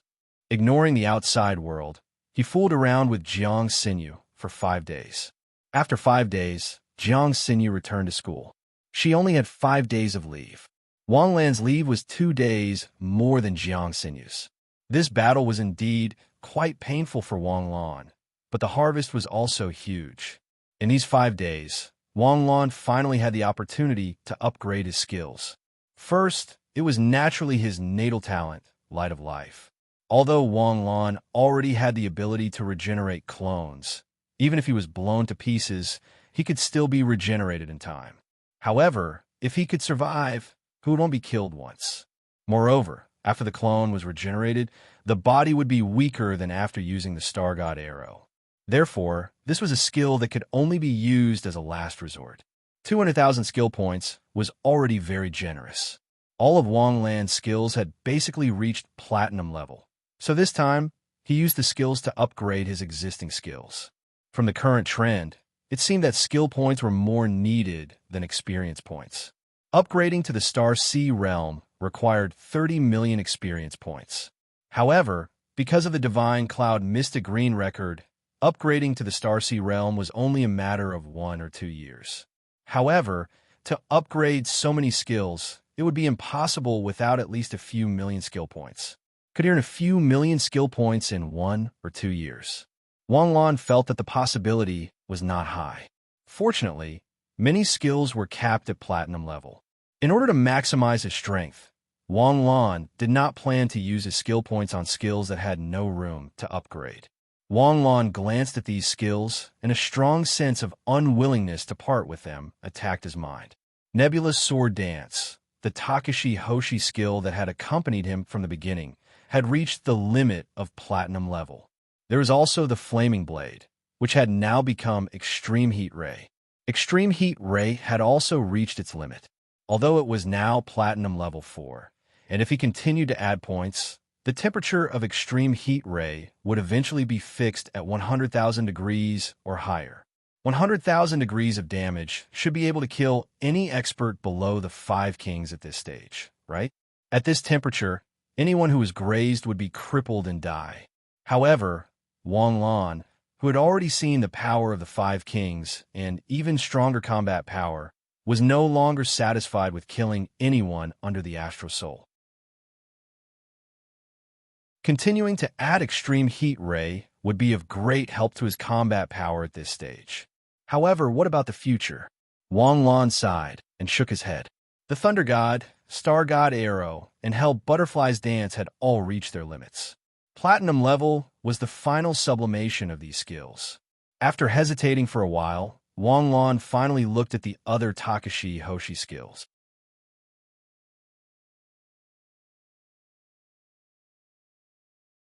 Ignoring the outside world, he fooled around with Jiang Xinyu for 5 days. After 5 days, Jiang Xinyu returned to school. She only had 5 days of leave. Wang Lan's leave was 2 days more than Jiang Xinyu's. This battle was indeed quite painful for Wang Lan, but the harvest was also huge. In these 5 days, Wang Lan finally had the opportunity to upgrade his skills. First, it was naturally his natal talent, Light of Life. Although Wang Lan already had the ability to regenerate clones, even if he was blown to pieces, he could still be regenerated in time. However, if he could survive, he would only be killed once. Moreover, after the clone was regenerated, the body would be weaker than after using the Star God arrow. Therefore, this was a skill that could only be used as a last resort. 200,000 skill points was already very generous. All of Wang Lan's skills had basically reached platinum level. So this time, he used the skills to upgrade his existing skills. From the current trend, it seemed that skill points were more needed than experience points. Upgrading to the Star Sea realm required 30 million experience points. However, because of the Divine Cloud Mystic Green record, upgrading to the Star Sea realm was only a matter of 1 or 2 years. However, to upgrade so many skills, it would be impossible without at least a few million skill points. Could earn a few million skill points in 1 or 2 years. Wang Lan felt that the possibility was not high. Fortunately, many skills were capped at platinum level. In order to maximize his strength, Wang Lan did not plan to use his skill points on skills that had no room to upgrade. Wang Lan glanced at these skills, and a strong sense of unwillingness to part with them attacked his mind. Nebula's Sword Dance, the Takashi Hoshi skill that had accompanied him from the beginning, had reached the limit of platinum level. There was also the Flaming Blade, which had now become Extreme Heat Ray. Extreme Heat Ray had also reached its limit, although it was now platinum level 4, and if he continued to add points, the temperature of Extreme Heat Ray would eventually be fixed at 100,000 degrees or higher. 100,000 degrees of damage should be able to kill any expert below the 5 kings at this stage, right? At this temperature, anyone who was grazed would be crippled and die. However, Wang Lan, who had already seen the power of the 5 kings and even stronger combat power, was no longer satisfied with killing anyone under the Astral Soul. Continuing to add Extreme Heat Ray would be of great help to his combat power at this stage. However, what about the future? Wang Lan sighed and shook his head. The Thunder God, Star God Arrow, and Hell Butterfly's Dance had all reached their limits. Platinum level was the final sublimation of these skills. After hesitating for a while, Wang Lan finally looked at the other Takashi Hoshi skills.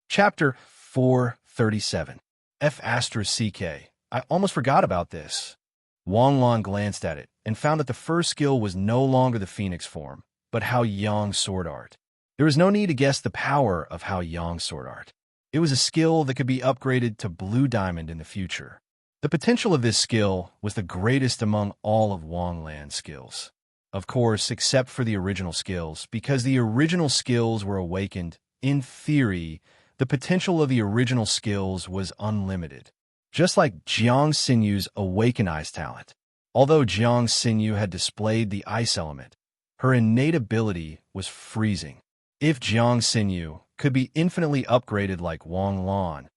Chapter 437. F***CK. I almost forgot about this. Wang Lan glanced at it and found that the first skill was no longer the Phoenix form, but Hao Yang's Sword Art. There was no need to guess the power of Hao Yang's Sword Art. It was a skill that could be upgraded to Blue Diamond in the future. The potential of this skill was the greatest among all of Wang Lan's skills. Of course, except for the original skills, because the original skills were awakened. In theory, the potential of the original skills was unlimited, just like Jiang Sinyu's Awaken Ice talent. Although Jiang Sinyu had displayed the ice element, her innate ability was freezing. If Jiang Sinyu could be infinitely upgraded like Wang Lan,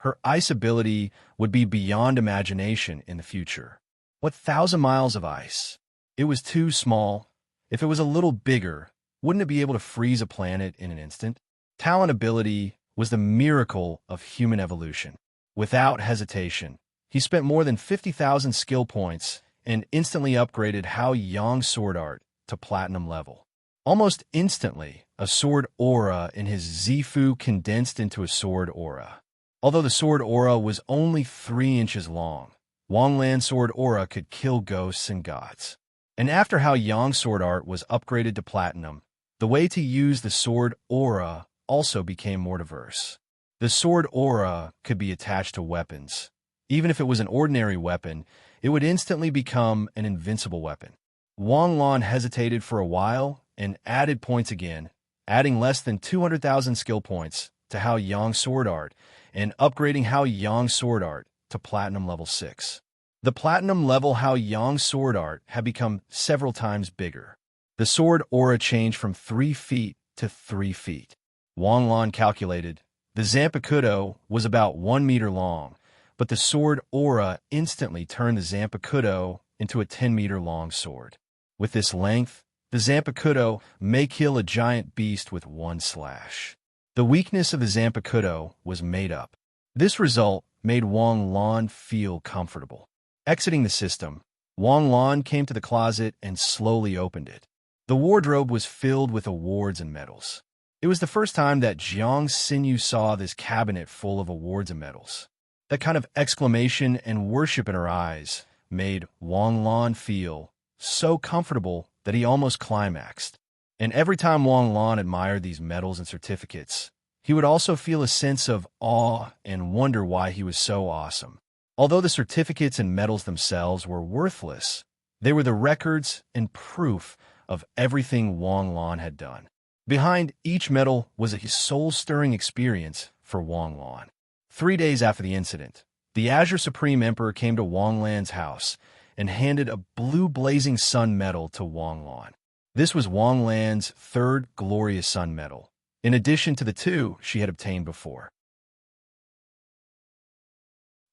her ice ability would be beyond imagination in the future. What 1,000 miles of ice? It was too small. If it was a little bigger, wouldn't it be able to freeze a planet in an instant? Talent ability was the miracle of human evolution. Without hesitation, he spent more than 50,000 skill points and instantly upgraded Hao Yang's Sword Art to platinum level. Almost instantly, a sword aura in his Zifu condensed into a sword aura. Although the sword aura was only 3 inches long, Wang Lan's sword aura could kill ghosts and gods. And after Hao Yang's Sword Art was upgraded to platinum, the way to use the sword aura also became more diverse. The sword aura could be attached to weapons. Even if it was an ordinary weapon, it would instantly become an invincible weapon. Wang Lan hesitated for a while and added points again, adding less than 200,000 skill points to Hao Yang's Sword Art and upgrading Hao Yang's Sword Art to platinum level 6. The platinum level Hao Yang's Sword Art had become several times bigger. The sword aura changed from 3 feet to 3 feet. Wang Lan calculated. The Zanpakuto was about 1 meter long, but the sword aura instantly turned the Zanpakuto into a 10-meter-long sword. With this length, the Zanpakuto may kill a giant beast with 1 slash. The weakness of the Zampicudo was made up. This result made Wang Lan feel comfortable. Exiting the system, Wang Lan came to the closet and slowly opened it. The wardrobe was filled with awards and medals. It was the first time that Jiang Xinyu saw this cabinet full of awards and medals. That kind of exclamation and worship in her eyes made Wang Lan feel so comfortable that he almost climaxed. And every time Wang Lan admired these medals and certificates, he would also feel a sense of awe and wonder why he was so awesome. Although the certificates and medals themselves were worthless, they were the records and proof of everything Wang Lan had done. Behind each medal was a soul-stirring experience for Wang Lan. 3 days after the incident, the Azure Supreme Emperor came to Wang Lan's house and handed a blue blazing sun medal to Wang Lan. This was Wang Lan's third glorious sun medal, in addition to the 2 she had obtained before.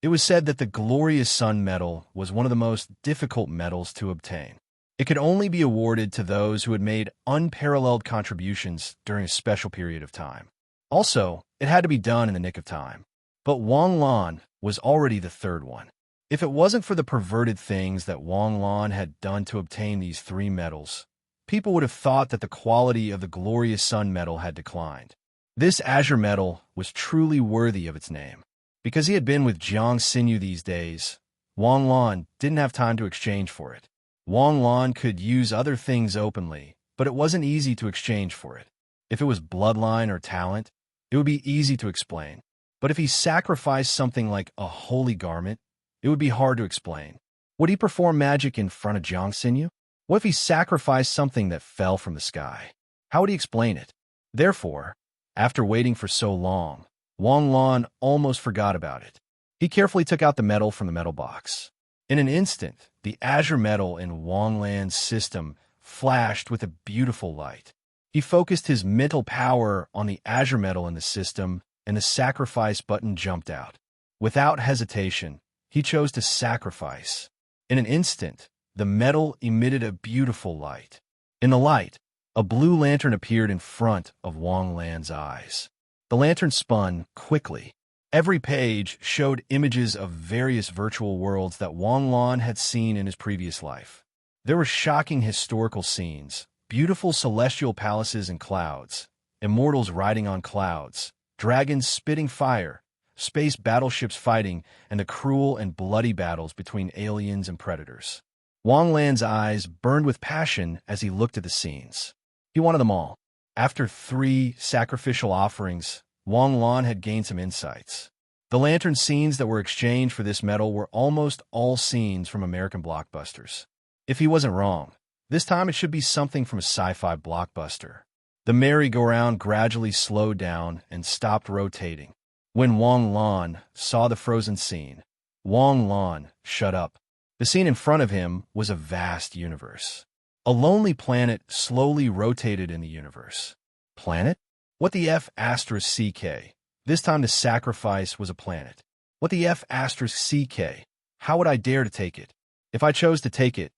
It was said that the glorious sun medal was one of the most difficult medals to obtain. It could only be awarded to those who had made unparalleled contributions during a special period of time. Also, it had to be done in the nick of time. But Wang Lan was already the third one. If it wasn't for the perverted things that Wang Lan had done to obtain these 3 medals, people would have thought that the quality of the glorious sun medal had declined. This azure medal was truly worthy of its name. Because he had been with Jiang Xinyu these days, Wang Lan didn't have time to exchange for it. Wang Lan could use other things openly, but it wasn't easy to exchange for it. If it was bloodline or talent, it would be easy to explain. But if he sacrificed something like a holy garment, it would be hard to explain. Would he perform magic in front of Jiang Xinyu? What if he sacrificed something that fell from the sky? How would he explain it? Therefore, after waiting for so long, Wang Lan almost forgot about it. He carefully took out the medal from the medal box. In an instant, the azure medal in Wang Lan's system flashed with a beautiful light. He focused his mental power on the azure medal in the system, and the sacrifice button jumped out. Without hesitation, he chose to sacrifice. In an instant, the medal emitted a beautiful light. In the light, a blue lantern appeared in front of Wang Lan's eyes. The lantern spun quickly. Every page showed images of various virtual worlds that Wang Lan had seen in his previous life. There were shocking historical scenes, beautiful celestial palaces and clouds, immortals riding on clouds, dragons spitting fire, space battleships fighting, and the cruel and bloody battles between aliens and predators. Wang Lan's eyes burned with passion as he looked at the scenes. He wanted them all. After 3 sacrificial offerings, Wang Lan had gained some insights. The lantern scenes that were exchanged for this medal were almost all scenes from American blockbusters. If he wasn't wrong, this time it should be something from a sci-fi blockbuster. The merry-go-round gradually slowed down and stopped rotating. When Wang Lan saw the frozen scene, Wang Lan shut up. The scene in front of him was a vast universe. A lonely planet slowly rotated in the universe. Planet? What the F asterisk CK? This time the sacrifice was a planet. What the F asterisk CK? How would I dare to take it? If I chose to take it,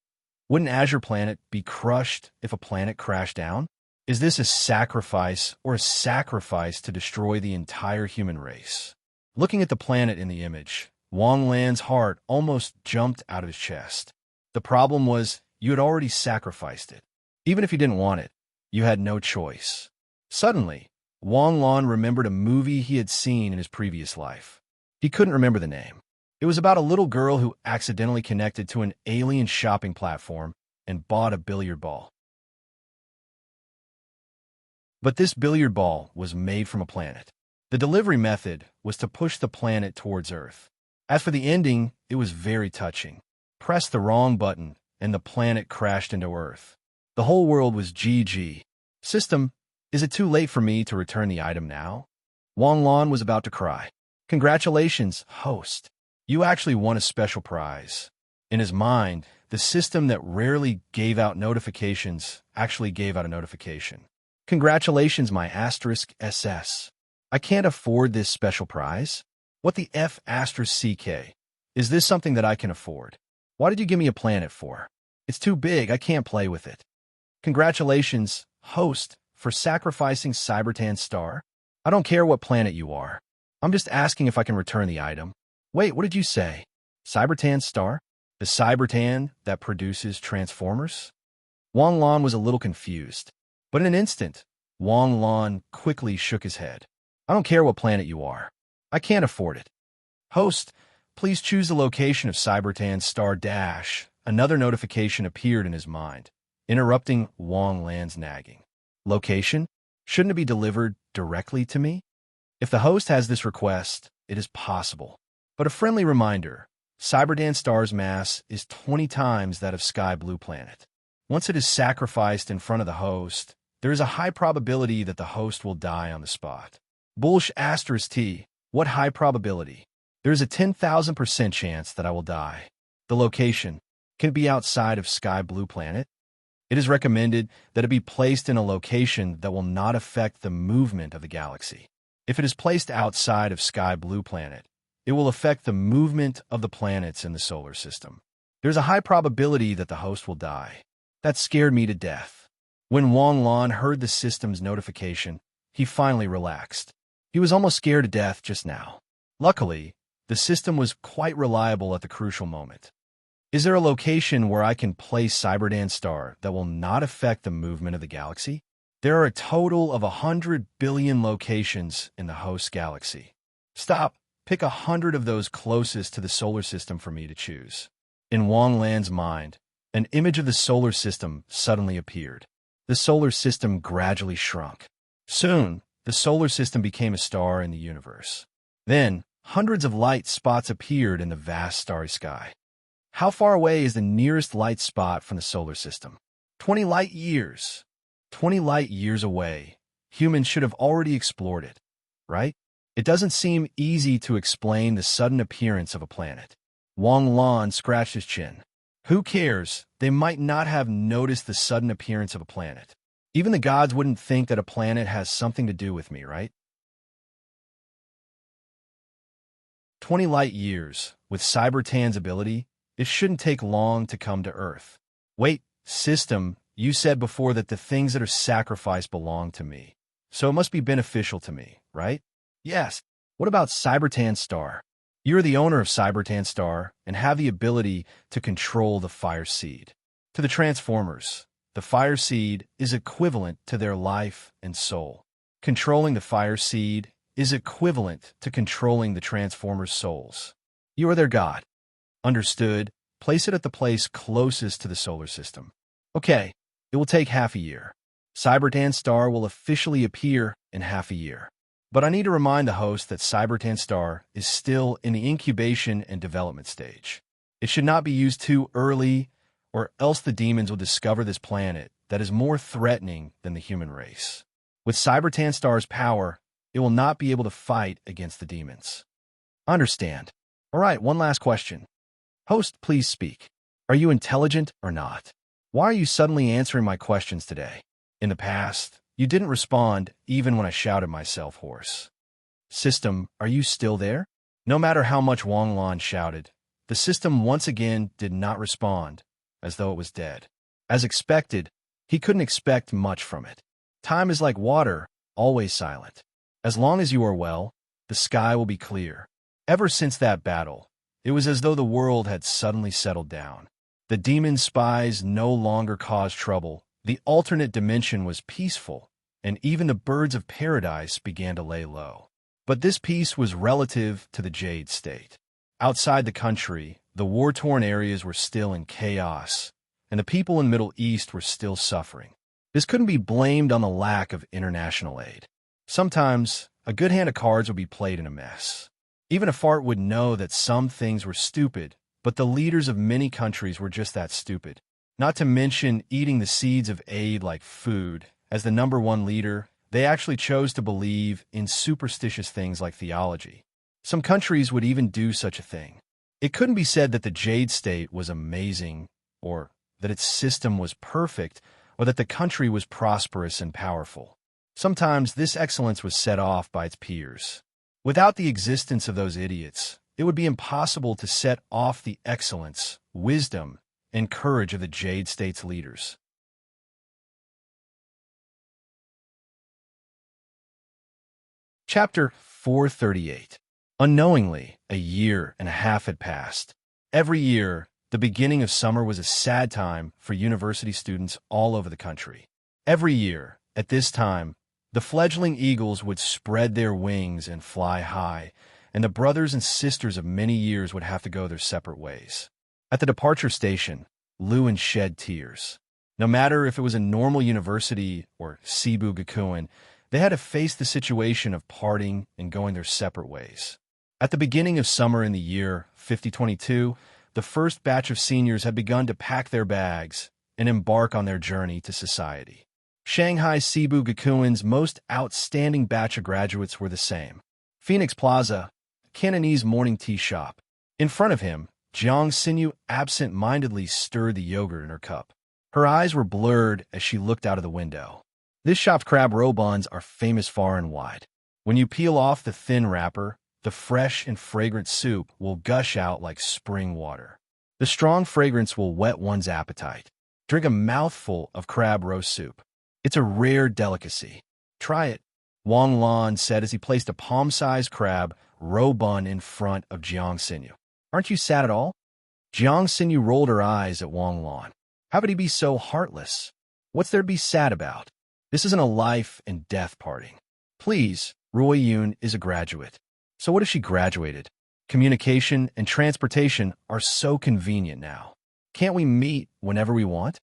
wouldn't Azure Planet be crushed if a planet crashed down? Is this a sacrifice or a sacrifice to destroy the entire human race? Looking at the planet in the image, Wang Lan's heart almost jumped out of his chest. The problem was, you had already sacrificed it. Even if you didn't want it, you had no choice. Suddenly, Wang Lan remembered a movie he had seen in his previous life. He couldn't remember the name. It was about a little girl who accidentally connected to an alien shopping platform and bought a billiard ball. But this billiard ball was made from a planet. The delivery method was to push the planet towards Earth. As for the ending, it was very touching. Press the wrong button, and the planet crashed into Earth. The whole world was GG. System, is it too late for me to return the item now? Wang Lan was about to cry. Congratulations, host. You actually won a special prize. In his mind, the system that rarely gave out notifications actually gave out a notification. Congratulations, my asterisk SS. I can't afford this special prize. What the F asterisk CK? Is this something that I can afford? Why did you give me a planet for? It's too big, I can't play with it. Congratulations, host, for sacrificing Cybertan's star. I don't care what planet you are. I'm just asking if I can return the item. Wait, what did you say? Cybertan's star? The Cybertan that produces Transformers? Wang Lan was a little confused, but in an instant, Wang Lan quickly shook his head. I don't care what planet you are. I can't afford it. Host, please choose the location of Cybertan's star dash. Another notification appeared in his mind, interrupting Wang Lan's nagging. Location? Shouldn't it be delivered directly to me? If the host has this request, it is possible. But a friendly reminder, Cybertan's star's mass is 20 times that of Sky Blue Planet. Once it is sacrificed in front of the host, there is a high probability that the host will die on the spot. Bullsh asterisk T, what high probability? There is a 10,000% chance that I will die. The location, can it be outside of Sky Blue Planet? It is recommended that it be placed in a location that will not affect the movement of the galaxy. If it is placed outside of Sky Blue Planet, it will affect the movement of the planets in the solar system. There's a high probability that the host will die. That scared me to death. When Wang Lan heard the system's notification, he finally relaxed. He was almost scared to death just now. Luckily, the system was quite reliable at the crucial moment. Is there a location where I can place Cybertan's star that will not affect the movement of the galaxy? There are a total of 100 billion locations in the host galaxy. Stop. Pick 100 of those closest to the solar system for me to choose. In Wang Lan's mind, an image of the solar system suddenly appeared. The solar system gradually shrunk. Soon, the solar system became a star in the universe. Then, hundreds of light spots appeared in the vast starry sky. How far away is the nearest light spot from the solar system? 20 light years. 20 light years away. Humans should have already explored it, right? It doesn't seem easy to explain the sudden appearance of a planet. Wang Lan scratched his chin. Who cares? They might not have noticed the sudden appearance of a planet. Even the gods wouldn't think that a planet has something to do with me, right? 20 light years. With Cybertan's ability, it shouldn't take long to come to Earth. Wait, system, you said before that the things that are sacrificed belong to me. So it must be beneficial to me, right? Yes. What about Cybertan's star? You're the owner of Cybertan's star and have the ability to control the fire seed. To the Transformers, the fire seed is equivalent to their life and soul. Controlling the fire seed is equivalent to controlling the Transformers' souls. You are their god. Understood. Place it at the place closest to the solar system. Okay, it will take half a year. Cybertan's star will officially appear in half a year. But I need to remind the host that Cybertan's star is still in the incubation and development stage. It should not be used too early, or else the demons will discover this planet that is more threatening than the human race. With Cybertan's star's power, it will not be able to fight against the demons. Understand. All right, one last question. Host, please speak. Are you intelligent or not? Why are you suddenly answering my questions today? In the past, you didn't respond even when I shouted myself hoarse. System, are you still there? No matter how much Wang Lan shouted, the system once again did not respond, as though it was dead. As expected, he couldn't expect much from it. Time is like water, always silent. As long as you are well, the sky will be clear. Ever since that battle, it was as though the world had suddenly settled down. The demon spies no longer caused trouble. The alternate dimension was peaceful, and even the birds of paradise began to lay low. But this peace was relative to the Jade State. Outside the country, the war-torn areas were still in chaos, and the people in the Middle East were still suffering. This couldn't be blamed on the lack of international aid. Sometimes, a good hand of cards would be played in a mess. Even a fart would know that some things were stupid, but the leaders of many countries were just that stupid. Not to mention eating the seeds of aid like food. As the #1 leader, they actually chose to believe in superstitious things like theology. Some countries would even do such a thing. It couldn't be said that the Jade State was amazing, or that its system was perfect, or that the country was prosperous and powerful. Sometimes this excellence was set off by its peers. Without the existence of those idiots, it would be impossible to set off the excellence, wisdom, and courage of the Jade State's leaders. Chapter 438. Unknowingly, a year and a half had passed. Every year, the beginning of summer was a sad time for university students all over the country. Every year, at this time, the fledgling eagles would spread their wings and fly high, and the brothers and sisters of many years would have to go their separate ways. At the departure station, Lewin shed tears. No matter if it was a normal university or Cebu Gakuin, they had to face the situation of parting and going their separate ways. At the beginning of summer in the year 5022, the first batch of seniors had begun to pack their bags and embark on their journey to society. Shanghai Cebu Gakuin's most outstanding batch of graduates were the same. Phoenix Plaza, a Cantonese morning tea shop. In front of him, Jiang Xinyu absent-mindedly stirred the yogurt in her cup. Her eyes were blurred as she looked out of the window. This shop's crab roe buns are famous far and wide. When you peel off the thin wrapper, the fresh and fragrant soup will gush out like spring water. The strong fragrance will whet one's appetite. Drink a mouthful of crab roast soup. It's a rare delicacy. Try it, Wang Lan said as he placed a palm-sized crab roe bun in front of Jiang Xinyu. Aren't you sad at all? Jiang Xinyu rolled her eyes at Wang Lan. How could he be so heartless? What's there to be sad about? This isn't a life and death parting. Please, Roy Yun is a graduate. So what if she graduated? Communication and transportation are so convenient now. Can't we meet whenever we want?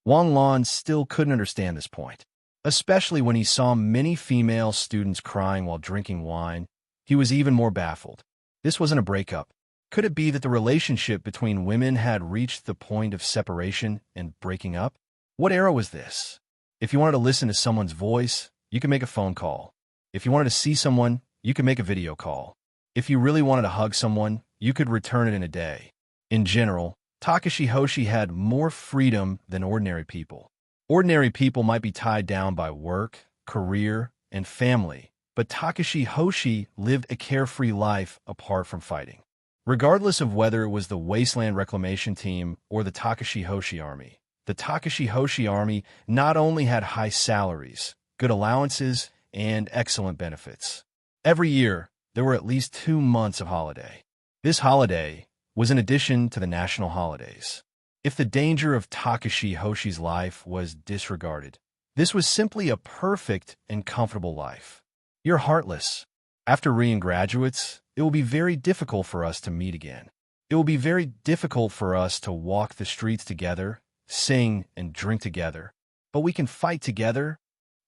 Wang Lan still couldn't understand this point. Especially when he saw many female students crying while drinking wine, he was even more baffled. This wasn't a breakup. Could it be that the relationship between women had reached the point of separation and breaking up? What era was this? If you wanted to listen to someone's voice, you could make a phone call. If you wanted to see someone, you could make a video call. If you really wanted to hug someone, you could return it in a day. In general, Takashi Hoshi had more freedom than ordinary people. Ordinary people might be tied down by work, career, and family, but Takashi Hoshi lived a carefree life apart from fighting. Regardless of whether it was the Wasteland Reclamation Team or the Takashi Hoshi Army, the Takashi Hoshi Army not only had high salaries, good allowances, and excellent benefits. Every year, there were at least 2 months of holiday. This holiday was in addition to the national holidays. If the danger of Takashi Hoshi's life was disregarded, this was simply a perfect and comfortable life. You're heartless. After Rian graduates, it will be very difficult for us to meet again. It will be very difficult for us to walk the streets together, sing and drink together. But we can fight together.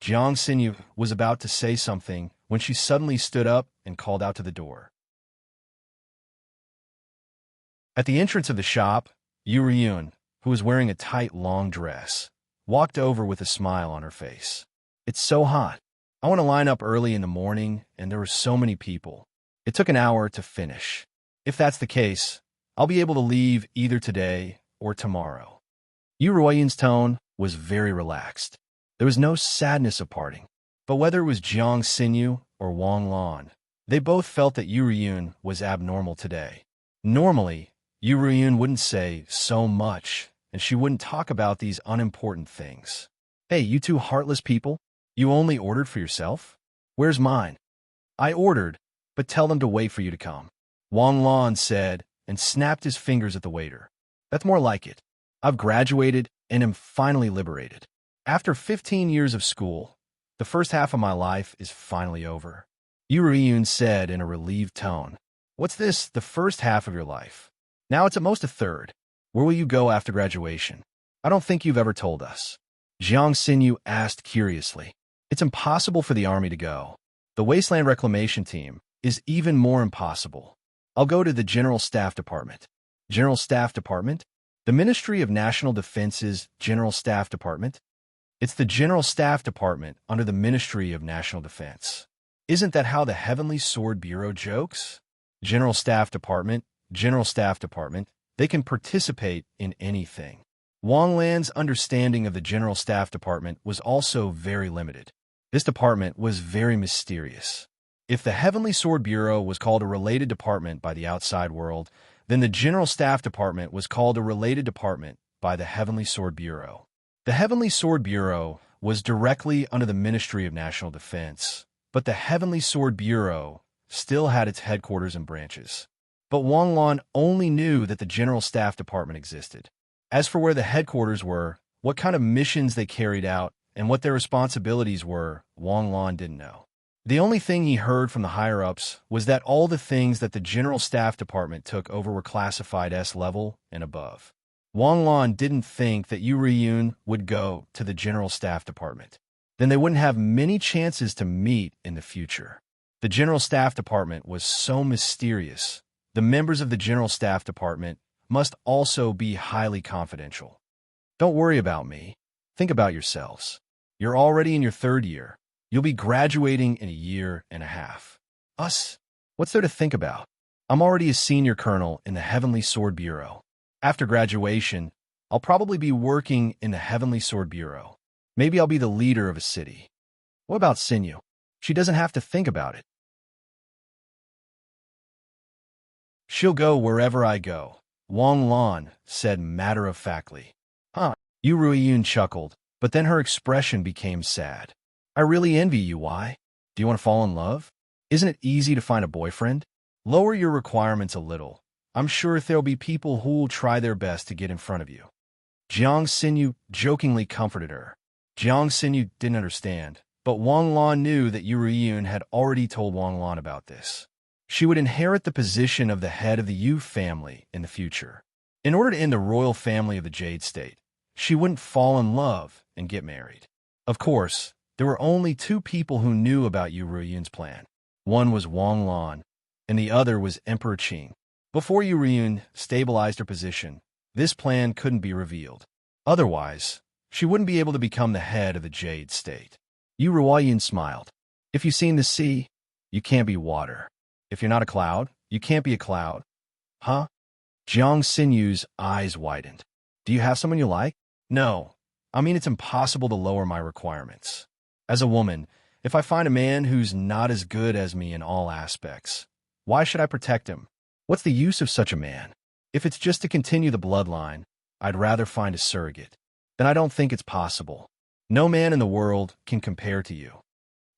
Jiang Xinyu was about to say something when she suddenly stood up and called out to the door. At the entrance of the shop, Yu Ryun, who was wearing a tight, long dress, walked over with a smile on her face. It's so hot. I want to line up early in the morning, and there were so many people. It took an hour to finish. If that's the case, I'll be able to leave either today or tomorrow. Yu Ruoyin's tone was very relaxed. There was no sadness of parting. But whether it was Jiang Xinyu or Wang Lan, they both felt that Yu Ryun was abnormal today. Normally, Yu Ryun wouldn't say so much, and she wouldn't talk about these unimportant things. Hey, you two heartless people, you only ordered for yourself? Where's mine? I ordered, but tell them to wait for you to come. Wang Lan said and snapped his fingers at the waiter. That's more like it. I've graduated and am finally liberated. After 15 years of school, the first half of my life is finally over. Yu Ryun said in a relieved tone. What's this, the first half of your life? Now it's at most a third. Where will you go after graduation? I don't think you've ever told us. Jiang Xinyu asked curiously. It's impossible for the army to go. The Wasteland Reclamation Team is even more impossible. I'll go to the General Staff Department. General Staff Department? The Ministry of National Defense's General Staff Department? It's the General Staff Department under the Ministry of National Defense. Isn't that how the Heavenly Sword Bureau jokes? General Staff Department, General Staff Department, they can participate in anything. Wang Lan's understanding of the General Staff Department was also very limited. This department was very mysterious. If the Heavenly Sword Bureau was called a related department by the outside world, then the General Staff Department was called a related department by the Heavenly Sword Bureau. The Heavenly Sword Bureau was directly under the Ministry of National Defense, but the Heavenly Sword Bureau still had its headquarters and branches. But Wang Lan only knew that the General Staff Department existed. As for where the headquarters were, what kind of missions they carried out, and what their responsibilities were, Wang Lan didn't know. The only thing he heard from the higher-ups was that all the things that the General Staff Department took over were classified S-level and above. Wang Lan didn't think that Yu Riyun would go to the General Staff Department. Then they wouldn't have many chances to meet in the future. The General Staff Department was so mysterious. The members of the General Staff Department must also be highly confidential. Don't worry about me. Think about yourselves. You're already in your 3rd year. You'll be graduating in a year and a half. Us? What's there to think about? I'm already a senior colonel in the Heavenly Sword Bureau. After graduation, I'll probably be working in the Heavenly Sword Bureau. Maybe I'll be the leader of a city. What about Sinyu? She doesn't have to think about it. She'll go wherever I go, Wang Lan said matter-of-factly. Huh? Yu Ruiyun chuckled, but then her expression became sad. I really envy you. Why? Do you want to fall in love? Isn't it easy to find a boyfriend? Lower your requirements a little. I'm sure there'll be people who'll try their best to get in front of you. Jiang Xinyu jokingly comforted her. Jiang Xinyu didn't understand, but Wang Lan knew that Yu Riyun had already told Wang Lan about this. She would inherit the position of the head of the Yu family in the future. In order to end the royal family of the Jade State, she wouldn't fall in love and get married. Of course, there were only 2 people who knew about Yu Riyun's plan. One was Wang Lan, and the other was Emperor Qing. Before Yu Riyun stabilized her position, this plan couldn't be revealed. Otherwise, she wouldn't be able to become the head of the Jade State. Yu Ruiyun smiled. If you've seen the sea, you can't be water. If you're not a cloud, you can't be a cloud. Huh? Jiang Xinyu's eyes widened. Do you have someone you like? No. I mean, it's impossible to lower my requirements. As a woman, if I find a man who's not as good as me in all aspects, why should I protect him? What's the use of such a man? If it's just to continue the bloodline, I'd rather find a surrogate. Then I don't think it's possible. No man in the world can compare to you.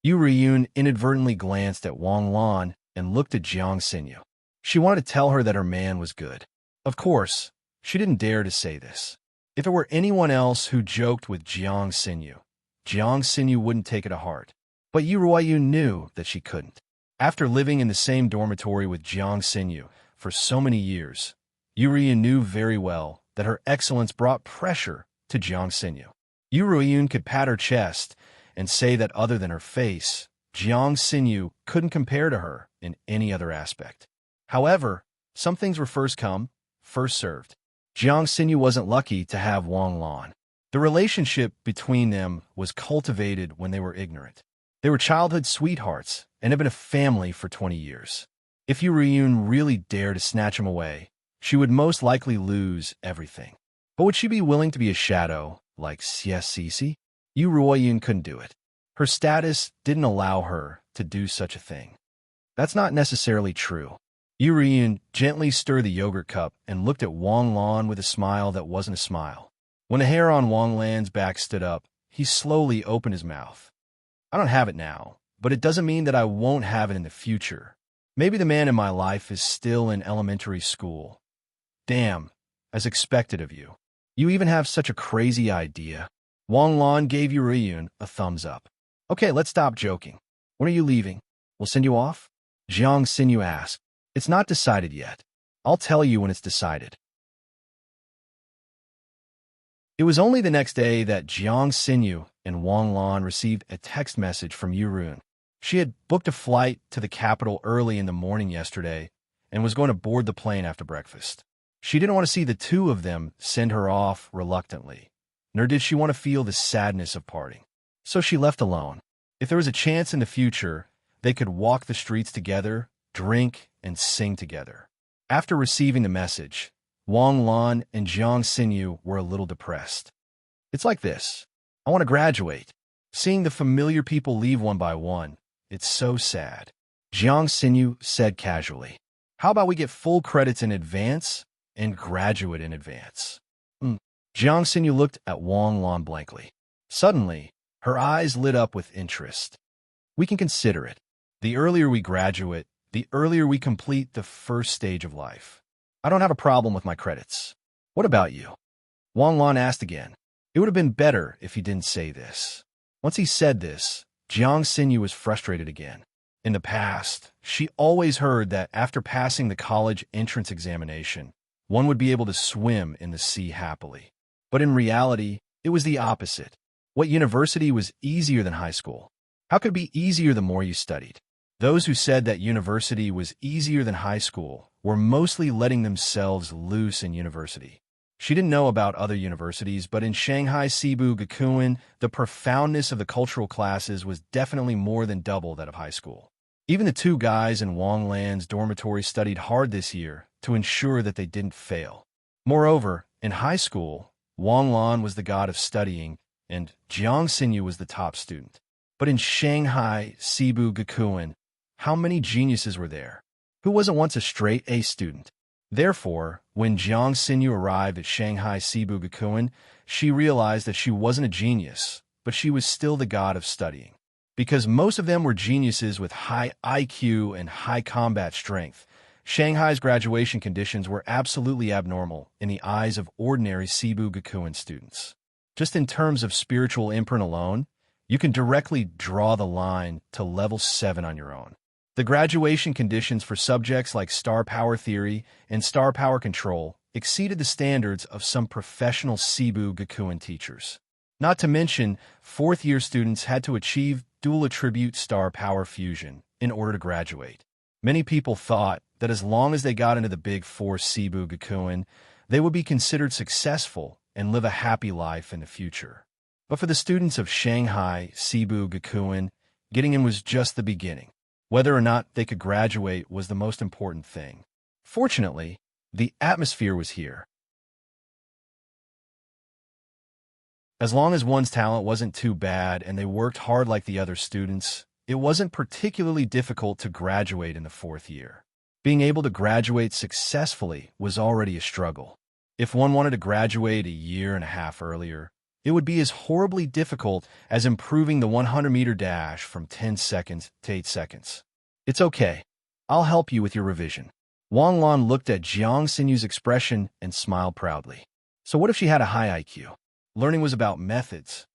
Yu Riyun inadvertently glanced at Wang Lan and looked at Jiang Xinyu. She wanted to tell her that her man was good. Of course, she didn't dare to say this. If it were anyone else who joked with Jiang Xinyu wouldn't take it to heart. But Yu Ruiyun knew that she couldn't. After living in the same dormitory with Jiang Xinyu for so many years, Yu Riyun knew very well that her excellence brought pressure to Jiang Xinyu. Yu Riyun could pat her chest and say that other than her face, Jiang Xinyu couldn't compare to her in any other aspect. However, some things were first come, first served. Jiang Xinyu wasn't lucky to have Wang Lan. The relationship between them was cultivated when they were ignorant. They were childhood sweethearts and had been a family for 20 years. If Yu Riyun really dared to snatch him away, she would most likely lose everything. But would she be willing to be a shadow like Xie Sisi? Yu Ruiyun couldn't do it. Her status didn't allow her to do such a thing. That's not necessarily true. Yu Riyun gently stirred the yogurt cup and looked at Wang Lan with a smile that wasn't a smile. When the hair on Wang Lan's back stood up, he slowly opened his mouth. I don't have it now, but it doesn't mean that I won't have it in the future. Maybe the man in my life is still in elementary school. Damn, as expected of you. You even have such a crazy idea. Wang Lan gave Yu Riyun a thumbs up. Okay, let's stop joking. When are you leaving? We'll send you off? Jiang Xinyu asked. It's not decided yet. I'll tell you when it's decided. It was only the next day that Jiang Xinyu and Wang Lan received a text message from Yu Riyun. She had booked a flight to the capital early in the morning yesterday and was going to board the plane after breakfast. She didn't want to see the 2 of them send her off reluctantly, nor did she want to feel the sadness of parting. So she left alone. If there was a chance in the future, they could walk the streets together, drink, and sing together. After receiving the message, Wang Lan and Jiang Xinyu were a little depressed. It's like this. I want to graduate. Seeing the familiar people leave one by one, it's so sad. Jiang Xinyu said casually. How about we get full credits in advance and graduate in advance? Jiang Xinyu looked at Wang Lan blankly. Suddenly, her eyes lit up with interest. We can consider it. The earlier we graduate, the earlier we complete the first stage of life. I don't have a problem with my credits. What about you? Wang Lan asked again. It would have been better if he didn't say this. Once he said this, Jiang Xinyu was frustrated again. In the past, she always heard that after passing the college entrance examination, one would be able to swim in the sea happily. But in reality, it was the opposite. What university was easier than high school? How could it be easier the more you studied? Those who said that university was easier than high school were mostly letting themselves loose in university. She didn't know about other universities, but in Shanghai Cebu Gakuen, the profoundness of the cultural classes was definitely more than double that of high school. Even the two guys in Wang Lan's dormitory studied hard this year to ensure that they didn't fail. Moreover, in high school, Wang Lan was the god of studying, and Jiang Xinyu was the top student. But in Shanghai Cebu Gakuen, how many geniuses were there? Who wasn't once a straight A student? Therefore, when Jiang Xinyu arrived at Shanghai Cebu Gakuen, she realized that she wasn't a genius, but she was still the god of studying. Because most of them were geniuses with high IQ and high combat strength, Shanghai's graduation conditions were absolutely abnormal in the eyes of ordinary Cebu Gakuen students. Just in terms of spiritual imprint alone, you can directly draw the line to level 7 on your own. The graduation conditions for subjects like star power theory and star power control exceeded the standards of some professional Cebu Gakuen teachers. Not to mention, fourth-year students had to achieve dual attribute star power fusion in order to graduate. Many people thought that as long as they got into the Big Four Cebu Gakuen, they would be considered successful and live a happy life in the future. But for the students of Shanghai Cebu Gakuen, getting in was just the beginning. Whether or not they could graduate was the most important thing. Fortunately, the atmosphere was here. As long as one's talent wasn't too bad and they worked hard like the other students, it wasn't particularly difficult to graduate in the fourth year. Being able to graduate successfully was already a struggle. If one wanted to graduate a year and a half earlier, it would be as horribly difficult as improving the 100-meter dash from 10 seconds to 8 seconds. It's okay. I'll help you with your revision. Wang Lan looked at Jiang Xinyu's expression and smiled proudly. So what if she had a high IQ? Learning was about methods.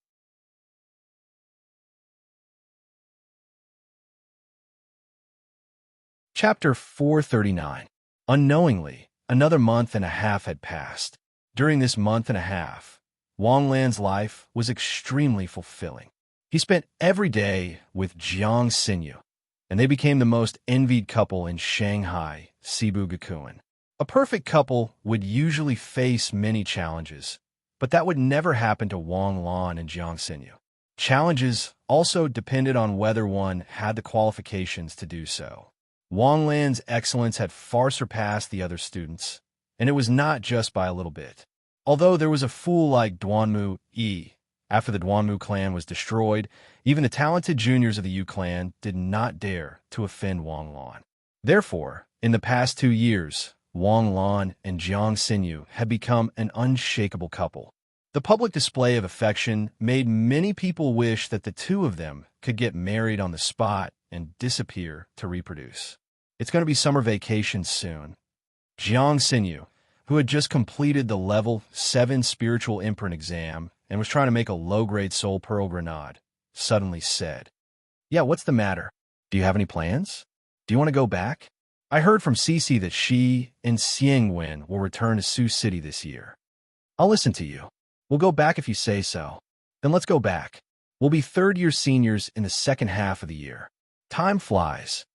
Chapter 439. Unknowingly, another month and a half had passed. During this month and a half, Wang Lan's life was extremely fulfilling. He spent every day with Jiang Xinyu, and they became the most envied couple in Shanghai Cebu Gakuen. A perfect couple would usually face many challenges, but that would never happen to Wang Lan and Jiang Xinyu. Challenges also depended on whether one had the qualifications to do so. Wang Lan's excellence had far surpassed the other students, and it was not just by a little bit. Although there was a fool like Duanmu Yi, after the Duanmu clan was destroyed, even the talented juniors of the Yu clan did not dare to offend Wang Lan. Therefore, in the past 2 years, Wang Lan and Jiang Xinyu had become an unshakable couple. The public display of affection made many people wish that the two of them could get married on the spot and disappear to reproduce. It's going to be summer vacation soon. Jiang Xinyu, who had just completed the level 7 spiritual imprint exam and was trying to make a low-grade soul pearl grenade, suddenly said, "Yeah, what's the matter? Do you have any plans? Do you want to go back? I heard from Cece that she and Xiangwen will return to Sioux City this year. I'll listen to you. We'll go back if you say so. Then let's go back. We'll be third-year seniors in the second half of the year. Time flies."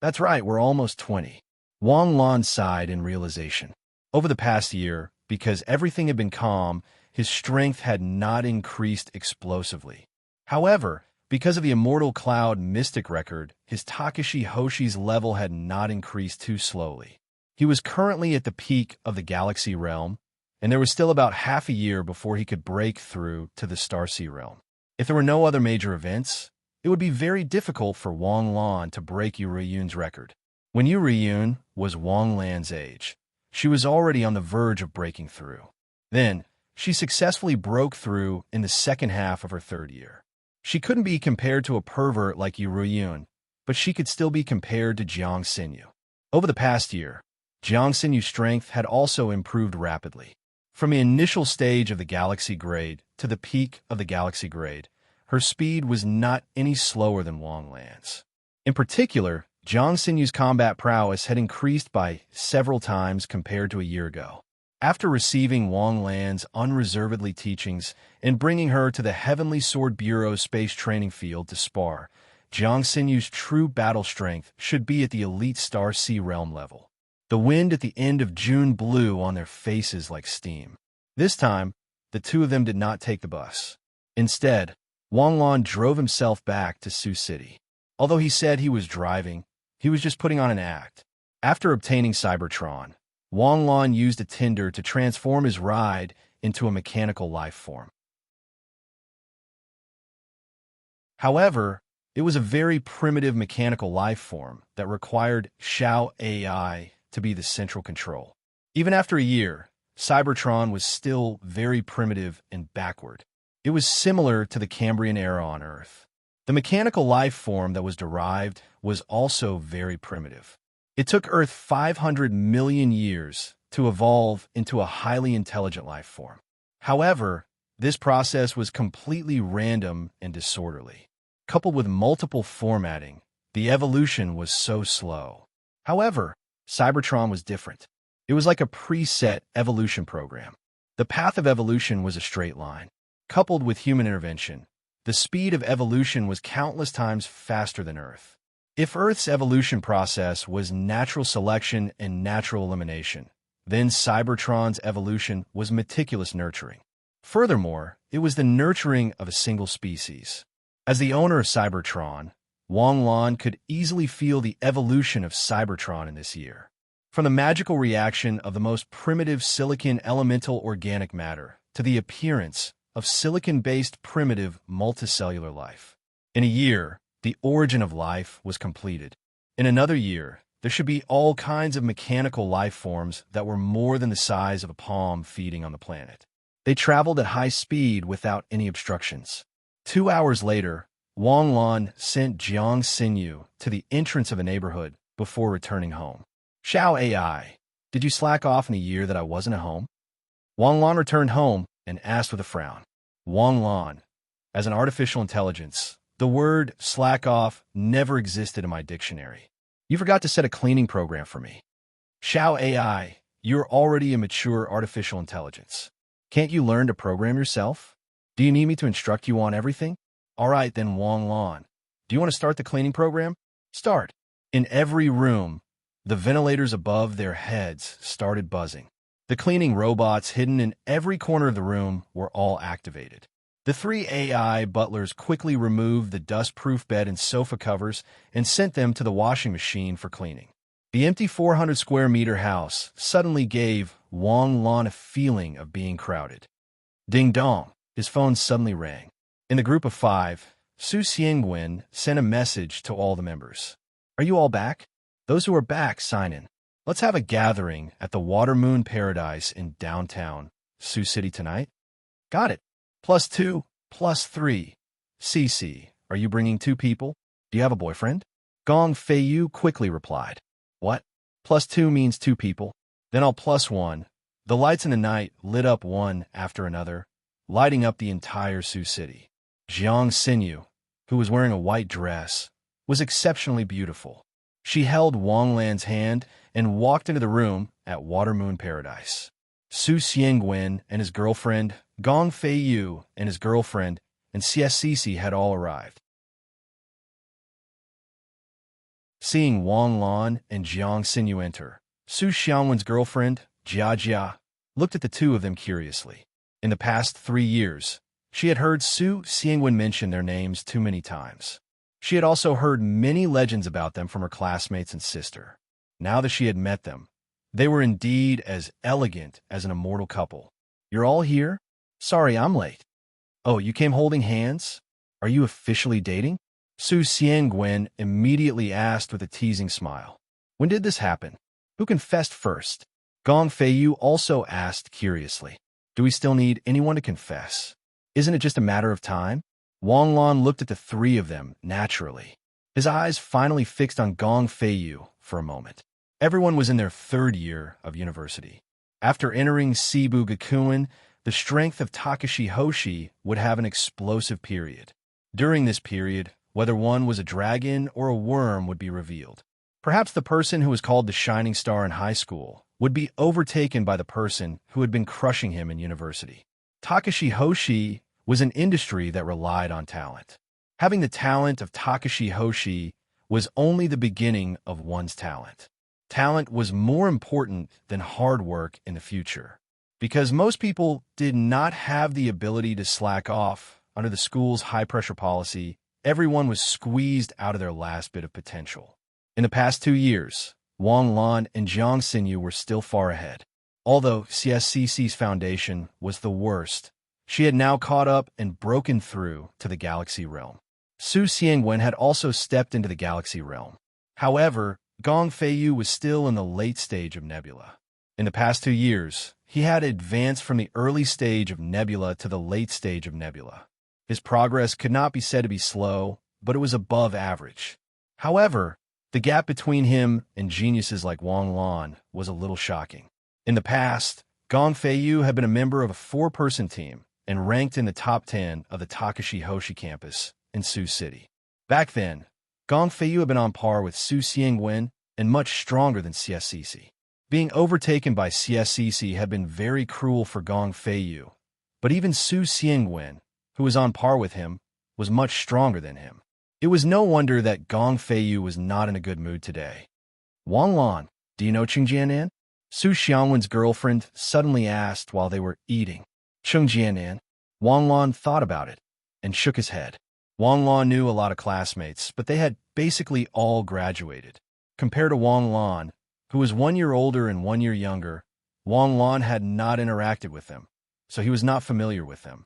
That's right, we're almost 20. Wang Lan sighed in realization. Over the past year, because everything had been calm, his strength had not increased explosively. However, because of the Immortal Cloud Mystic record, his Takashi Hoshi's level had not increased too slowly. He was currently at the peak of the Galaxy Realm, and there was still about half a year before he could break through to the Starsea Realm. If there were no other major events, it would be very difficult for Wang Lan to break Yu Riyun's record. When Yu Riyun was Wang Lan's age, she was already on the verge of breaking through. Then, she successfully broke through in the second half of her third year. She couldn't be compared to a pervert like Yu Ruyun, but she could still be compared to Jiang Xinyu. Over the past year, Jiang Xinyu's strength had also improved rapidly. From the initial stage of the Galaxy Grade to the peak of the Galaxy Grade, her speed was not any slower than Wang Lan's. In particular, Jiang Xinyu's combat prowess had increased by several times compared to a year ago. After receiving Wang Lan's unreservedly teachings and bringing her to the Heavenly Sword Bureau's space training field to spar, Jiang Xinyu's true battle strength should be at the elite Star Sea Realm level. The wind at the end of June blew on their faces like steam. This time, the two of them did not take the bus. Instead, Wang Lan drove himself back to Sioux City. Although he said he was driving, he was just putting on an act. After obtaining Cybertron, Wang Lan used a tinder to transform his ride into a mechanical life form. However, it was a very primitive mechanical life form that required Xiao AI to be the central control. Even after a year, Cybertron was still very primitive and backward. It was similar to the Cambrian era on Earth. The mechanical life form that was derived was also very primitive. It took Earth 500 million years to evolve into a highly intelligent life form. However, this process was completely random and disorderly. Coupled with multiple formatting, the evolution was so slow. However, Cybertron was different. It was like a preset evolution program. The path of evolution was a straight line. Coupled with human intervention, the speed of evolution was countless times faster than Earth. If Earth's evolution process was natural selection and natural elimination, then Cybertron's evolution was meticulous nurturing. Furthermore, it was the nurturing of a single species. As the owner of Cybertron, Wang Lan could easily feel the evolution of Cybertron in this year. From the magical reaction of the most primitive silicon elemental organic matter to the appearance of silicon-based primitive multicellular life. In a year, the origin of life was completed. In another year, there should be all kinds of mechanical life forms that were more than the size of a palm feeding on the planet. They traveled at high speed without any obstructions. 2 hours later, Wang Lan sent Jiang Xinyu to the entrance of a neighborhood before returning home. Xiao AI, did you slack off in a year that I wasn't at home? Wang Lan returned home and asked with a frown. Wang Lan, as an artificial intelligence, the word slack off never existed in my dictionary. You forgot to set a cleaning program for me. Xiao AI, you're already a mature artificial intelligence. Can't you learn to program yourself? Do you need me to instruct you on everything? All right, then Wang Lan. Do you want to start the cleaning program? Start. In every room, the ventilators above their heads started buzzing. The cleaning robots hidden in every corner of the room were all activated. The 3 AI butlers quickly removed the dust-proof bed and sofa covers and sent them to the washing machine for cleaning. The empty 400-square-meter house suddenly gave Wang Lan a feeling of being crowded. Ding-dong, his phone suddenly rang. In the group of 5, Su Xiangwen sent a message to all the members. Are you all back? Those who are back, sign in. Let's have a gathering at the Water Moon Paradise in downtown Sioux City tonight. Got it. +2, +3. CC, are you bringing 2 people? Do you have a boyfriend? Gong Feiyu quickly replied. What? +2 means 2 people. Then I'll +1. The lights in the night lit up one after another, lighting up the entire Sioux City. Jiang Xinyu, who was wearing a white dress, was exceptionally beautiful. She held Wang Lan's hand and walked into the room at Water Moon Paradise. Su Xiangwen and his girlfriend, Gong Feiyu and his girlfriend, and CSCC had all arrived. Seeing Wang Lan and Jiang Xinyu enter, Su Xiangwen's girlfriend, Jia Jia, looked at the two of them curiously. In the past 3 years, she had heard Su Xiangwen mention their names too many times. She had also heard many legends about them from her classmates and sister. Now that she had met them, they were indeed as elegant as an immortal couple. You're all here? Sorry, I'm late. Oh, you came holding hands? Are you officially dating? Su Xiangwen immediately asked with a teasing smile. When did this happen? Who confessed first? Gong Feiyu also asked curiously. Do we still need anyone to confess? Isn't it just a matter of time? Wang Lan looked at the three of them naturally. His eyes finally fixed on Gong Feiyu for a moment. Everyone was in their third year of university. After entering Sibu Gakuen, the strength of Takashi Hoshi would have an explosive period. During this period, whether one was a dragon or a worm would be revealed. Perhaps the person who was called the Shining Star in high school would be overtaken by the person who had been crushing him in university. Takashi Hoshi was an industry that relied on talent. Having the talent of Takashi Hoshi was only the beginning of one's talent. Talent was more important than hard work in the future. Because most people did not have the ability to slack off under the school's high-pressure policy, everyone was squeezed out of their last bit of potential. In the past 2 years, Wang Lan and Jiang Xinyu were still far ahead. Although CSCC's foundation was the worst, she had now caught up and broken through to the Galaxy Realm. Su Xiangwen had also stepped into the Galaxy Realm. However, Gong Feiyu was still in the late stage of Nebula. In the past 2 years, he had advanced from the early stage of Nebula to the late stage of Nebula. His progress could not be said to be slow, but it was above average. However, the gap between him and geniuses like Wang Lan was a little shocking. In the past, Gong Feiyu had been a member of a 4-person team and ranked in the top 10 of the Takashi Hoshi campus in Sioux City. Back then, Gong Feiyu had been on par with Su Xiangwen and much stronger than CSCC. Being overtaken by CSCC had been very cruel for Gong Feiyu, but even Su Xiangwen, who was on par with him, was much stronger than him. It was no wonder that Gong Feiyu was not in a good mood today. Wang Lan, do you know Cheng Jianan? Su Xiangwen's girlfriend suddenly asked while they were eating. Cheng Jianan? Wang Lan thought about it and shook his head. Wang Lan knew a lot of classmates, but they had basically all graduated. Compared to Wang Lan, who was 1 year older and 1 year younger, Wang Lan had not interacted with them, so he was not familiar with them.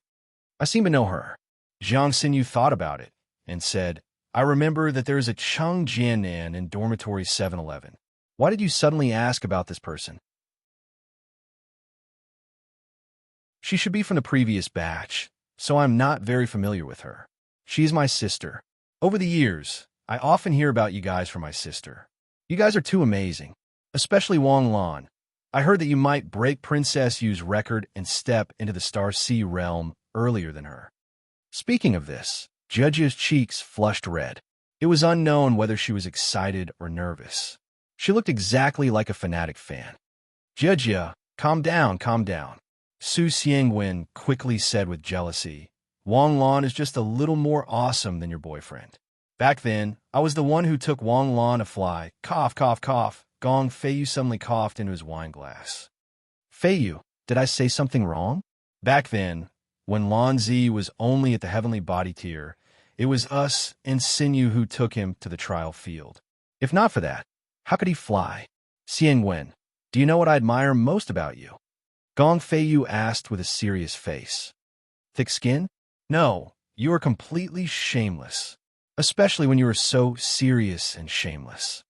I seem to know her. Jiang Xinyu thought about it and said, I remember that there is a Cheng Jianan in dormitory 711. Why did you suddenly ask about this person? She should be from the previous batch, so I'm not very familiar with her. She's my sister. Over the years, I often hear about you guys from my sister. You guys are too amazing, especially Wang Lan. I heard that you might break Princess Yu's record and step into the Star Sea realm earlier than her. Speaking of this, Judge's cheeks flushed red. It was unknown whether she was excited or nervous. She looked exactly like a fanatic fan. Judge, calm down, calm down. Su Xiangwen quickly said with jealousy, Wang Lan is just a little more awesome than your boyfriend. Back then, I was the one who took Wang Lan a fly. Cough, cough, cough. Gong Feiyu suddenly coughed into his wine glass. Feiyu, did I say something wrong? Back then, when Lan Zi was only at the heavenly body tier, it was us and Xinyu who took him to the trial field. If not for that, how could he fly? Xiangwen, do you know what I admire most about you? Gong Feiyu asked with a serious face. Thick skin? No, you are completely shameless, especially when you are so serious and shameless.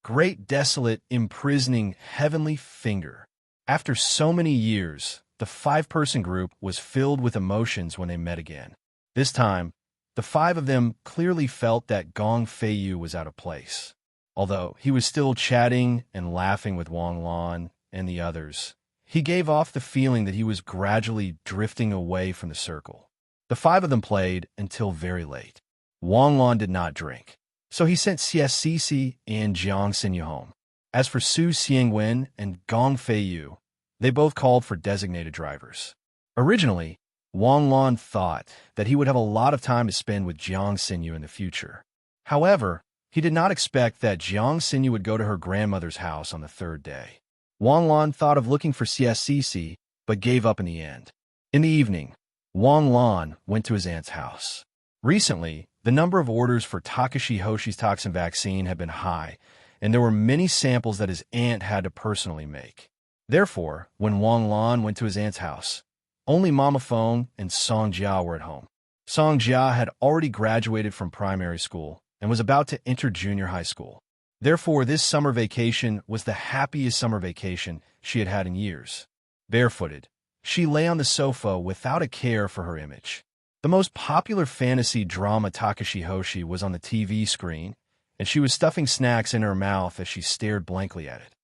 Great desolate, imprisoning, heavenly finger. After so many years, the 5-person group was filled with emotions when they met again. This time, the 5 of them clearly felt that Gong Feiyu was out of place. Although he was still chatting and laughing with Wang Lan and the others, he gave off the feeling that he was gradually drifting away from the circle. The 5 of them played until very late. Wang Lan did not drink, so he sent CSCC and Jiang Xinyu home. As for Su Xiangwen and Gong Feiyu, they both called for designated drivers. Originally, Wang Lan thought that he would have a lot of time to spend with Jiang Xinyu in the future. However, he did not expect that Jiang Xinyu would go to her grandmother's house on the 3rd day. Wang Lan thought of looking for CSCC, but gave up in the end. In the evening, Wang Lan went to his aunt's house. Recently, the number of orders for Takashi Hoshi's toxin vaccine had been high, and there were many samples that his aunt had to personally make. Therefore, when Wang Lan went to his aunt's house, only Mama Feng and Song Jia were at home. Song Jia had already graduated from primary school and was about to enter junior high school. Therefore, this summer vacation was the happiest summer vacation she had had in years. Barefooted, she lay on the sofa without a care for her image. The most popular fantasy drama Takashi Hoshi was on the TV screen, and she was stuffing snacks in her mouth as she stared blankly at it.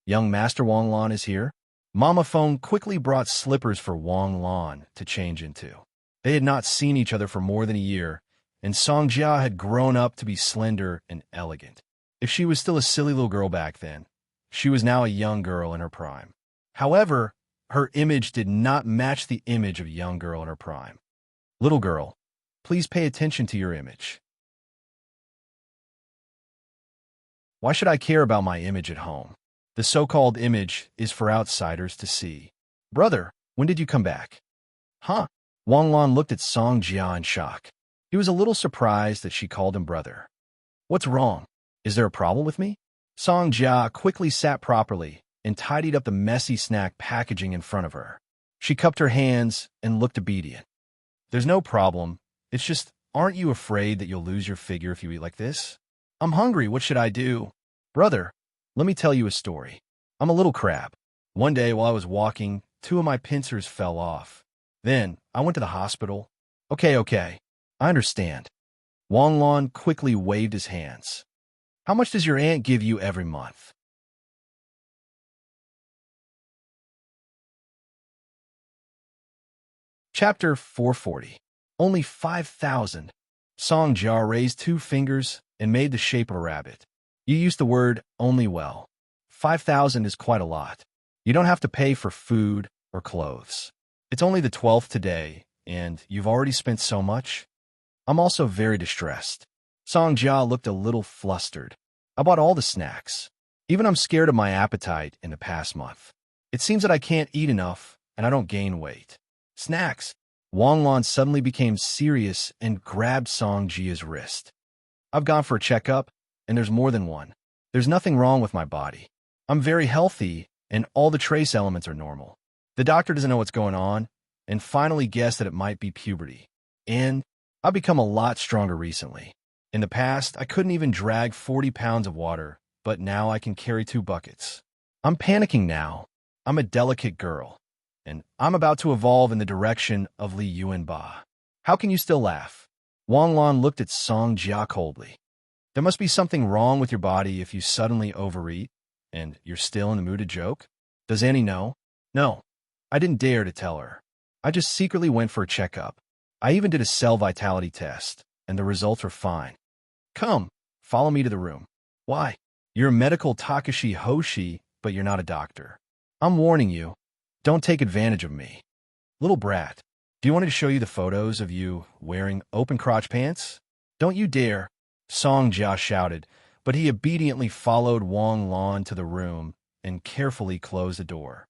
Young Master Wang Lan is here. Mama Feng quickly brought slippers for Wang Lan to change into. They had not seen each other for more than a year, and Song Jia had grown up to be slender and elegant. If she was still a silly little girl back then, she was now a young girl in her prime. However, her image did not match the image of a young girl in her prime. Little girl, please pay attention to your image. Why should I care about my image at home? The so-called image is for outsiders to see. Brother, when did you come back? Huh? Wang Lan looked at Song Jia in shock. He was a little surprised that she called him brother. What's wrong? Is there a problem with me? Song Jia quickly sat properly and tidied up the messy snack packaging in front of her. She cupped her hands and looked obedient. There's no problem. It's just, aren't you afraid that you'll lose your figure if you eat like this? I'm hungry. What should I do? Brother, let me tell you a story. I'm a little crab. One day while I was walking, 2 of my pincers fell off. Then I went to the hospital. Okay. I understand. Wang Lan quickly waved his hands. How much does your aunt give you every month? Chapter 440. Only 5,000. Song Jia raised 2 fingers and made the shape of a rabbit. You used the word only well. 5,000 is quite a lot. You don't have to pay for food or clothes. It's only the 12th today, and you've already spent so much. I'm also very distressed. Song Jia looked a little flustered. I bought all the snacks. Even I'm scared of my appetite in the past month. It seems that I can't eat enough, and I don't gain weight. Snacks. Wang Lan suddenly became serious and grabbed Song Jia's wrist. I've gone for a checkup, and there's more than one. There's nothing wrong with my body. I'm very healthy, and all the trace elements are normal. The doctor doesn't know what's going on, and finally guessed that it might be puberty. And I've become a lot stronger recently. In the past, I couldn't even drag 40 pounds of water, but now I can carry 2 buckets. I'm panicking now. I'm a delicate girl, and I'm about to evolve in the direction of Li Yuanba. How can you still laugh? Wang Lan looked at Song Jia coldly. There must be something wrong with your body if you suddenly overeat, and you're still in the mood to joke. Does Annie know? No, I didn't dare to tell her. I just secretly went for a checkup. I even did a cell vitality test, and the results were fine. Come, follow me to the room. Why? You're a medical Takashi Hoshi, but you're not a doctor. I'm warning you, don't take advantage of me. Little brat, do you want me to show you the photos of you wearing open crotch pants? Don't you dare, Song Jia shouted, but he obediently followed Wang Lan to the room and carefully closed the door.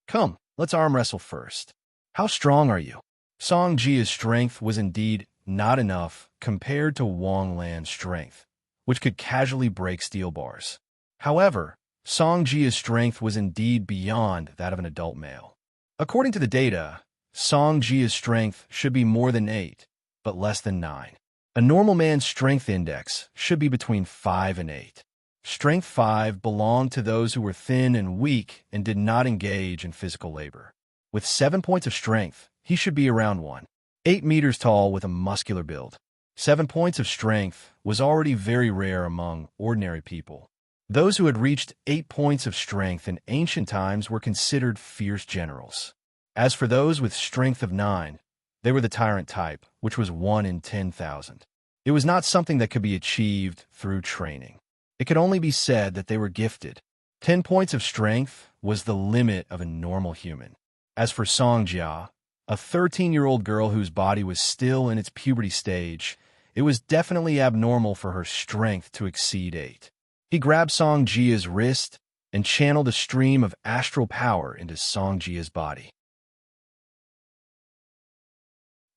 Come, let's arm wrestle first. How strong are you? Song Jia's strength was indeed not enough compared to Wang Lan's strength, which could casually break steel bars. However, Song Jia's strength was indeed beyond that of an adult male. According to the data, Song Jia's strength should be more than 8, but less than 9. A normal man's strength index should be between 5 and 8. Strength 5 belonged to those who were thin and weak and did not engage in physical labor. With 7 points of strength, he should be around 1.8 meters tall with a muscular build. 7 points of strength was already very rare among ordinary people. Those who had reached 8 points of strength in ancient times were considered fierce generals. As for those with strength of 9, they were the tyrant type, which was 1 in 10,000. It was not something that could be achieved through training. It could only be said that they were gifted. 10 points of strength was the limit of a normal human. As for Song Jia, a 13-year-old girl whose body was still in its puberty stage, it was definitely abnormal for her strength to exceed 8. He grabbed Song Jia's wrist and channeled a stream of astral power into Song Jia's body.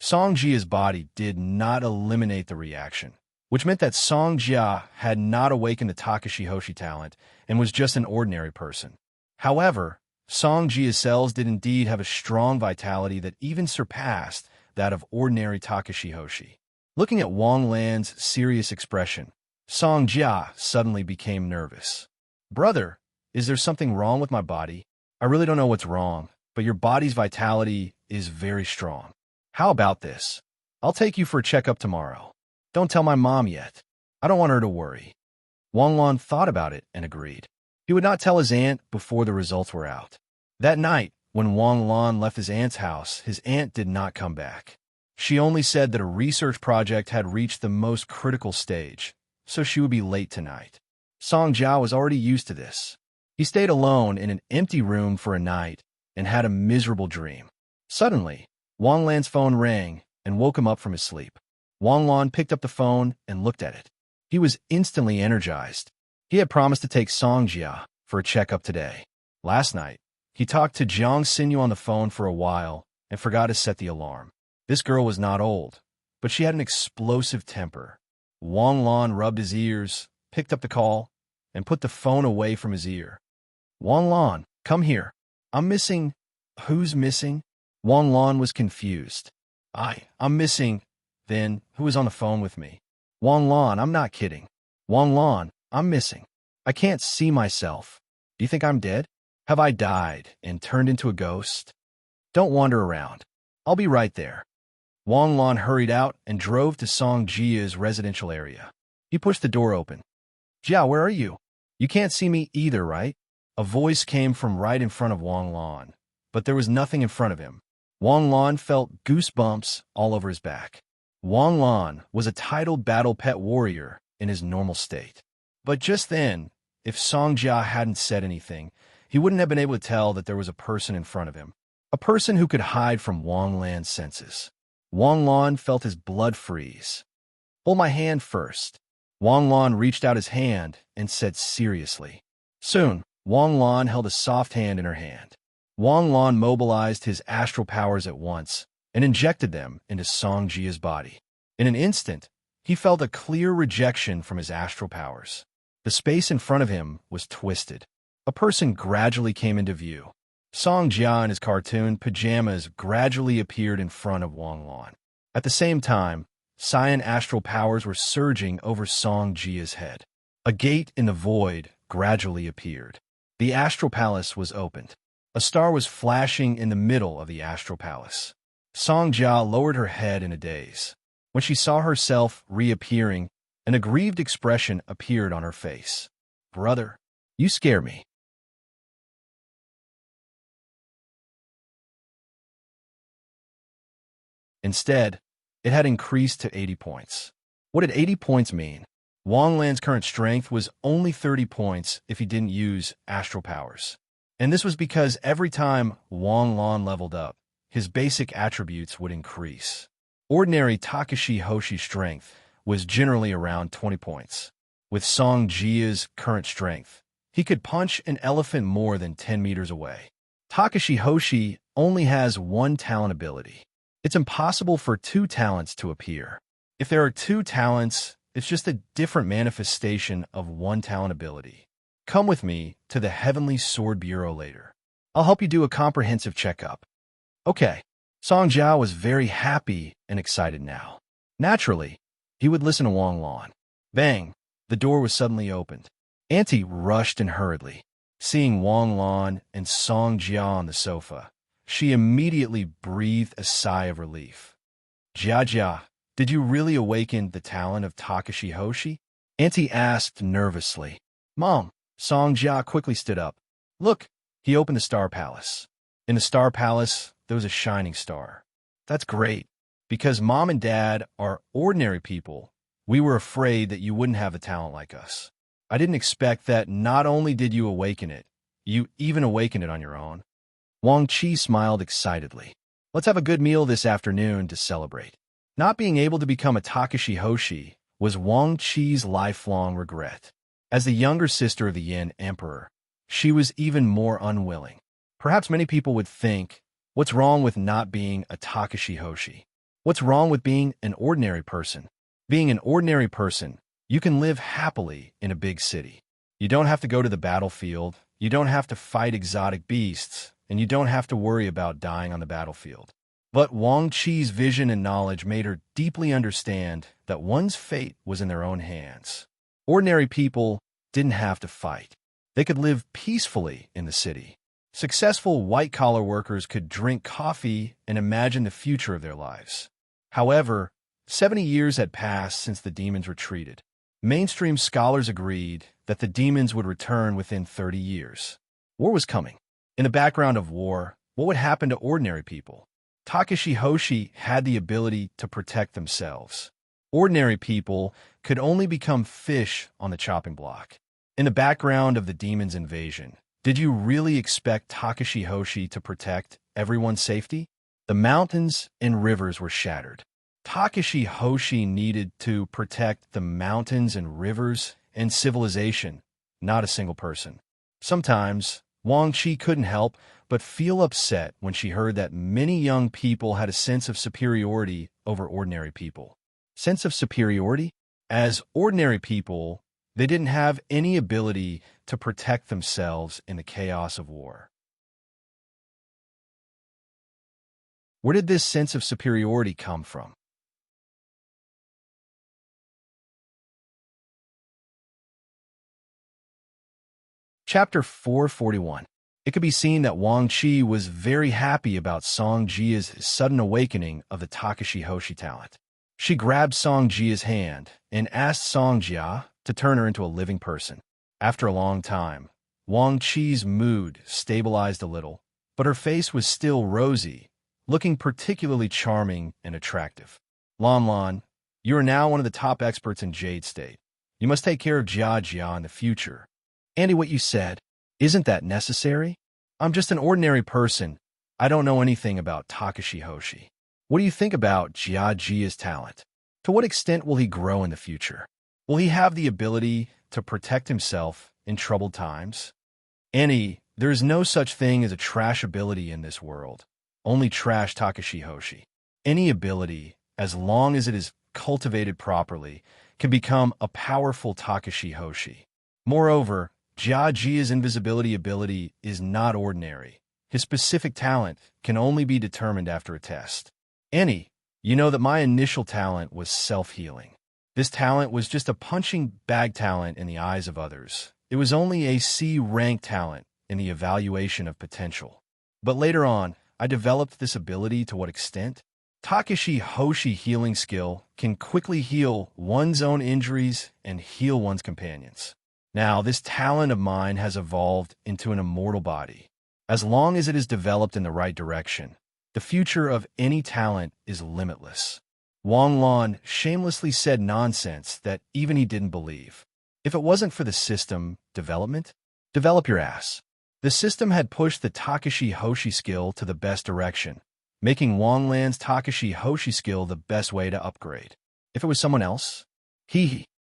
Song Jia's body did not eliminate the reaction, which meant that Song Jia had not awakened the Takashi Hoshi talent and was just an ordinary person. However, Song Jia's cells did indeed have a strong vitality that even surpassed that of ordinary Takashi Hoshi. Looking at Wang Lan's serious expression, Song Jia suddenly became nervous. Brother, is there something wrong with my body? I really don't know what's wrong, but your body's vitality is very strong. How about this? I'll take you for a checkup tomorrow. Don't tell my mom yet. I don't want her to worry. Wang Lan thought about it and agreed. He would not tell his aunt before the results were out. That night, when Wang Lan left his aunt's house, his aunt did not come back. She only said that a research project had reached the most critical stage, so she would be late tonight. Song Jiao was already used to this. He stayed alone in an empty room for a night and had a miserable dream. Suddenly, Wang Lan's phone rang and woke him up from his sleep. Wang Lan picked up the phone and looked at it. He was instantly energized. He had promised to take Song Jia for a checkup today. Last night, he talked to Jiang Xinyu on the phone for a while and forgot to set the alarm. This girl was not old, but she had an explosive temper. Wang Lan rubbed his ears, picked up the call, and put the phone away from his ear. Wang Lan, come here. I'm missing. Who's missing? Wang Lan was confused. I'm missing. Then, who is on the phone with me? Wang Lan, I'm not kidding. Wang Lan, I'm missing. I can't see myself. Do you think I'm dead? Have I died and turned into a ghost? Don't wander around. I'll be right there. Wang Lan hurried out and drove to Song Jia's residential area. He pushed the door open. Jia, where are you? You can't see me either, right? A voice came from right in front of Wang Lan, but there was nothing in front of him. Wang Lan felt goosebumps all over his back. Wang Lan was a titled battle pet warrior in his normal state. But just then, if Song Jia hadn't said anything, he wouldn't have been able to tell that there was a person in front of him. A person who could hide from Wang Lan's senses. Wang Lan felt his blood freeze. Hold my hand first. Wang Lan reached out his hand and said seriously. Soon, Wang Lan held a soft hand in her hand. Wang Lan mobilized his astral powers at once and injected them into Song Jia's body. In an instant, he felt a clear rejection from his astral powers. The space in front of him was twisted. A person gradually came into view. Song Jia in his cartoon pajamas gradually appeared in front of Wang Lan. At the same time, cyan astral powers were surging over Song Jia's head. A gate in the void gradually appeared. The astral palace was opened. A star was flashing in the middle of the astral palace. Song Jia lowered her head in a daze. When she saw herself reappearing, an aggrieved expression appeared on her face. Brother, you scare me. Instead, it had increased to 80 points. What did 80 points mean? Wang Lan's current strength was only 30 points if he didn't use astral powers. And this was because every time Wang Lan leveled up, his basic attributes would increase. Ordinary Takashi Hoshi strength was generally around 20 points. With Song Jia's current strength, he could punch an elephant more than 10 meters away. Takashi Hoshi only has one talent ability. It's impossible for two talents to appear. If there are two talents, it's just a different manifestation of one talent ability. Come with me to the Heavenly Sword Bureau later. I'll help you do a comprehensive checkup. Okay. Song Jia was very happy and excited now. Naturally, he would listen to Wang Lan. Bang! The door was suddenly opened. Auntie rushed in hurriedly. Seeing Wang Lan and Song Jia on the sofa, she immediately breathed a sigh of relief. Jia, did you really awaken the talent of Takashi Hoshi? Auntie asked nervously. Mom, Song Jia quickly stood up. Look, he opened the Star Palace. In the Star Palace, there was a shining star. That's great, because Mom and Dad are ordinary people. We were afraid that you wouldn't have a talent like us. I didn't expect that not only did you awaken it, you even awakened it on your own. Wang Qi smiled excitedly. Let's have a good meal this afternoon to celebrate. Not being able to become a Takashi Hoshi was Wang Qi's lifelong regret. As the younger sister of the Yin Emperor, she was even more unwilling. Perhaps many people would think, what's wrong with not being a Takashi Hoshi? What's wrong with being an ordinary person? Being an ordinary person, you can live happily in a big city. You don't have to go to the battlefield, you don't have to fight exotic beasts, and you don't have to worry about dying on the battlefield. But Wang Qi's vision and knowledge made her deeply understand that one's fate was in their own hands. Ordinary people didn't have to fight. They could live peacefully in the city. Successful white-collar workers could drink coffee and imagine the future of their lives. However, 70 years had passed since the demons retreated. Mainstream scholars agreed that the demons would return within 30 years. War was coming. In the background of war, what would happen to ordinary people? Takashi Hoshi had the ability to protect themselves. Ordinary people could only become fish on the chopping block. In the background of the demon's invasion, did you really expect Takashi Hoshi to protect everyone's safety? The mountains and rivers were shattered. Takashi Hoshi needed to protect the mountains and rivers and civilization, not a single person. Sometimes, Wang Qi couldn't help but feel upset when she heard that many young people had a sense of superiority over ordinary people. Sense of superiority? As ordinary people, they didn't have any ability to protect themselves in the chaos of war. Where did this sense of superiority come from? Chapter 441. It could be seen that Wang Qi was very happy about Song Jia's sudden awakening of the Takashi Hoshi talent. She grabbed Song Jia's hand and asked Song Jia to turn her into a living person. After a long time, Wang Qi's mood stabilized a little, but her face was still rosy, looking particularly charming and attractive. Lan Lan, you are now one of the top experts in Jade State. You must take care of Jia in the future. Andy, what you said, isn't that necessary? I'm just an ordinary person. I don't know anything about Takashi Hoshi. What do you think about Jia's talent? To what extent will he grow in the future? Will he have the ability to protect himself in troubled times? Annie, there is no such thing as a trash ability in this world. Only trash Takashi Hoshi. Any ability, as long as it is cultivated properly, can become a powerful Takashi Hoshi. Moreover, Jia's invisibility ability is not ordinary. His specific talent can only be determined after a test. Annie, you know that my initial talent was self-healing. This talent was just a punching bag talent in the eyes of others. It was only a C-rank talent in the evaluation of potential. But later on, I developed this ability to what extent? Takashi Hoshi healing skill can quickly heal one's own injuries and heal one's companions. Now, this talent of mine has evolved into an immortal body. As long as it is developed in the right direction, the future of any talent is limitless. Wang Lan shamelessly said nonsense that even he didn't believe. If it wasn't for the system development, develop your ass. The system had pushed the Takashi Hoshi skill to the best direction, making Wang Lan's Takashi Hoshi skill the best way to upgrade. If it was someone else,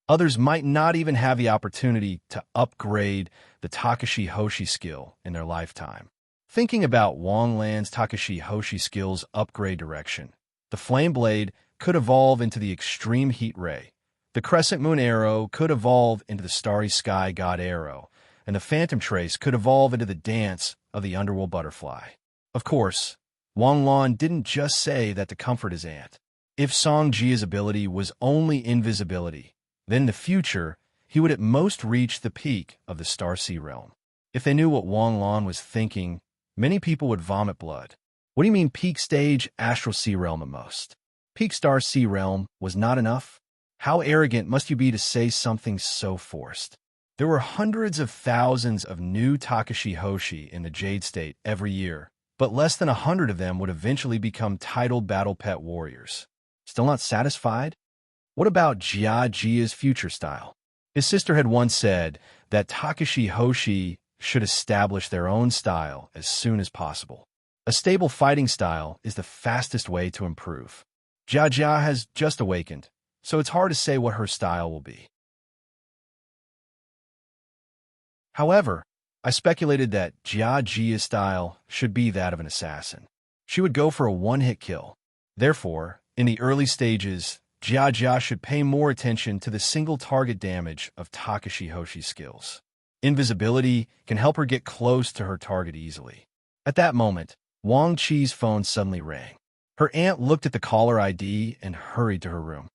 others might not even have the opportunity to upgrade the Takashi Hoshi skill in their lifetime. Thinking about Wang Lan's Takashi Hoshi skill's upgrade direction, the Flame Blade could evolve into the Extreme Heat Ray, the Crescent Moon Arrow could evolve into the Starry Sky God Arrow, and the Phantom Trace could evolve into the Dance of the Underworld Butterfly. Of course, Wang Lan didn't just say that to comfort his aunt. If Song Jia's ability was only invisibility, then in the future, he would at most reach the peak of the Star Sea Realm. If they knew what Wang Lan was thinking, many people would vomit blood. What do you mean peak stage Astral Sea Realm at most? Peak Star Sea Realm was not enough? How arrogant must you be to say something so forced? There were hundreds of thousands of new Takashi Hoshi in the Jade State every year, but less than 100 of them would eventually become titled Battle Pet Warriors. Still not satisfied? What about Jia's future style? His sister had once said that Takashi Hoshi should establish their own style as soon as possible. A stable fighting style is the fastest way to improve. Jia has just awakened, so it's hard to say what her style will be. However, I speculated that Jia's style should be that of an assassin. She would go for a one-hit kill. Therefore, in the early stages, Jia should pay more attention to the single target damage of Takashi Hoshi's skills. Invisibility can help her get close to her target easily. At that moment, Wang Qi's phone suddenly rang. Her aunt looked at the caller ID and hurried to her room.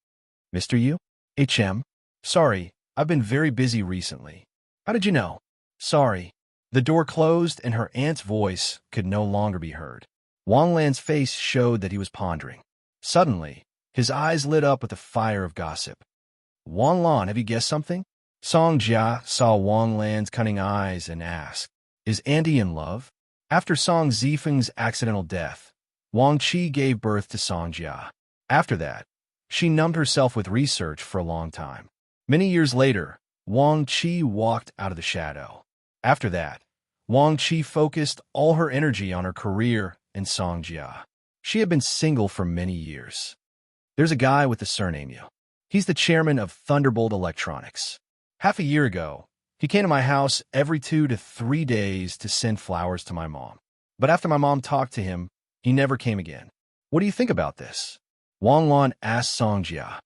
Mr. Yu? HM? Sorry, I've been very busy recently. How did you know? Sorry. The door closed and her aunt's voice could no longer be heard. Wang Lan's face showed that he was pondering. Suddenly, His eyes lit up with the fire of gossip. Wang Lan, have you guessed something? Song Jia saw Wang Lan's cunning eyes and asked, "Is Auntie in love?" After Song Zifeng's accidental death, Wang Qi gave birth to Song Jia. After that, she numbed herself with research for a long time. Many years later, Wang Qi walked out of the shadow. After that, Wang Qi focused all her energy on her career and Song Jia. She had been single for many years. There's a guy with the surname Yu. He's the chairman of Thunderbolt Electronics. Half a year ago, he came to my house every 2 to 3 days to send flowers to my mom. But after my mom talked to him, he never came again. What do you think about this? Wang Lan asked Song Jia.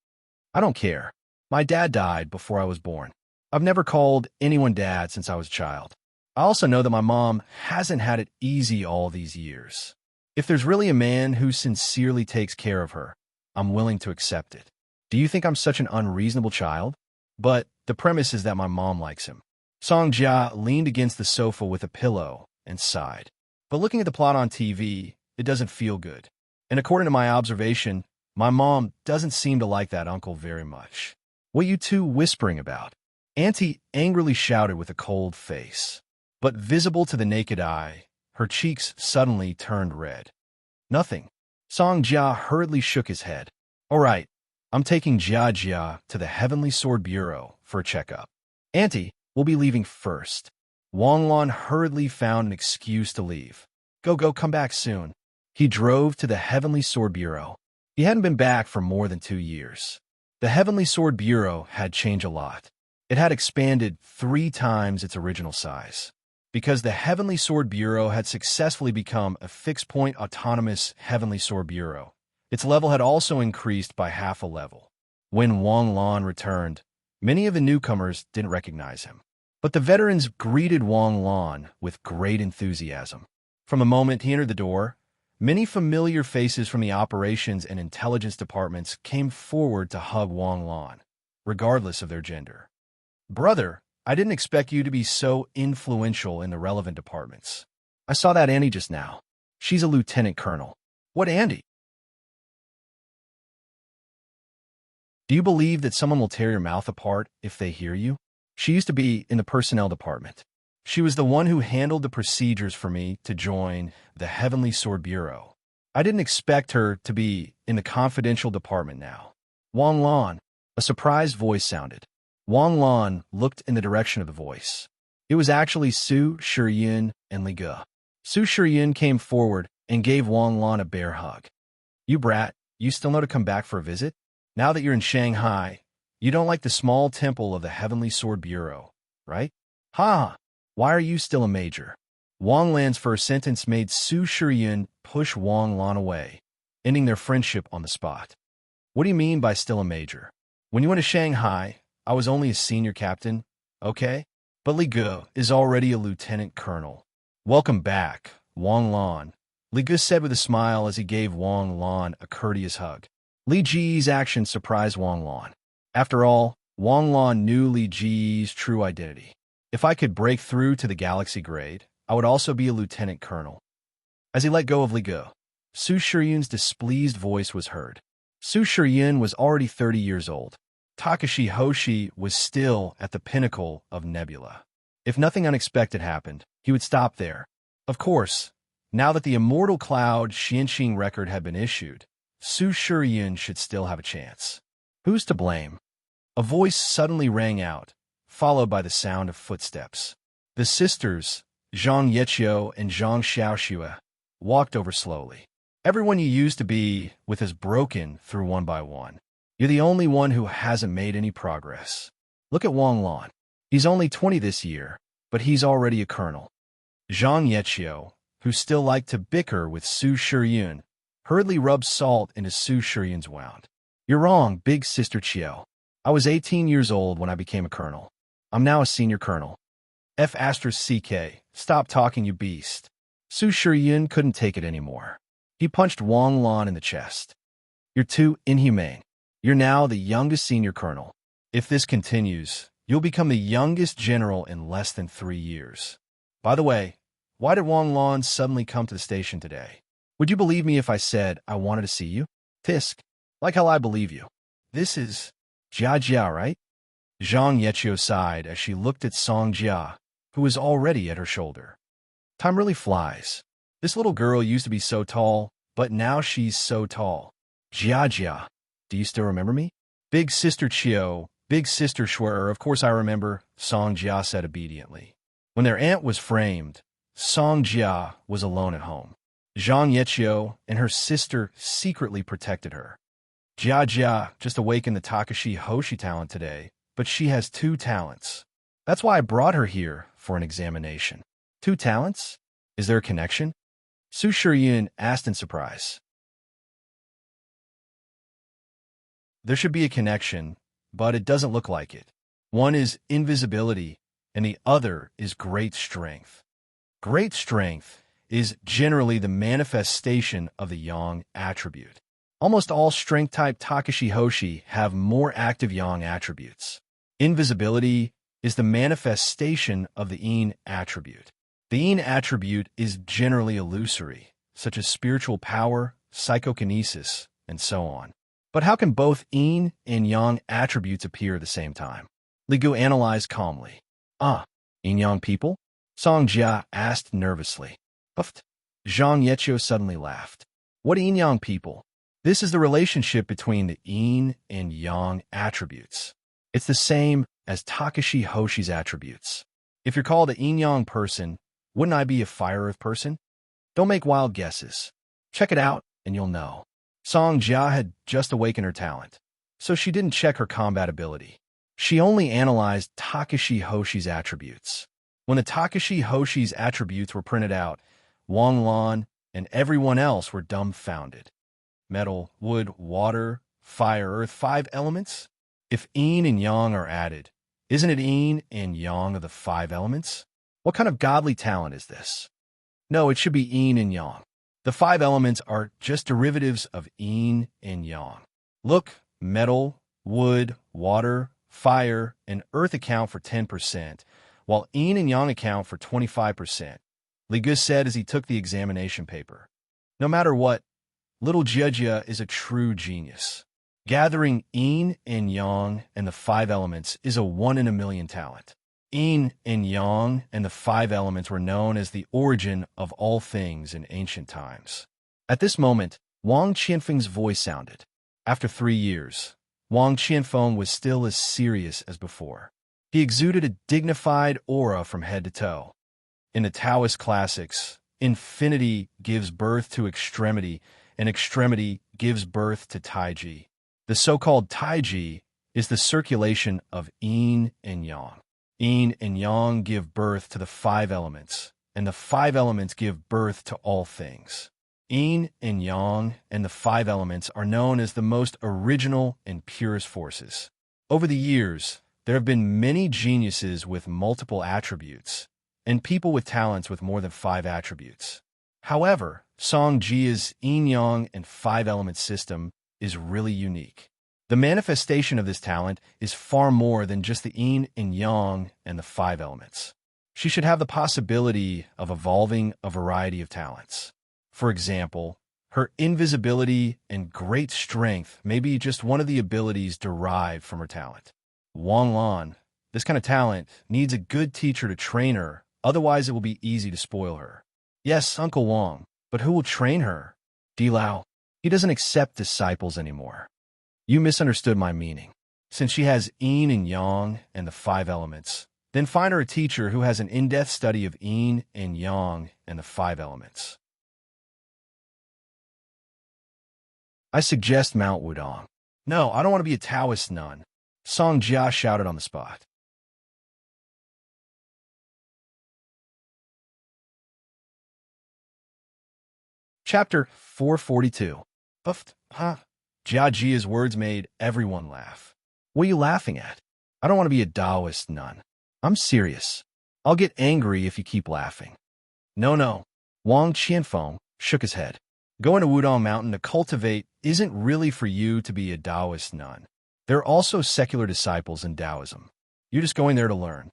I don't care. My dad died before I was born. I've never called anyone dad since I was a child. I also know that my mom hasn't had it easy all these years. If there's really a man who sincerely takes care of her, I'm willing to accept it. Do you think I'm such an unreasonable child? But the premise is that my mom likes him. Song Jia leaned against the sofa with a pillow and sighed. But looking at the plot on TV, it doesn't feel good. And according to my observation, my mom doesn't seem to like that uncle very much. What are you two whispering about? Auntie angrily shouted with a cold face. But visible to the naked eye, her cheeks suddenly turned red. Nothing. Song Jia hurriedly shook his head. All right, I'm taking Jia to the Heavenly Sword Bureau for a checkup. Auntie, we'll be leaving first. Wang Lan hurriedly found an excuse to leave. Go, come back soon. He drove to the Heavenly Sword Bureau. He hadn't been back for more than 2 years. The Heavenly Sword Bureau had changed a lot. It had expanded 3 times its original size. Because the Heavenly Sword Bureau had successfully become a fixed-point autonomous Heavenly Sword Bureau, its level had also increased by half a level. When Wang Lan returned, many of the newcomers didn't recognize him. But the veterans greeted Wang Lan with great enthusiasm. From the moment he entered the door, many familiar faces from the operations and intelligence departments came forward to hug Wang Lan, regardless of their gender. Brother, I didn't expect you to be so influential in the relevant departments. I saw that Annie just now. She's a lieutenant colonel. What Andy? Do you believe that someone will tear your mouth apart if they hear you? She used to be in the personnel department. She was the one who handled the procedures for me to join the Heavenly Sword Bureau. I didn't expect her to be in the confidential department now. Wang Lan, a surprised voice sounded. Wang Lan looked in the direction of the voice. It was actually Su Shiyun and Li Ge. Su Shiyun came forward and gave Wang Lan a bear hug. You brat, you still know to come back for a visit? Now that you're in Shanghai, you don't like the small temple of the Heavenly Sword Bureau, right? Ha! Why are you still a major? Wang Lan's first sentence made Su Shiyun push Wang Lan away, ending their friendship on the spot. What do you mean by still a major? When you went to Shanghai, I was only a senior captain, okay? But Li Ge is already a lieutenant colonel. Welcome back, Wang Lan, Li Ge said with a smile as he gave Wang Lan a courteous hug. Li Ji's actions surprised Wang Lan. After all, Wang Lan knew Li Ji's true identity. If I could break through to the galaxy grade, I would also be a lieutenant colonel. As he let go of Li Ge, Su Shiyun's displeased voice was heard. Su Shiyun was already 30 years old. Takashi Hoshi was still at the pinnacle of Nebula. If nothing unexpected happened, he would stop there. Of course, now that the immortal cloud Xianxing record had been issued, Su Shiyun should still have a chance. Who's to blame? A voice suddenly rang out, followed by the sound of footsteps. The sisters, Zhang Yeqiu and Zhang Xiaoxue, walked over slowly. Everyone you used to be with has broken through one by one. You're the only one who hasn't made any progress. Look at Wang Lan. He's only 20 this year, but he's already a colonel. Zhang Yeqiu, who still liked to bicker with Su Shiyun, hurriedly rubbed salt into Su Shiyun's wound. You're wrong, big sister Qiu. I was 18 years old when I became a colonel. I'm now a senior colonel. F***CK, stop talking, you beast. Su Shiyun couldn't take it anymore. He punched Wang Lan in the chest. You're too inhumane. You're now the youngest senior colonel. If this continues, you'll become the youngest general in less than 3 years. By the way, why did Wang Lan suddenly come to the station today? Would you believe me if I said I wanted to see you? Tisk. Like how I believe you. This is Jia, right? Zhang Yechio sighed as she looked at Song Jia, who was already at her shoulder. Time really flies. This little girl used to be so tall, but now she's so tall. Jia, do you still remember me? Big Sister Chio, Big Sister Shuer, of course I remember, Song Jia said obediently. When their aunt was framed, Song Jia was alone at home. Zhang Yechio and her sister secretly protected her. Jia just awakened the Takashi Hoshi talent today, but she has 2 talents. That's why I brought her here for an examination. 2 talents? Is there a connection? Su Shiryun asked in surprise. There should be a connection, but it doesn't look like it. One is invisibility, and the other is great strength. Great strength is generally the manifestation of the yang attribute. Almost all strength-type Takashi Hoshi have more active yang attributes. Invisibility is the manifestation of the yin attribute. The yin attribute is generally illusory, such as spiritual power, psychokinesis, and so on. But how can both yin and yang attributes appear at the same time? Li Gu analyzed calmly. Yin-yang people? Song Jia asked nervously. Puffed. Zhang Yechio suddenly laughed. What yin-yang people? This is the relationship between the yin and yang attributes. It's the same as Takashi Hoshi's attributes. If you're called a yin-yang person, wouldn't I be a fire-earth person? Don't make wild guesses. Check it out, and you'll know. Song Jia had just awakened her talent, so she didn't check her combat ability. She only analyzed Takashi Hoshi's attributes. When the Takashi Hoshi's attributes were printed out, Wang Lan and everyone else were dumbfounded. Metal, wood, water, fire, earth, 5 elements? If yin and yang are added, isn't it yin and yang of the 5 elements? What kind of godly talent is this? No, it should be yin and yang. The 5 elements are just derivatives of yin and yang. Look, metal, wood, water, fire, and earth account for 10%, while yin and yang account for 25%, Li Gu said as he took the examination paper. No matter what, little Jia is a true genius. Gathering yin and yang and the 5 elements is a 1 in a million talent. Yin and yang and the 5 elements were known as the origin of all things in ancient times. At this moment, Wang Qianfeng's voice sounded. After 3 years, Wang Qianfeng was still as serious as before. He exuded a dignified aura from head to toe. In the Taoist classics, infinity gives birth to extremity, and extremity gives birth to Taiji. The so-called Taiji is the circulation of yin and yang. Yin and yang give birth to the 5 elements, and the 5 elements give birth to all things. Yin and yang and the 5 elements are known as the most original and purest forces. Over the years, there have been many geniuses with multiple attributes, and people with talents with more than 5 attributes. However, Song Jia's yin-yang and 5-element system is really unique. The manifestation of this talent is far more than just the yin and yang and the 5 elements. She should have the possibility of evolving a variety of talents. For example, her invisibility and great strength may be just one of the abilities derived from her talent. Wang Lan, this kind of talent, needs a good teacher to train her, otherwise it will be easy to spoil her. Yes, Uncle Wang, but who will train her? Di Lao. He doesn't accept disciples anymore. You misunderstood my meaning. Since she has yin and yang and the 5 elements, then find her a teacher who has an in-depth study of yin and yang and the 5 elements. I suggest Mount Wudong. No, I don't want to be a Taoist nun, Song Jia shouted on the spot. Chapter 442. Puffed, huh? Jia Jia's words made everyone laugh. What are you laughing at? I don't want to be a Taoist nun. I'm serious. I'll get angry if you keep laughing. No. Wang Qianfeng shook his head. Going to Wudong Mountain to cultivate isn't really for you to be a Taoist nun. There are also secular disciples in Taoism. You're just going there to learn.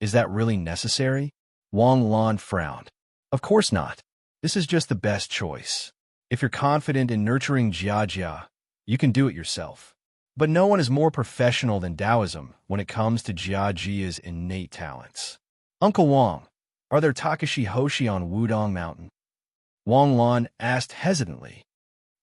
Is that really necessary? Wang Lan frowned. Of course not. This is just the best choice. If you're confident in nurturing Jia, You can do it yourself. But no one is more professional than Taoism when it comes to Jiajia's innate talents. Uncle Wang, are there Takashi Hoshi on Wudong Mountain? Wang Lan asked hesitantly.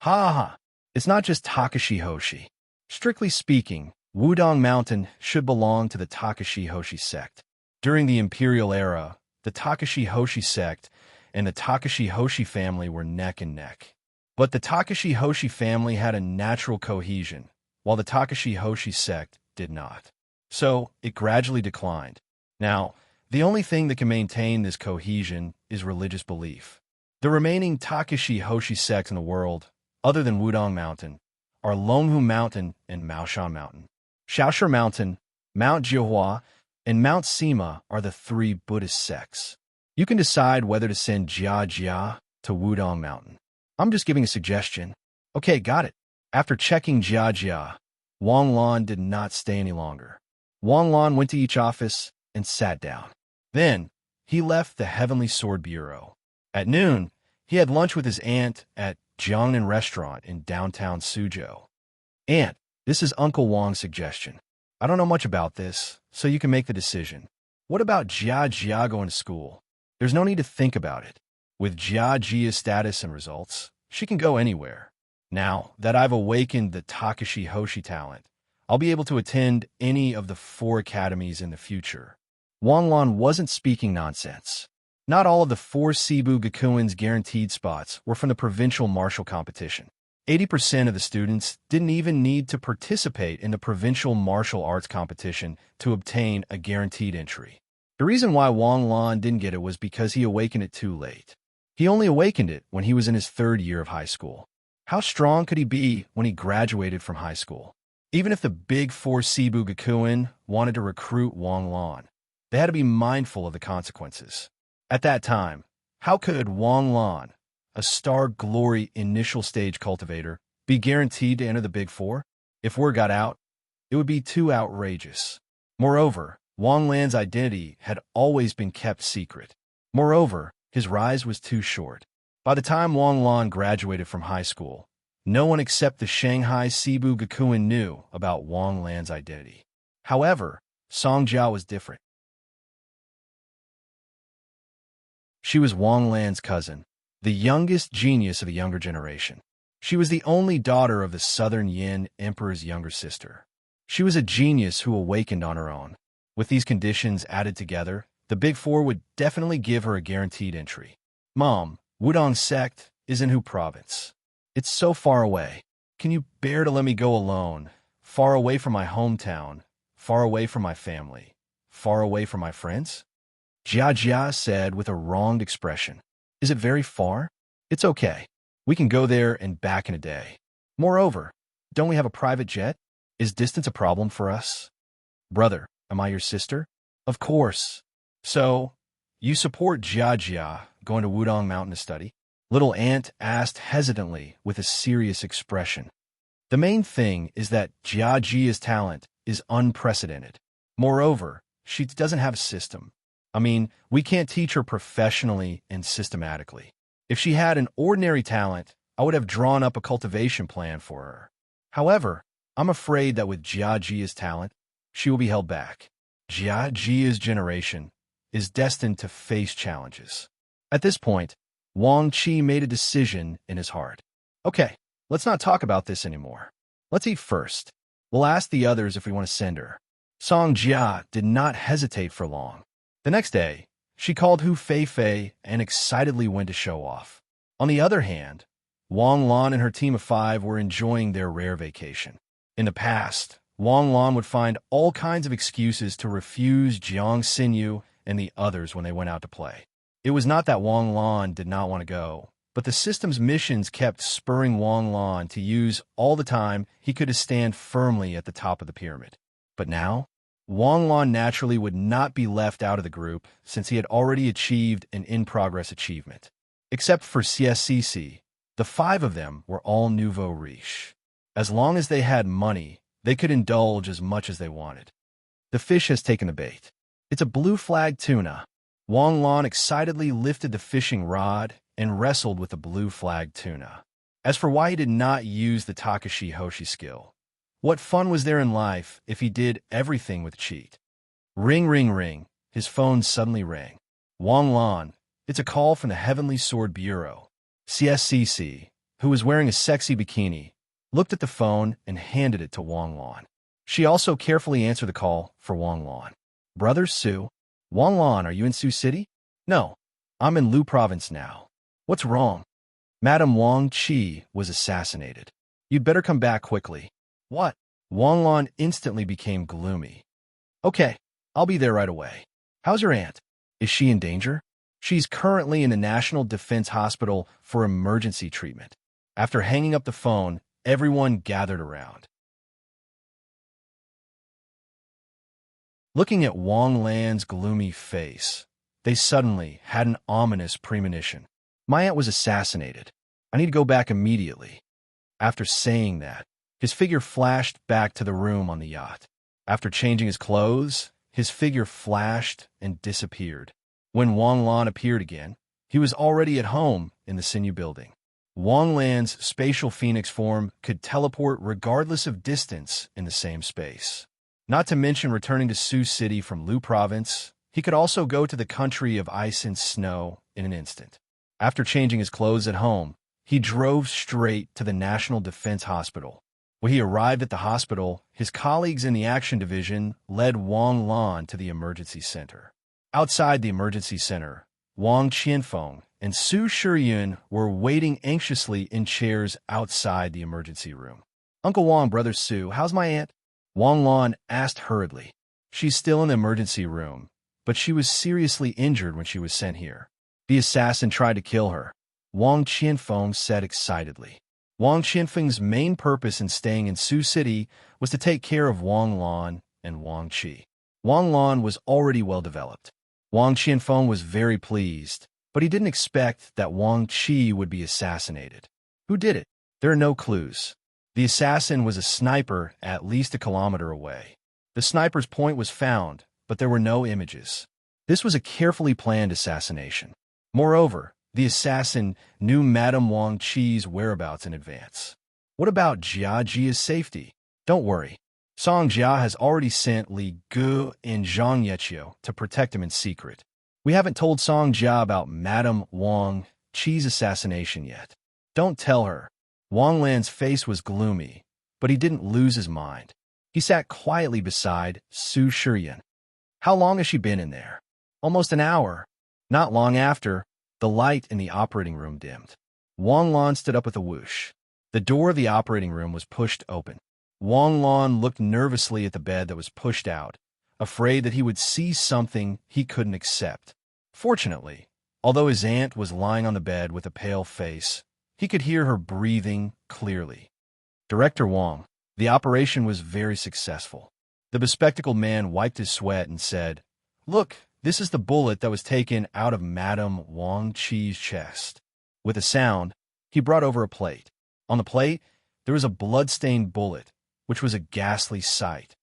Ha ha, it's not just Takashi Hoshi. Strictly speaking, Wudong Mountain should belong to the Takashi Hoshi sect. During the imperial era, the Takashi Hoshi sect and the Takashi Hoshi family were neck and neck. But the Takashi Hoshi family had a natural cohesion, while the Takashi Hoshi sect did not. So, it gradually declined. Now, the only thing that can maintain this cohesion is religious belief. The remaining Takashi Hoshi sects in the world, other than Wudong Mountain, are Longhu Mountain and Maoshan Mountain. Shaoshi Mountain, Mount Jiahua, and Mount Sima are the three Buddhist sects. You can decide whether to send Jia to Wudong Mountain. I'm just giving a suggestion. Okay, got it. After checking Jia, Wang Lan did not stay any longer. Wang Lan went to each office and sat down. Then, he left the Heavenly Sword Bureau. At noon, he had lunch with his aunt at Jiangnan Restaurant in downtown Suzhou. Aunt, this is Uncle Wang's suggestion. I don't know much about this, so you can make the decision. What about Jia going to school? There's no need to think about it. With Jia's status and results, she can go anywhere. Now that I've awakened the Takashi Hoshi talent, I'll be able to attend any of the 4 academies in the future. Wang Lan wasn't speaking nonsense. Not all of the 4 Cebu Gakuin's guaranteed spots were from the provincial martial competition. 80% of the students didn't even need to participate in the provincial martial arts competition to obtain a guaranteed entry. The reason why Wang Lan didn't get it was because he awakened it too late. He only awakened it when he was in his 3rd year of high school. How strong could he be when he graduated from high school? Even if the big 4 Cebu Gakuin wanted to recruit Wang Lan, they had to be mindful of the consequences. At that time, how could Wang Lan, a star glory initial stage cultivator, be guaranteed to enter the Big 4? If word got out, it would be too outrageous. Moreover, Wang Lan's identity had always been kept secret. Moreover, his rise was too short. By the time Wang Lan graduated from high school, no one except the Shanghai Cebu Gakuin knew about Wang Lan's identity. However, Song Jiao was different. She was Wang Lan's cousin, the youngest genius of the younger generation. She was the only daughter of the Southern Yin Emperor's younger sister. She was a genius who awakened on her own. With these conditions added together, the Big 4 would definitely give her a guaranteed entry. Mom, Wudong sect is in Hu province. It's so far away. Can you bear to let me go alone, far away from my hometown, far away from my family, far away from my friends? Jia said with a wronged expression. Is it very far? It's okay. We can go there and back in a day. Moreover, don't we have a private jet? Is distance a problem for us? Brother, am I your sister? Of course. So, you support Jia going to Wudong Mountain to study? Little Aunt asked hesitantly with a serious expression. The main thing is that Jia's talent is unprecedented. Moreover, she doesn't have a system. I mean, we can't teach her professionally and systematically. If she had an ordinary talent, I would have drawn up a cultivation plan for her. However, I'm afraid that with Jia's talent, she will be held back. Jia's generation is destined to face challenges. At this point, Wang Qi made a decision in his heart. Okay, let's not talk about this anymore. Let's eat first. We'll ask the others if we want to send her. Song Jia did not hesitate for long. The next day, she called Hu Fei and excitedly went to show off. On the other hand, Wang Lan and her team of 5 were enjoying their rare vacation. In the past, Wang Lan would find all kinds of excuses to refuse Jiang Xinyu and the others when they went out to play. It was not that Wang Lan did not want to go, but the system's missions kept spurring Wang Lan to use all the time he could to stand firmly at the top of the pyramid. But now, Wang Lan naturally would not be left out of the group since he had already achieved an in-progress achievement. Except for CSCC, the 5 of them were all nouveau riche. As long as they had money, they could indulge as much as they wanted. The fish has taken the bait. It's a blue flag tuna. Wang Lan excitedly lifted the fishing rod and wrestled with the blue flag tuna. As for why he did not use the Takashi Hoshi skill, what fun was there in life if he did everything with cheat? Ring, ring, ring. His phone suddenly rang. Wang Lan, it's a call from the Heavenly Sword Bureau. CSCC, who was wearing a sexy bikini, looked at the phone and handed it to Wang Lan. She also carefully answered the call for Wang Lan. Brother Su, Wang Lan, are you in Sioux City? No, I'm in Lu Province now. What's wrong? Madame Wang Qi was assassinated. You'd better come back quickly. What? Wang Lan instantly became gloomy. Okay, I'll be there right away. How's your aunt? Is she in danger? She's currently in the National Defense Hospital for emergency treatment. After hanging up the phone, everyone gathered around. Looking at Wang Lan's gloomy face, they suddenly had an ominous premonition. My aunt was assassinated. I need to go back immediately. After saying that, his figure flashed back to the room on the yacht. After changing his clothes, his figure flashed and disappeared. When Wang Lan appeared again, he was already at home in the Sinew building. Wang Lan's spatial phoenix form could teleport regardless of distance in the same space. Not to mention returning to Sioux City from Lu Province, he could also go to the country of ice and snow in an instant. After changing his clothes at home, he drove straight to the National Defense Hospital. When he arrived at the hospital, his colleagues in the Action Division led Wang Lan to the emergency center. Outside the emergency center, Wang Qianfeng and Su Shiyun were waiting anxiously in chairs outside the emergency room. Uncle Wang, Brother Su, how's my aunt? Wang Lan asked hurriedly. She's still in the emergency room, but she was seriously injured when she was sent here. The assassin tried to kill her, Wang Qianfeng said excitedly. Wang Qianfeng's main purpose in staying in Sioux City was to take care of Wang Lan and Wang Qi. Wang Lan was already well developed. Wang Qianfeng was very pleased, but he didn't expect that Wang Qi would be assassinated. Who did it? There are no clues. The assassin was a sniper at least a kilometer away. The sniper's point was found, but there were no images. This was a carefully planned assassination. Moreover, the assassin knew Madame Wang Qi's whereabouts in advance. What about Jia Jia's safety? Don't worry. Song Jia has already sent Li Gu and Zhang Yeqiu to protect him in secret. We haven't told Song Jia about Madame Wang Qi's assassination yet. Don't tell her. Wang Lan's face was gloomy, but he didn't lose his mind. He sat quietly beside Su Shiyun. How long has she been in there? Almost an hour. Not long after, the light in the operating room dimmed. Wang Lan stood up with a whoosh. The door of the operating room was pushed open. Wang Lan looked nervously at the bed that was pushed out, afraid that he would see something he couldn't accept. Fortunately, although his aunt was lying on the bed with a pale face, he could hear her breathing clearly. Director Wang, the operation was very successful. The bespectacled man wiped his sweat and said, Look, this is the bullet that was taken out of Madame Wang Qi's chest. With a sound, he brought over a plate. On the plate, there was a blood-stained bullet, which was a ghastly sight.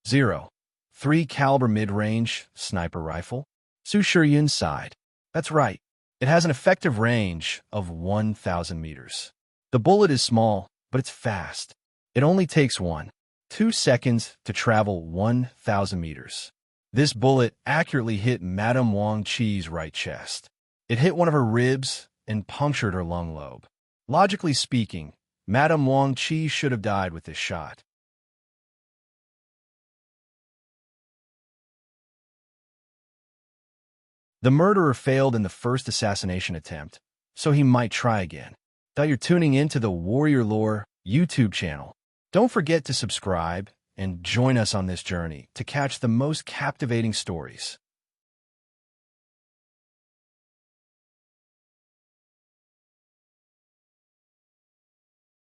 0.3 caliber mid-range sniper rifle. Su Shiyun sighed. That's right. It has an effective range of 1,000 meters. The bullet is small, but it's fast. It only takes 1.2 seconds to travel 1,000 meters. This bullet accurately hit Madame Wang Qi's right chest. It hit one of her ribs and punctured her lung lobe. Logically speaking, Madame Wang Qi should have died with this shot. The murderer failed in the first assassination attempt, so he might try again. Now you're tuning in to the Warrior Lore YouTube channel. Don't forget to subscribe and join us on this journey to catch the most captivating stories.